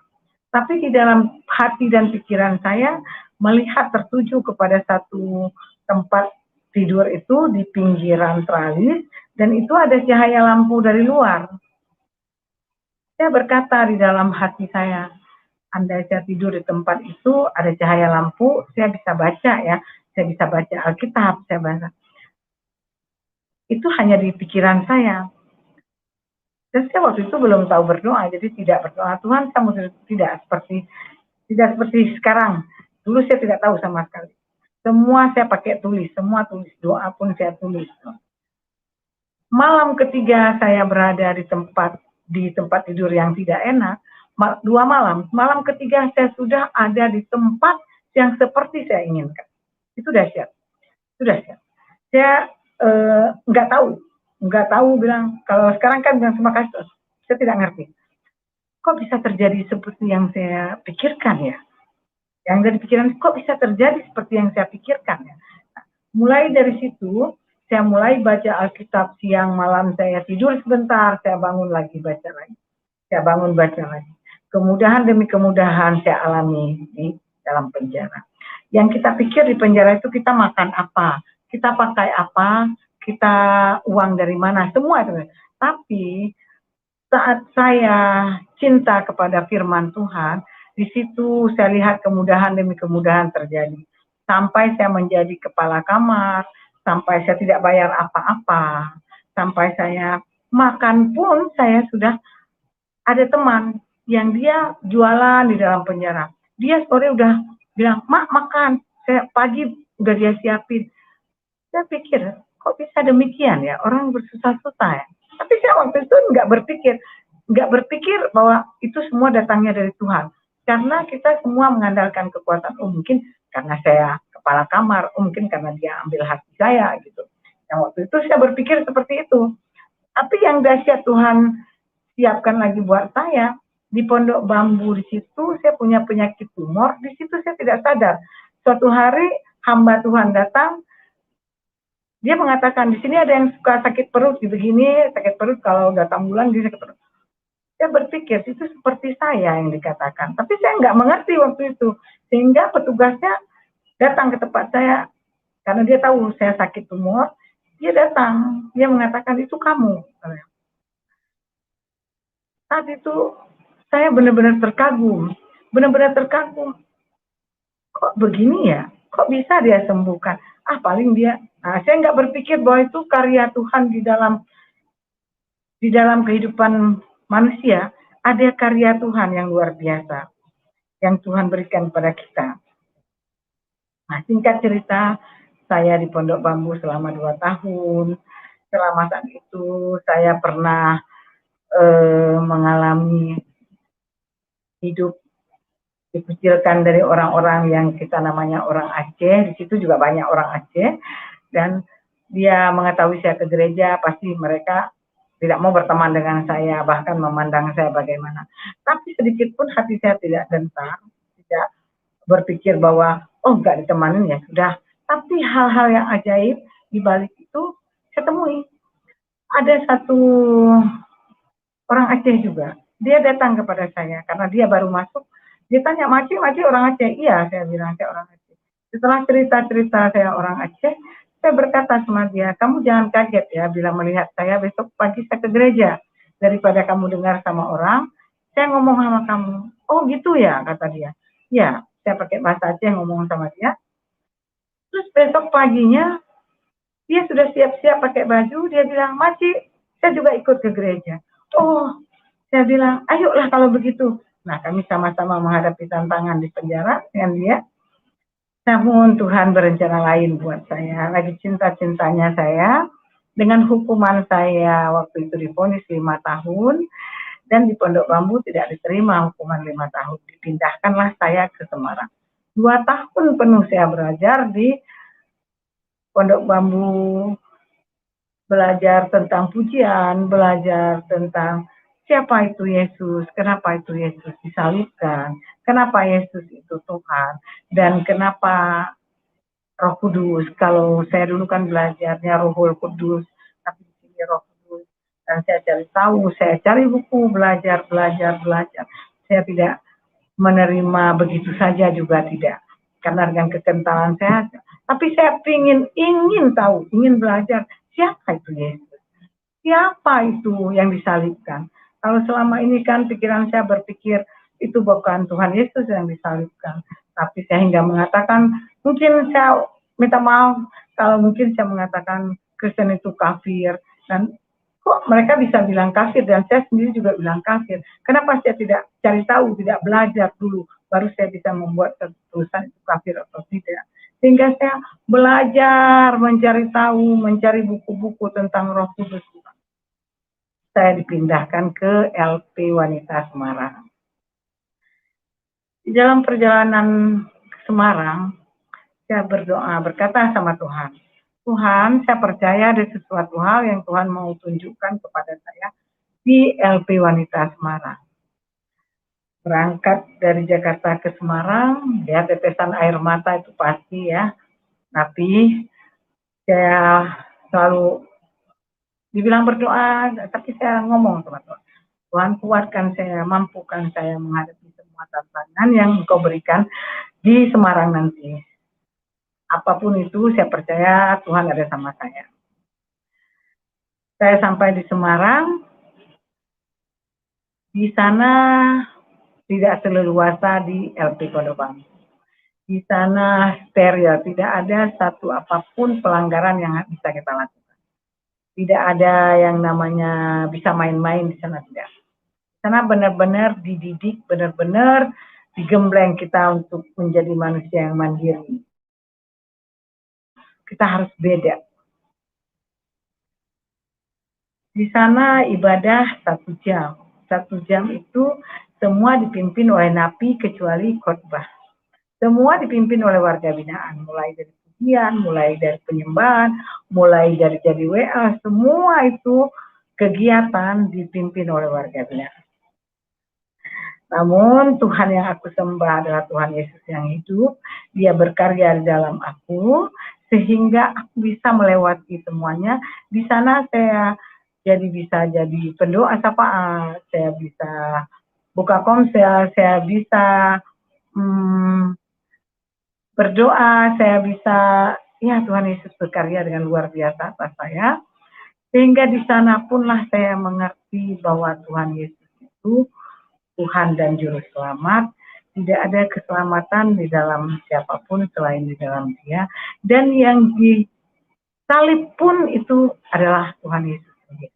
Tapi di dalam hati dan pikiran saya melihat tertuju kepada satu tempat tidur itu di pinggiran tralis, dan itu ada cahaya lampu dari luar. Saya berkata di dalam hati saya, andai saya tidur di tempat itu, ada cahaya lampu, saya bisa baca ya, saya bisa baca Alkitab, saya baca. Itu hanya di pikiran saya. Dan saya waktu itu belum tahu berdoa, jadi tidak berdoa, Tuhan kamu tidak seperti sekarang. Dulu saya tidak tahu sama sekali. Semua saya pakai tulis, semua tulis, doa pun saya tulis. Malam ketiga saya berada di tempat tidur yang tidak enak, 2 malam. Malam ketiga saya sudah ada di tempat yang seperti saya inginkan. Itu dahsyat. Saya nggak tahu bilang, kalau sekarang kan bilang terima kasih, saya tidak ngerti. Kok bisa terjadi seperti yang saya pikirkan ya? Yang dari pikiran, kok bisa terjadi seperti yang saya pikirkan ya? Nah, mulai dari situ, saya mulai baca Alkitab siang malam, saya tidur sebentar, saya bangun lagi baca lagi. Saya bangun baca lagi. Kemudahan demi kemudahan saya alami di dalam penjara. Yang kita pikir di penjara itu kita makan apa, kita pakai apa, kita uang dari mana, semua itu. Tapi saat saya cinta kepada firman Tuhan, di situ saya lihat kemudahan demi kemudahan terjadi. Sampai saya menjadi kepala kamar, sampai saya tidak bayar apa-apa, sampai saya makan pun saya sudah ada teman yang dia jualan di dalam penjara. dia sore udah bilang, "Mak, makan." Saya pagi udah dia siapin. Saya pikir, kok bisa demikian ya, orang bersusah-susah ya. Tapi saya waktu itu nggak berpikir bahwa itu semua datangnya dari Tuhan. Karena kita semua mengandalkan kekuatan, oh mungkin karena saya kepala kamar, oh mungkin karena dia ambil hati saya gitu. Yang waktu itu saya berpikir seperti itu. Tapi yang dahsyat Tuhan siapkan lagi buat saya, di Pondok Bambu di situ saya punya penyakit tumor, di situ saya tidak sadar. Suatu hari hamba Tuhan datang, dia mengatakan di sini ada yang suka sakit perut begini, sakit perut kalau datang bulan dia sakit perut. Saya berpikir itu seperti saya yang dikatakan, tapi saya nggak mengerti waktu itu, sehingga petugasnya datang ke tempat saya karena dia tahu saya sakit tumor, dia datang, dia mengatakan itu kamu. Saat itu saya benar-benar terkagum, kok begini ya, kok bisa dia sembuhkan? Paling dia, saya nggak berpikir bahwa itu karya Tuhan di dalam kehidupan manusia, ada karya Tuhan yang luar biasa yang Tuhan berikan kepada kita. Nah, singkat cerita, saya di Pondok Bambu selama 2 tahun. Selama saat itu saya pernah mengalami hidup dikucilkan dari orang-orang yang kita namanya orang Aceh. Di situ juga banyak orang Aceh, dan dia mengetahui saya ke gereja, pasti mereka tidak mau berteman dengan saya, bahkan memandang saya bagaimana. Tapi sedikit pun hati saya tidak gentar, tidak berpikir bahwa oh nggak ditemanin ya sudah. Tapi hal-hal yang ajaib di balik itu saya temui. Ada satu orang Aceh juga, dia datang kepada saya karena dia baru masuk. Dia tanya, Maci orang Aceh? Iya, saya bilang saya orang Aceh. Setelah cerita-cerita saya orang Aceh, saya berkata sama dia, kamu jangan kaget ya bila melihat saya besok pagi saya ke gereja. Daripada kamu dengar sama orang, saya ngomong sama kamu. Oh gitu ya, kata dia. Ya, saya pakai bahasa Aceh ngomong sama dia. Terus besok paginya, dia sudah siap-siap pakai baju, dia bilang, Maci, saya juga ikut ke gereja. Oh, saya bilang, ayolah kalau begitu. Nah, kami sama-sama menghadapi tantangan di penjara dengan dia. Namun Tuhan berencana lain buat saya. Lagi cinta-cintanya saya dengan hukuman saya waktu itu divonis 5 tahun dan di Pondok Bambu tidak diterima hukuman 5 tahun. Dipindahkanlah saya ke Semarang. 2 tahun penuh saya belajar di Pondok Bambu, belajar tentang pujian, belajar tentang siapa itu Yesus, kenapa itu Yesus disalibkan, kenapa Yesus itu Tuhan, dan kenapa Roh Kudus. Kalau saya dulu kan belajarnya Rohul Kudus, tapi di sini Roh Kudus. Dan saya cari tahu, saya cari buku, belajar. Saya tidak menerima begitu saja juga tidak. Karena dengan kekentalan saya, tapi saya ingin tahu, ingin belajar siapa itu Yesus. Siapa itu yang disalibkan? Kalau selama ini kan pikiran saya berpikir itu bukan Tuhan Yesus yang disalibkan. Tapi saya hingga mengatakan, mungkin saya minta maaf kalau mungkin saya mengatakan Kristen itu kafir. Dan kok mereka bisa bilang kafir dan saya sendiri juga bilang kafir. Kenapa saya tidak cari tahu, tidak belajar dulu, baru saya bisa membuat keputusan itu kafir atau tidak. Sehingga saya belajar, mencari tahu, mencari buku-buku tentang Roh Kudus. Saya dipindahkan ke LP Wanita Semarang. Di dalam perjalanan ke Semarang, saya berdoa, berkata sama Tuhan, Tuhan, saya percaya ada sesuatu hal yang Tuhan mau tunjukkan kepada saya di LP Wanita Semarang. Berangkat dari Jakarta ke Semarang, ya tetesan air mata itu pasti ya, tapi saya selalu dibilang berdoa, tapi saya ngomong sama Tuhan, Tuhan kuatkan saya, mampukan saya menghadapi semua tantangan yang Engkau berikan di Semarang nanti. Apapun itu, saya percaya Tuhan ada sama saya. Saya sampai di Semarang, di sana tidak seleluasa di LP Pondok Bambu. Di sana steril, tidak ada satu apapun pelanggaran yang bisa kita lakukan. Tidak ada yang namanya bisa main-main di sana, tidak. Di sana benar-benar dididik, benar-benar digembleng kita untuk menjadi manusia yang mandiri. Kita harus beda. Di sana ibadah 1 jam. 1 jam itu semua dipimpin oleh napi kecuali khotbah. Semua dipimpin oleh warga binaan, mulai dari pujian, mulai dari penyembahan, mulai dari jadi WA, semua itu kegiatan dipimpin oleh warga binaan. Namun Tuhan yang aku sembah adalah Tuhan Yesus yang hidup. Dia berkarya di dalam aku sehingga aku bisa melewati semuanya. Di sana saya bisa jadi pendoa syafaat, saya bisa buka komsel, saya bisa berdoa, saya bisa, ya Tuhan Yesus berkarya dengan luar biasa atas saya. Sehingga di sana punlah saya mengerti bahwa Tuhan Yesus itu Tuhan dan Juru Selamat. Tidak ada keselamatan di dalam siapapun selain di dalam Dia. Dan yang disalib pun itu adalah Tuhan Yesus sendiri.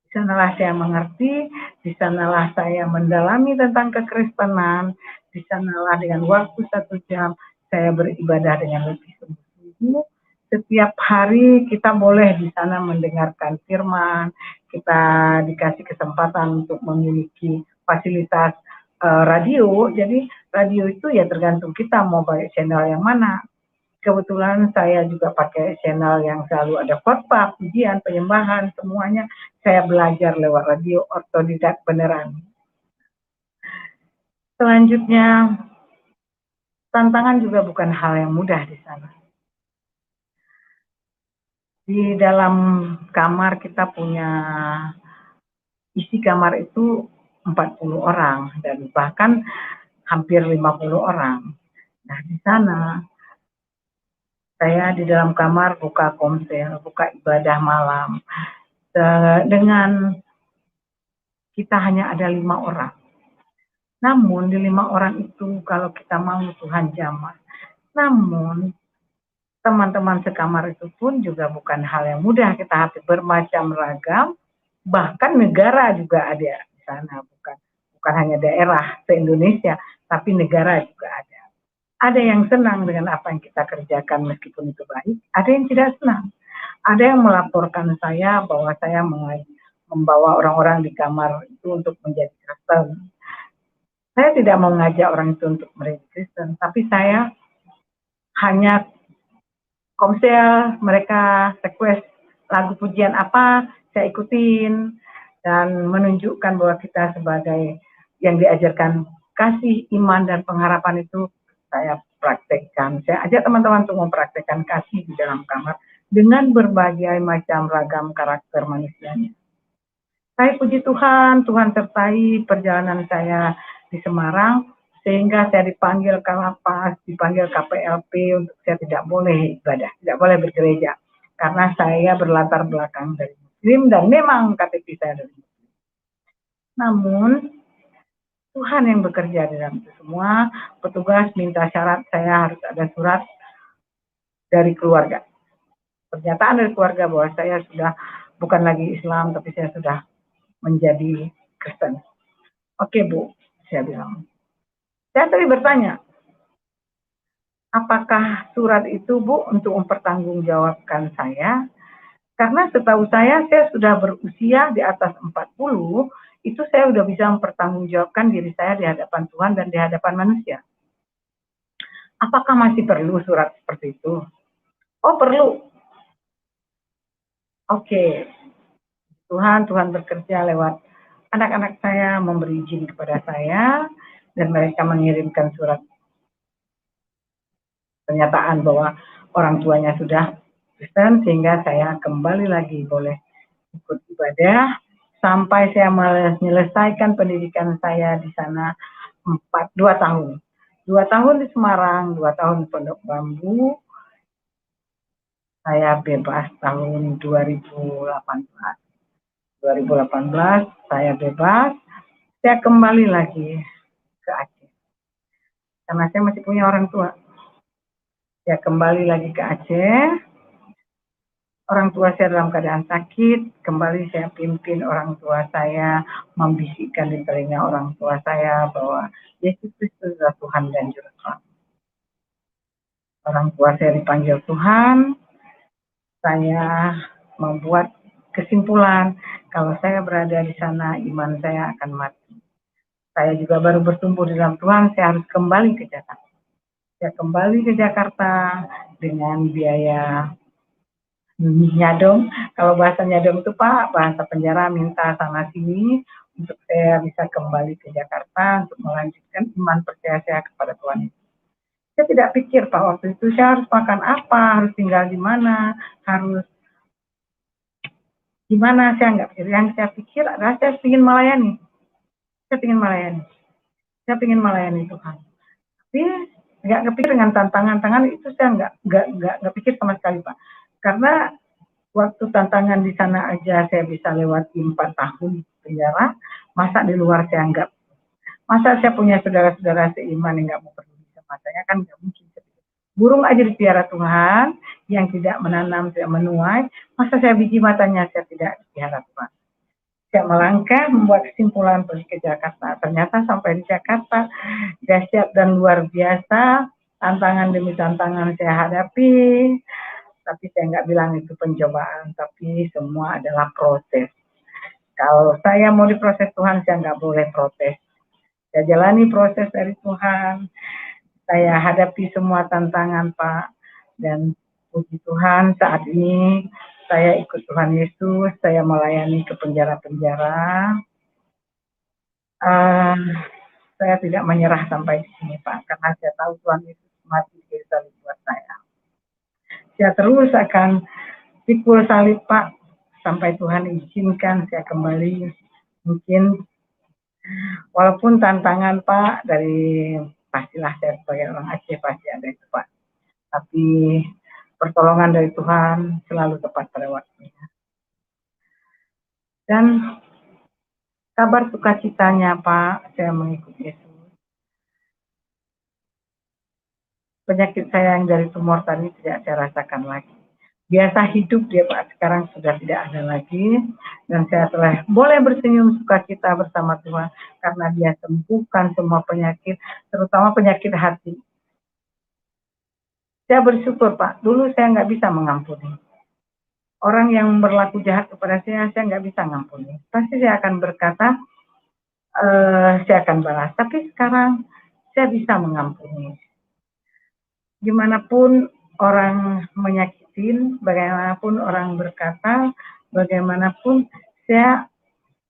Di sanalah saya mengerti, di sanalah saya mendalami tentang kekristenan, di sanalah dengan waktu 1 jam saya beribadah dengan lebih sungguh-sungguh. Setiap hari kita boleh di sana mendengarkan firman, kita dikasih kesempatan untuk memiliki fasilitas radio. Jadi radio itu ya tergantung kita mau pakai channel yang mana. Kebetulan saya juga pakai channel yang selalu ada khotbah, pujian, penyembahan, semuanya saya belajar lewat radio, otodidak beneran. Selanjutnya, tantangan juga bukan hal yang mudah di sana. Di dalam kamar kita punya isi kamar itu 40 orang dan bahkan hampir 50 orang. Nah, di sana saya di dalam kamar buka komsel, buka ibadah malam. Dengan kita hanya ada 5 orang. Namun di 5 orang itu kalau kita mau Tuhan jamah. Namun teman-teman sekamar itu pun juga bukan hal yang mudah. Kita harus bermacam ragam, bahkan negara juga ada di sana, bukan hanya daerah se-Indonesia, tapi negara juga ada. Ada yang senang dengan apa yang kita kerjakan meskipun itu baik, ada yang tidak senang. Ada yang melaporkan saya bahwa saya membawa orang-orang di kamar itu untuk menjadi Kristen. Saya tidak mau mengajak orang itu untuk menjadi Kristen, tapi saya hanya komsel, mereka request lagu pujian apa, saya ikutin, dan menunjukkan bahwa kita sebagai yang diajarkan kasih, iman, dan pengharapan itu saya praktekkan. Saya ajak teman-teman untuk mempraktekkan kasih di dalam kamar dengan berbagai macam ragam karakter manusianya. Saya puji Tuhan, Tuhan sertai perjalanan saya di Semarang, sehingga saya dipanggil Kalapas, dipanggil KPLP untuk saya tidak boleh ibadah, tidak boleh bergereja. Karena saya berlatar belakang dari Muslim dan memang KTP saya dari Muslim. Namun, Tuhan yang bekerja di dalam itu semua. Petugas minta syarat saya harus ada surat dari keluarga. Pernyataan dari keluarga bahwa saya sudah bukan lagi Islam, tapi saya sudah menjadi Kristen. Oke Bu, saya bilang. Saya tadi bertanya, apakah surat itu Bu untuk mempertanggungjawabkan saya? Karena setahu saya sudah berusia di atas 40, itu saya sudah bisa mempertanggungjawabkan diri saya di hadapan Tuhan dan di hadapan manusia. Apakah masih perlu surat seperti itu? Oh perlu. Oke. Tuhan bekerja lewat anak-anak saya, memberi izin kepada saya, dan mereka mengirimkan surat pernyataan bahwa orang tuanya sudah Kristen, sehingga saya kembali lagi boleh ikut ibadah sampai saya menyelesaikan pendidikan saya di sana 2 tahun. 2 tahun di Semarang, 2 tahun di Pondok Bambu. Saya bebas tahun 2018. 2018 saya bebas, saya kembali lagi ke Aceh. Karena saya masih punya orang tua. Saya kembali lagi ke Aceh. orang tua saya dalam keadaan sakit, kembali saya pimpin orang tua saya membisikkan di telinga orang tua saya bahwa Yesus Kristus adalah Tuhan dan Juru Selamat. Orang tua saya dipanggil Tuhan, saya membuat kesimpulan kalau saya berada di sana iman saya akan mati. Saya juga baru bertumbuh di dalam Tuhan, saya harus kembali ke Jakarta. Saya kembali ke Jakarta dengan biaya nyadong. Kalau bahasa nyadong itu Pak, bahasa penjara minta sana sini untuk saya bisa kembali ke Jakarta untuk melanjutkan iman percaya saya kepada Tuhan. Saya tidak pikir Pak waktu itu saya harus makan apa, harus tinggal di mana, harus gimana, saya nggak pikir. Yang saya pikir adalah saya ingin melayani. Saya ingin melayani. Saya ingin melayani Tuhan. Tapi nggak kepikir dengan tantangan-tantangan itu saya nggak pikir sama sekali Pak. Karena waktu tantangan di sana aja saya bisa lewati 4 tahun penjara, masa di luar saya nggak, masa saya punya saudara-saudara seiman yang nggak mau peduli sama saya, kan nggak mungkin. Burung aja dipiara Tuhan, yang tidak menanam, tidak menuai, masa saya biji matanya saya tidak dipiara Tuhan. Saya melangkah, membuat kesimpulan pergi ke Jakarta. Ternyata sampai di Jakarta, dahsyat dan luar biasa, tantangan demi tantangan saya hadapi. Tapi saya nggak bilang itu pencobaan, tapi semua adalah proses. Kalau saya mau diproses Tuhan, saya nggak boleh protes. Saya jalani proses dari Tuhan, saya hadapi semua tantangan Pak, dan puji Tuhan saat ini saya ikut Tuhan Yesus, saya melayani ke penjara-penjara. Saya tidak menyerah sampai di sini Pak, karena saya tahu Tuhan Yesus mati di kayu salib buat saya. Saya terus akan pikul salib Pak, sampai Tuhan izinkan saya kembali. Mungkin walaupun tantangan Pak dari, pastilah saya sebagai orang Aceh pasti ada itu Pak. Tapi pertolongan dari Tuhan selalu tepat pada waktunya. Dan kabar sukacitanya Pak, saya mengikuti Yesus. Penyakit saya yang dari tumor tadi tidak saya rasakan lagi. Biasa hidup dia Pak, sekarang sudah tidak ada lagi. Dan saya telah boleh bersenyum sukacita bersama Tuhan, karena dia sembuhkan semua penyakit, terutama penyakit hati. Saya bersyukur Pak, dulu saya nggak bisa mengampuni. Orang yang berlaku jahat kepada saya nggak bisa mengampuni. Pasti saya akan berkata, saya akan balas. Tapi sekarang saya bisa mengampuni. Gimana pun orang menyakitin, bagaimanapun orang berkata, bagaimanapun saya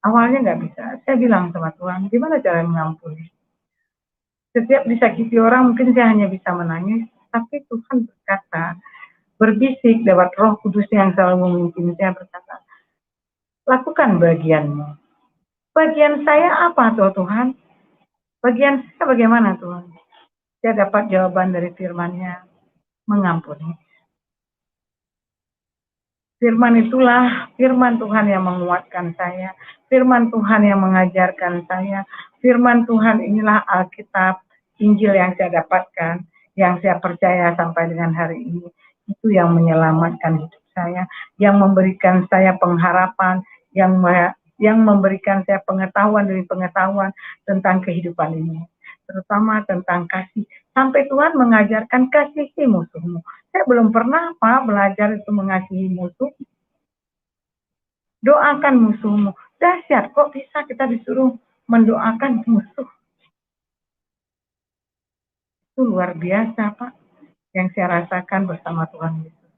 awalnya nggak bisa. Saya bilang sama Tuhan, gimana cara mengampuni? Setiap disakiti orang mungkin saya hanya bisa menangis, tapi Tuhan berkata, berbisik lewat Roh Kudus yang selalu memimpin saya, berkata, lakukan bagianmu. Bagian saya apa Tuhan? Bagian saya bagaimana Tuhan? Saya dapat jawaban dari firman-Nya, mengampuni. Firman itulah firman Tuhan yang menguatkan saya, firman Tuhan yang mengajarkan saya, firman Tuhan inilah Alkitab, Injil yang saya dapatkan, yang saya percaya sampai dengan hari ini. Itu yang menyelamatkan hidup saya, yang memberikan saya pengharapan, yang memberikan saya pengetahuan demi pengetahuan tentang kehidupan ini. Terutama tentang kasih. Sampai Tuhan mengajarkan kasihi musuhmu. Saya belum pernah Pak belajar itu mengasihi musuh. Doakan musuhmu. Dahsyat, kok bisa kita disuruh mendoakan musuh? Itu luar biasa Pak, yang saya rasakan bersama Tuhan Yesus.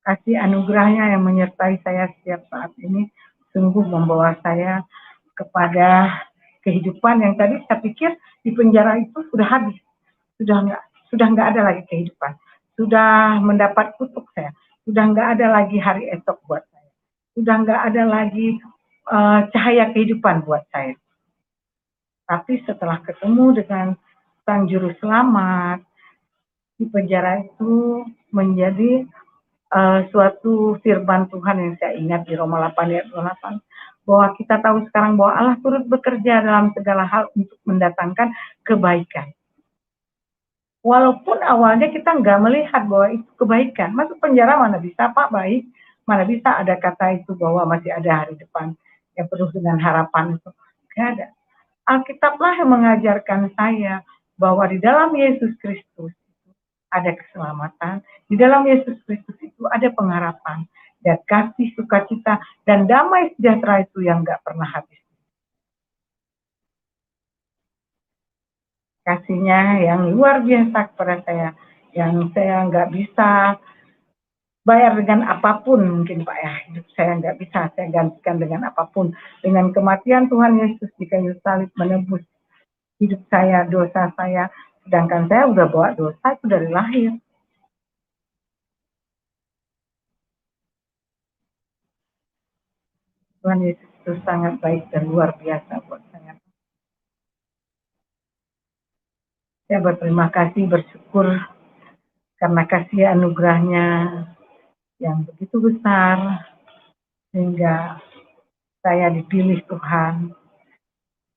Kasih anugerahnya yang menyertai saya setiap saat ini sungguh membawa saya kepada kehidupan yang tadi saya pikir di penjara itu sudah habis, sudah nggak ada lagi kehidupan, sudah mendapat kutuk saya, sudah nggak ada lagi hari esok buat saya, sudah nggak ada lagi cahaya kehidupan buat saya. Tapi setelah ketemu dengan Sang Juru Selamat, di penjara itu menjadi suatu firman Tuhan yang saya ingat di Roma 8 ayat 28, bahwa kita tahu sekarang bahwa Allah turut bekerja dalam segala hal untuk mendatangkan kebaikan. Walaupun awalnya kita nggak melihat bahwa itu kebaikan. Masuk penjara mana bisa Pak baik, Mana bisa ada kata itu bahwa masih ada hari depan yang penuh dengan harapan itu. Tidak ada. Alkitablah yang mengajarkan saya bahwa di dalam Yesus Kristus ada keselamatan, di dalam Yesus Kristus itu ada pengharapan, dan kasih, sukacita, dan damai sejahtera itu yang nggak pernah habis. Kasihnya yang luar biasa kepada saya, yang saya nggak bisa bayar dengan apapun mungkin Pak ya, hidup saya nggak bisa saya gantikan dengan apapun. Dengan kematian Tuhan Yesus di kayu salib menebus hidup saya, dosa saya, sedangkan saya udah bawa dosa itu dari lahir. Tuhan Yesus itu sangat baik dan luar biasa buat saya. Saya berterima kasih, bersyukur karena kasih anugerahnya yang begitu besar, sehingga saya dipilih Tuhan,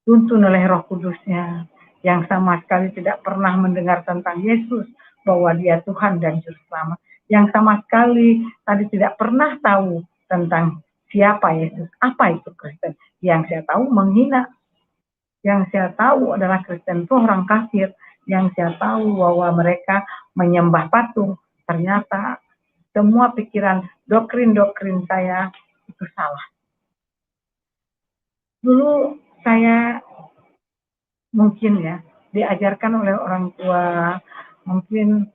tuntun oleh Roh Kudusnya, yang sama sekali tidak pernah mendengar tentang Yesus, bahwa dia Tuhan dan Juru Selamat, yang sama sekali tadi tidak pernah tahu tentang siapa Yesus, apa itu Kristen. Yang saya tahu menghina, yang saya tahu adalah Kristen itu orang kafir, yang saya tahu bahwa mereka menyembah patung. Ternyata semua pikiran, doktrin-doktrin saya itu salah. Dulu saya mungkin ya diajarkan oleh orang tua, mungkin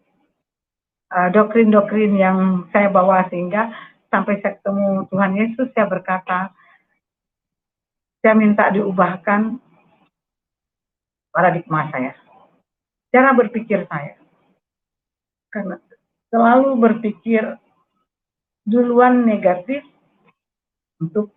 doktrin-doktrin yang saya bawa, sehingga sampai saya ketemu Tuhan Yesus, saya berkata, saya minta diubahkan paradigma saya, cara berpikir saya. Karena selalu berpikir duluan negatif untuk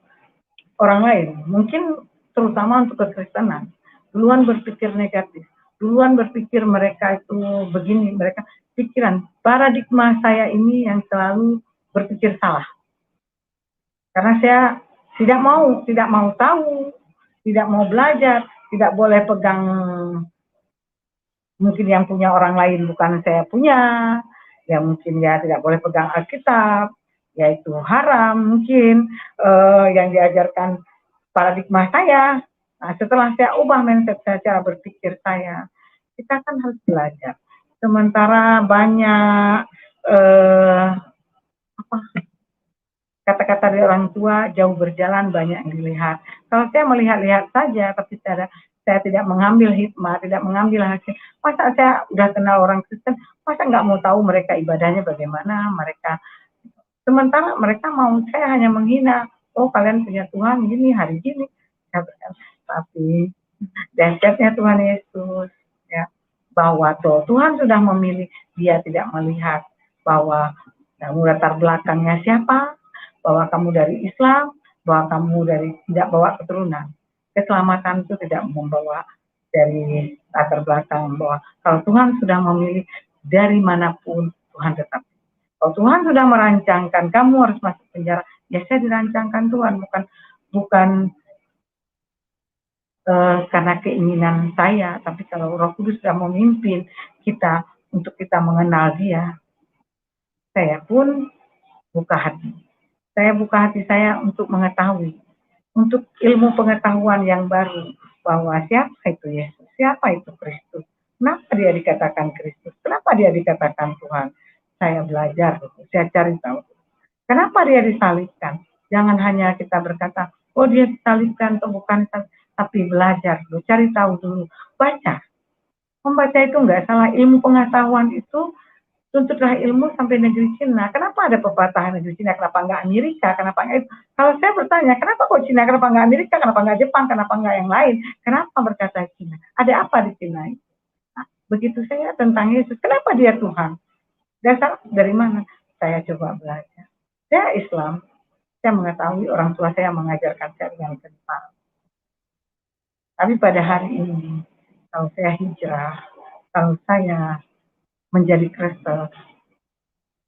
orang lain, mungkin terutama untuk kekristenan, duluan berpikir negatif, duluan berpikir mereka itu begini, mereka pikiran, paradigma saya ini yang selalu berpikir salah. Karena saya tidak mau tahu, tidak mau belajar, tidak boleh pegang mungkin yang punya orang lain bukan saya punya, ya mungkin ya tidak boleh pegang Alkitab, yaitu haram mungkin yang diajarkan paradigma saya. Nah, setelah saya ubah mindset saya, cara berpikir saya, kita kan harus belajar. Sementara banyak kata-kata dari orang tua, jauh berjalan banyak yang dilihat. Kalau saya melihat-lihat saja, tapi saya tidak mengambil hikmah, tidak mengambil hasil. Masa saya udah kenal orang Kristen, masa nggak mau tahu mereka ibadahnya bagaimana, mereka. Sementara mereka mau saya hanya menghina. Oh, kalian punya Tuhan gini, hari gini. Tapi dahsyatnya Tuhan Yesus, ya, bahwa Tuhan sudah memilih, dia tidak melihat bahwa kamu latar belakangnya siapa, bahwa kamu dari Islam, bahwa kamu dari tidak bawa keturunan. Keselamatan itu tidak membawa dari latar belakang, bahwa kalau Tuhan sudah memilih, dari manapun Tuhan tetap. Kalau Tuhan sudah merancangkan kamu harus masuk penjara, ya saya dirancangkan Tuhan, bukan karena keinginan saya, tapi kalau Roh Kudus sudah memimpin kita untuk kita mengenal Dia, saya pun buka hati. Saya buka hati saya untuk mengetahui, untuk ilmu pengetahuan yang baru, bahwa siapa itu Yesus, siapa itu Kristus, kenapa dia dikatakan Kristus, kenapa dia dikatakan Tuhan. Saya belajar, saya cari tahu. Kenapa dia disalibkan? Jangan hanya kita berkata, oh dia disalibkan atau bukan, tapi belajar dulu, cari tahu dulu, baca. Membaca itu enggak salah, ilmu pengetahuan itu tuntutlah ilmu sampai negeri Cina. Kenapa ada pepatah negeri Cina? Kenapa enggak Amerika? Kenapa enggak? Kalau saya bertanya, kenapa kok Cina? Kenapa enggak Amerika? Kenapa enggak Jepang? Kenapa enggak yang lain? Kenapa berkata Cina? Ada apa di Cina? Nah, begitu saya tentang Yesus, kenapa dia Tuhan? Dasar dari mana? Saya coba belajar. Saya Islam, saya mengetahui orang tua saya mengajarkan saya dengan kental. Tapi pada hari ini, kalau saya hijrah, kalau saya menjadi Kristen,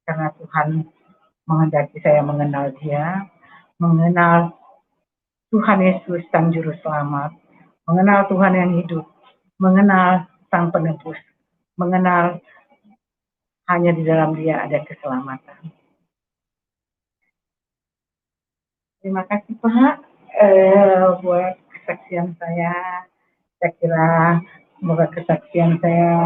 karena Tuhan menghendaki saya mengenal Dia, mengenal Tuhan Yesus Sang Juru Selamat, mengenal Tuhan yang hidup, mengenal Sang Penebus, mengenal hanya di dalam Dia ada keselamatan. Terima kasih Pak buat kesaksian saya. Saya kira semoga kesaksian saya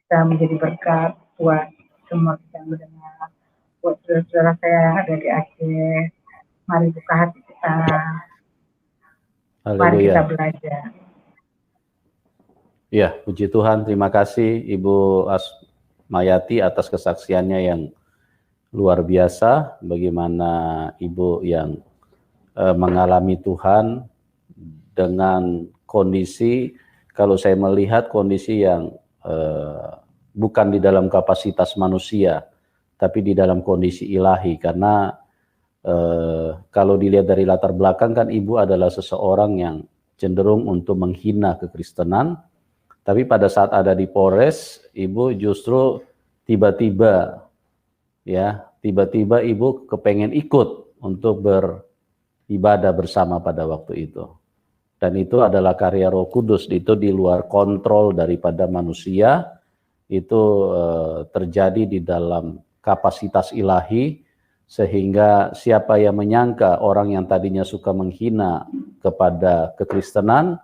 bisa menjadi berkat buat semua kita yang mendengar. Buat saudara-saudara saya yang ada di Aceh, mari buka hati kita, mari kita Haleluya. belajar. Ya, puji Tuhan. Terima kasih Ibu Asmayati atas kesaksiannya yang luar biasa. Bagaimana Ibu yang mengalami Tuhan dengan kondisi, kalau saya melihat kondisi yang bukan di dalam kapasitas manusia, tapi di dalam kondisi ilahi. Karena kalau dilihat dari latar belakang kan Ibu adalah seseorang yang cenderung untuk menghina kekristenan. Tapi pada saat ada di Polres, Ibu justru tiba-tiba Ibu kepengen ikut untuk beribadah bersama pada waktu itu. Dan itu adalah karya Roh Kudus, itu di luar kontrol daripada manusia, itu terjadi di dalam kapasitas ilahi, sehingga siapa yang menyangka orang yang tadinya suka menghina kepada kekristenan,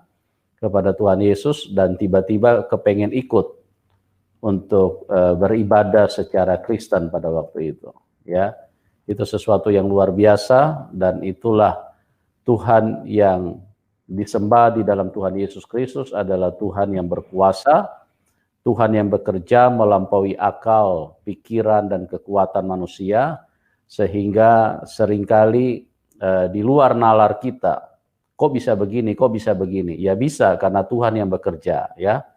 kepada Tuhan Yesus, dan tiba-tiba kepengen ikut untuk beribadah secara Kristen pada waktu itu, ya. Itu sesuatu yang luar biasa, dan itulah Tuhan yang disembah di dalam Tuhan Yesus Kristus adalah Tuhan yang berkuasa, Tuhan yang bekerja melampaui akal, pikiran, dan kekuatan manusia, sehingga seringkali di luar nalar kita. Kok bisa begini, kok bisa begini? Ya bisa, karena Tuhan yang bekerja, ya.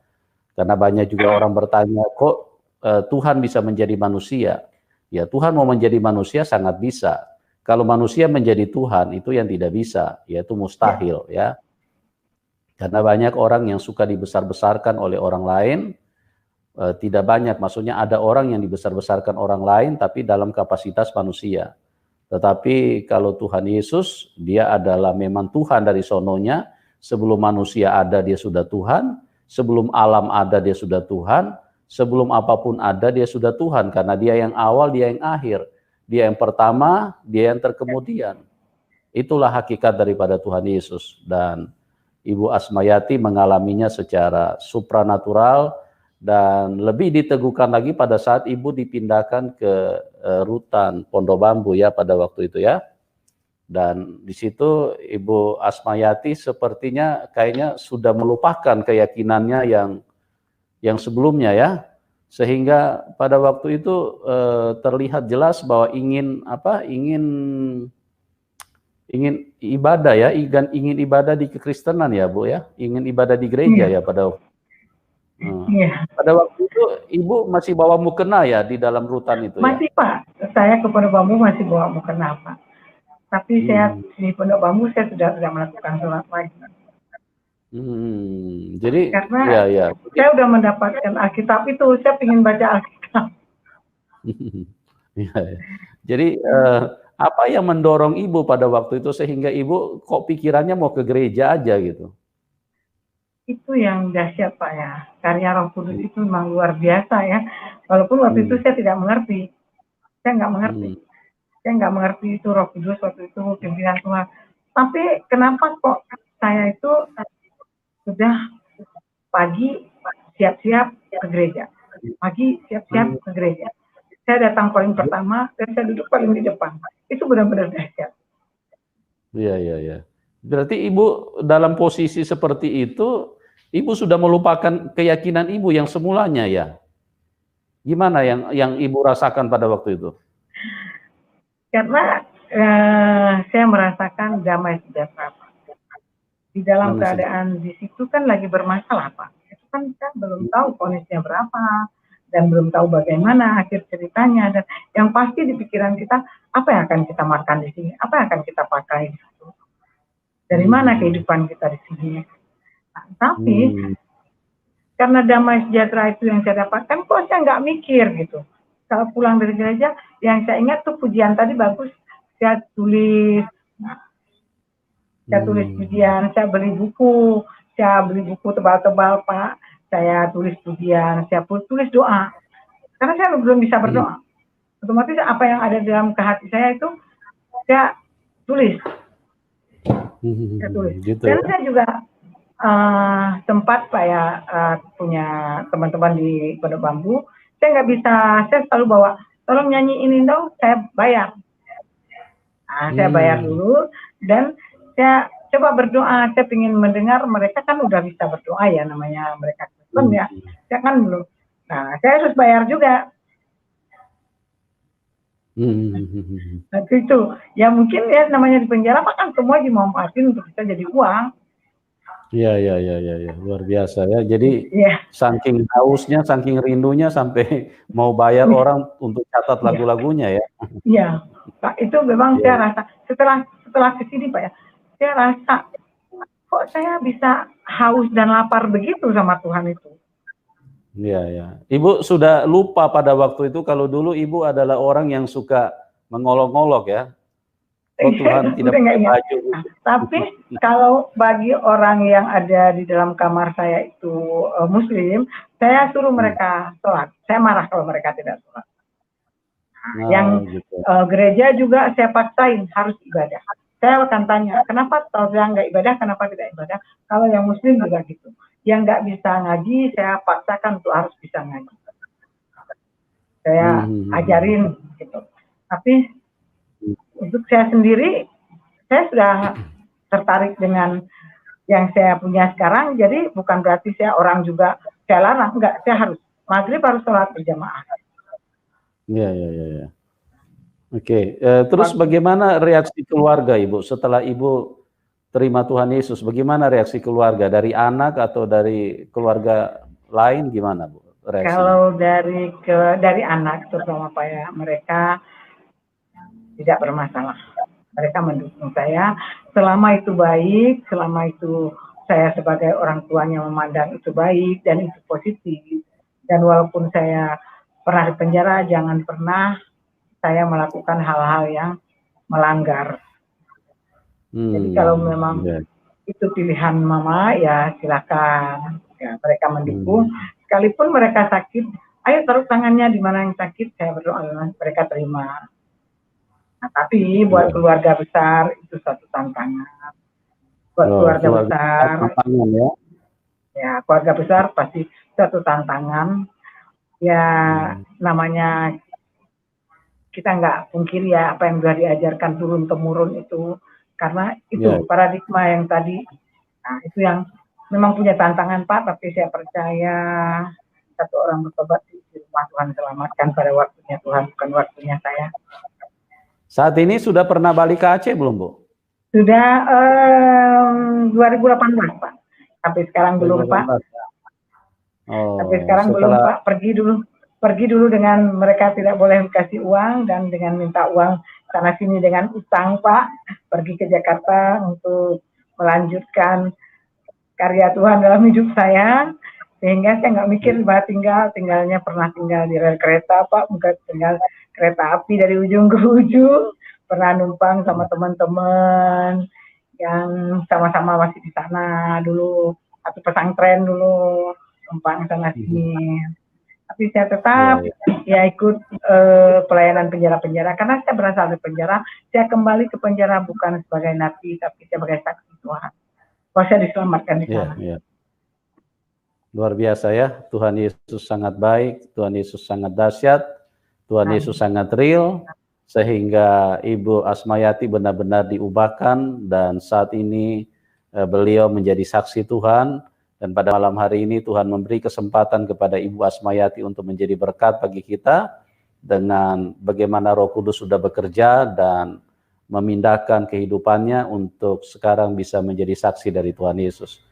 Karena banyak juga orang bertanya, kok Tuhan bisa menjadi manusia? Ya, Tuhan mau menjadi manusia sangat bisa. Kalau manusia menjadi Tuhan, itu yang tidak bisa, yaitu mustahil, ya. Karena banyak orang yang suka dibesar-besarkan oleh orang lain, tidak banyak, maksudnya ada orang yang dibesar-besarkan orang lain, tapi dalam kapasitas manusia. Tetapi kalau Tuhan Yesus, dia adalah memang Tuhan dari sononya. Sebelum manusia ada, dia sudah Tuhan. Sebelum alam ada, dia sudah Tuhan. Sebelum apapun ada, dia sudah Tuhan. Karena dia yang awal, dia yang akhir. Dia yang pertama, dia yang terkemudian. Itulah hakikat daripada Tuhan Yesus. Dan Ibu Asmayati mengalaminya secara supranatural, dan lebih diteguhkan lagi pada saat Ibu dipindahkan ke rutan Pondok Bambu, ya, pada waktu itu, ya. Dan di situ Ibu Asmayati sepertinya kayaknya sudah melupakan keyakinannya yang sebelumnya, ya. Sehingga pada waktu itu terlihat jelas bahwa ingin ibadah, ya, ingin ibadah di kekristenan, ya Bu, ya. Ingin ibadah di gereja, ya, pada waktu. Pada waktu itu Ibu masih bawa mukena, ya, di dalam rutan itu, ya? Masih Pak, saya ke Pondok Bambu masih bawa mukena Pak. Tapi saya di Pondok Bambu saya sudah tidak melakukan sholat lagi. Jadi karena ya. Saya sudah mendapatkan Alkitab itu, saya ingin baca Alkitab. Ya. Jadi apa yang mendorong Ibu pada waktu itu sehingga Ibu kok pikirannya mau ke gereja aja gitu? Itu yang dahsyat Pak, ya. Karya Roh Kudus itu memang luar biasa, ya. Walaupun waktu itu saya tidak mengerti. Saya nggak mengerti. Saya nggak mengerti itu Roh Kudus waktu itu, pimpinan Tuhan. Tapi kenapa kok saya itu sudah pagi siap-siap ke gereja. Pagi siap-siap ke gereja. Saya datang paling pertama dan saya duduk paling di depan. Itu benar-benar dahsyat. Iya. Berarti Ibu dalam posisi seperti itu, Ibu sudah melupakan keyakinan Ibu yang semulanya, ya? Gimana yang Ibu rasakan pada waktu itu? Karena saya merasakan damai sejahtera, Pak. Di dalam keadaan di situ kan lagi bermasalah, Pak. Itu kan kita belum tahu kondisinya berapa, dan belum tahu bagaimana akhir ceritanya. Dan yang pasti di pikiran kita, apa yang akan kita makan di sini? Apa yang akan kita pakai di situ? Dari mana kehidupan kita di sini? Nah, tapi karena damai sejahtera itu yang saya dapatkan, kok saya nggak mikir gitu. Kalau pulang dari gereja, yang saya ingat tuh pujian tadi bagus, saya tulis. Saya tulis pujian, saya beli buku tebal-tebal Pak, saya tulis pujian, saya tulis doa. Karena saya belum bisa berdoa. Otomatis apa yang ada dalam hati saya itu, saya tulis. Saya tulis. Gitu Dan ya. saya juga sempat Pak ya punya teman-teman di Pondok Bambu. Saya nggak bisa, saya selalu bawa, tolong nyanyiin dong, saya bayar. Nah, saya bayar dulu dan saya coba berdoa. Saya ingin mendengar, mereka kan udah bisa berdoa ya, namanya mereka Kristen ya. Saya kan belum. Nah, saya harus bayar juga. Nah, itu ya mungkin ya namanya di penjara Pak kan semua dimanfaatin untuk bisa jadi uang. Iya, luar biasa ya. Jadi saking hausnya, saking rindunya sampai mau bayar orang untuk catat lagu-lagunya ya. Iya, Pak, itu memang saya rasa setelah kesini Pak ya, saya rasa kok saya bisa haus dan lapar begitu sama Tuhan itu. Iya. Ibu sudah lupa pada waktu itu kalau dulu Ibu adalah orang yang suka mengolok-olok ya. Oh Tuhan tidak pakai baju. Tapi kalau bagi orang yang ada di dalam kamar saya itu Muslim, saya suruh mereka sholat. Saya marah kalau mereka tidak sholat. Yang gereja juga saya paksain harus ibadah. Saya akan tanya, kenapa kalau saya nggak ibadah, kenapa tidak ibadah? Kalau yang Muslim juga gitu. Yang nggak bisa ngaji, saya paksakan untuk harus bisa ngaji. Saya ajarin gitu. Tapi untuk saya sendiri, saya sudah tertarik dengan yang saya punya sekarang, jadi bukan berarti saya orang juga saya larang, enggak, saya harus maghrib harus sholat berjamaah. Iya. Oke, terus bagaimana reaksi keluarga Ibu setelah Ibu terima Tuhan Yesus? Bagaimana reaksi keluarga dari anak atau dari keluarga lain gimana Bu? Reaksinya? Kalau dari anak terutama Pak ya, mereka tidak bermasalah. Mereka mendukung saya selama itu baik, selama itu saya sebagai orang tuanya memandang itu baik dan itu positif. Dan walaupun saya pernah di penjara, jangan pernah saya melakukan hal-hal yang melanggar. Jadi kalau memang itu pilihan mama, ya silakan. Ya, mereka mendukung. Sekalipun mereka sakit, ayo taruh tangannya di mana yang sakit, saya berdoa mereka terima. Nah, tapi buat keluarga besar itu satu tantangan. Buat keluarga besar, ya keluarga besar pasti satu tantangan. Ya namanya kita nggak pungkiri ya apa yang sudah diajarkan turun temurun itu, karena itu paradigma yang tadi. Nah itu yang memang punya tantangan Pak. Tapi saya percaya satu orang bertobat di rumah Tuhan selamatkan pada waktunya Tuhan, bukan waktunya saya. Saat ini sudah pernah balik ke Aceh belum, Bu? Sudah 2018, Pak. Sampai sekarang belum, Pak. Sampai sekarang belum, Pak. Pergi dulu dengan mereka tidak boleh kasih uang dan dengan minta uang sana sini dengan utang, Pak. Pergi ke Jakarta untuk melanjutkan karya Tuhan dalam hidup saya. Sehingga saya nggak mikir bahwa tinggalnya pernah tinggal di rel kereta, Pak. Bukan tinggal kereta api dari ujung ke ujung, pernah numpang sama teman-teman yang sama-sama masih di sana dulu, atau pesantren dulu, numpang sana sini. Tapi saya tetap ya ikut pelayanan penjara-penjara, karena saya berasal dari penjara. Saya kembali ke penjara bukan sebagai napi, tapi sebagai saksi Tuhan. Kalau saya diselamatkan di sana. Luar biasa ya, Tuhan Yesus sangat baik, Tuhan Yesus sangat dahsyat, Tuhan Yesus sangat real, sehingga Ibu Asmayati benar-benar diubahkan, dan saat ini beliau menjadi saksi Tuhan. Dan pada malam hari ini Tuhan memberi kesempatan kepada Ibu Asmayati untuk menjadi berkat bagi kita, dengan bagaimana Roh Kudus sudah bekerja dan memindahkan kehidupannya untuk sekarang bisa menjadi saksi dari Tuhan Yesus.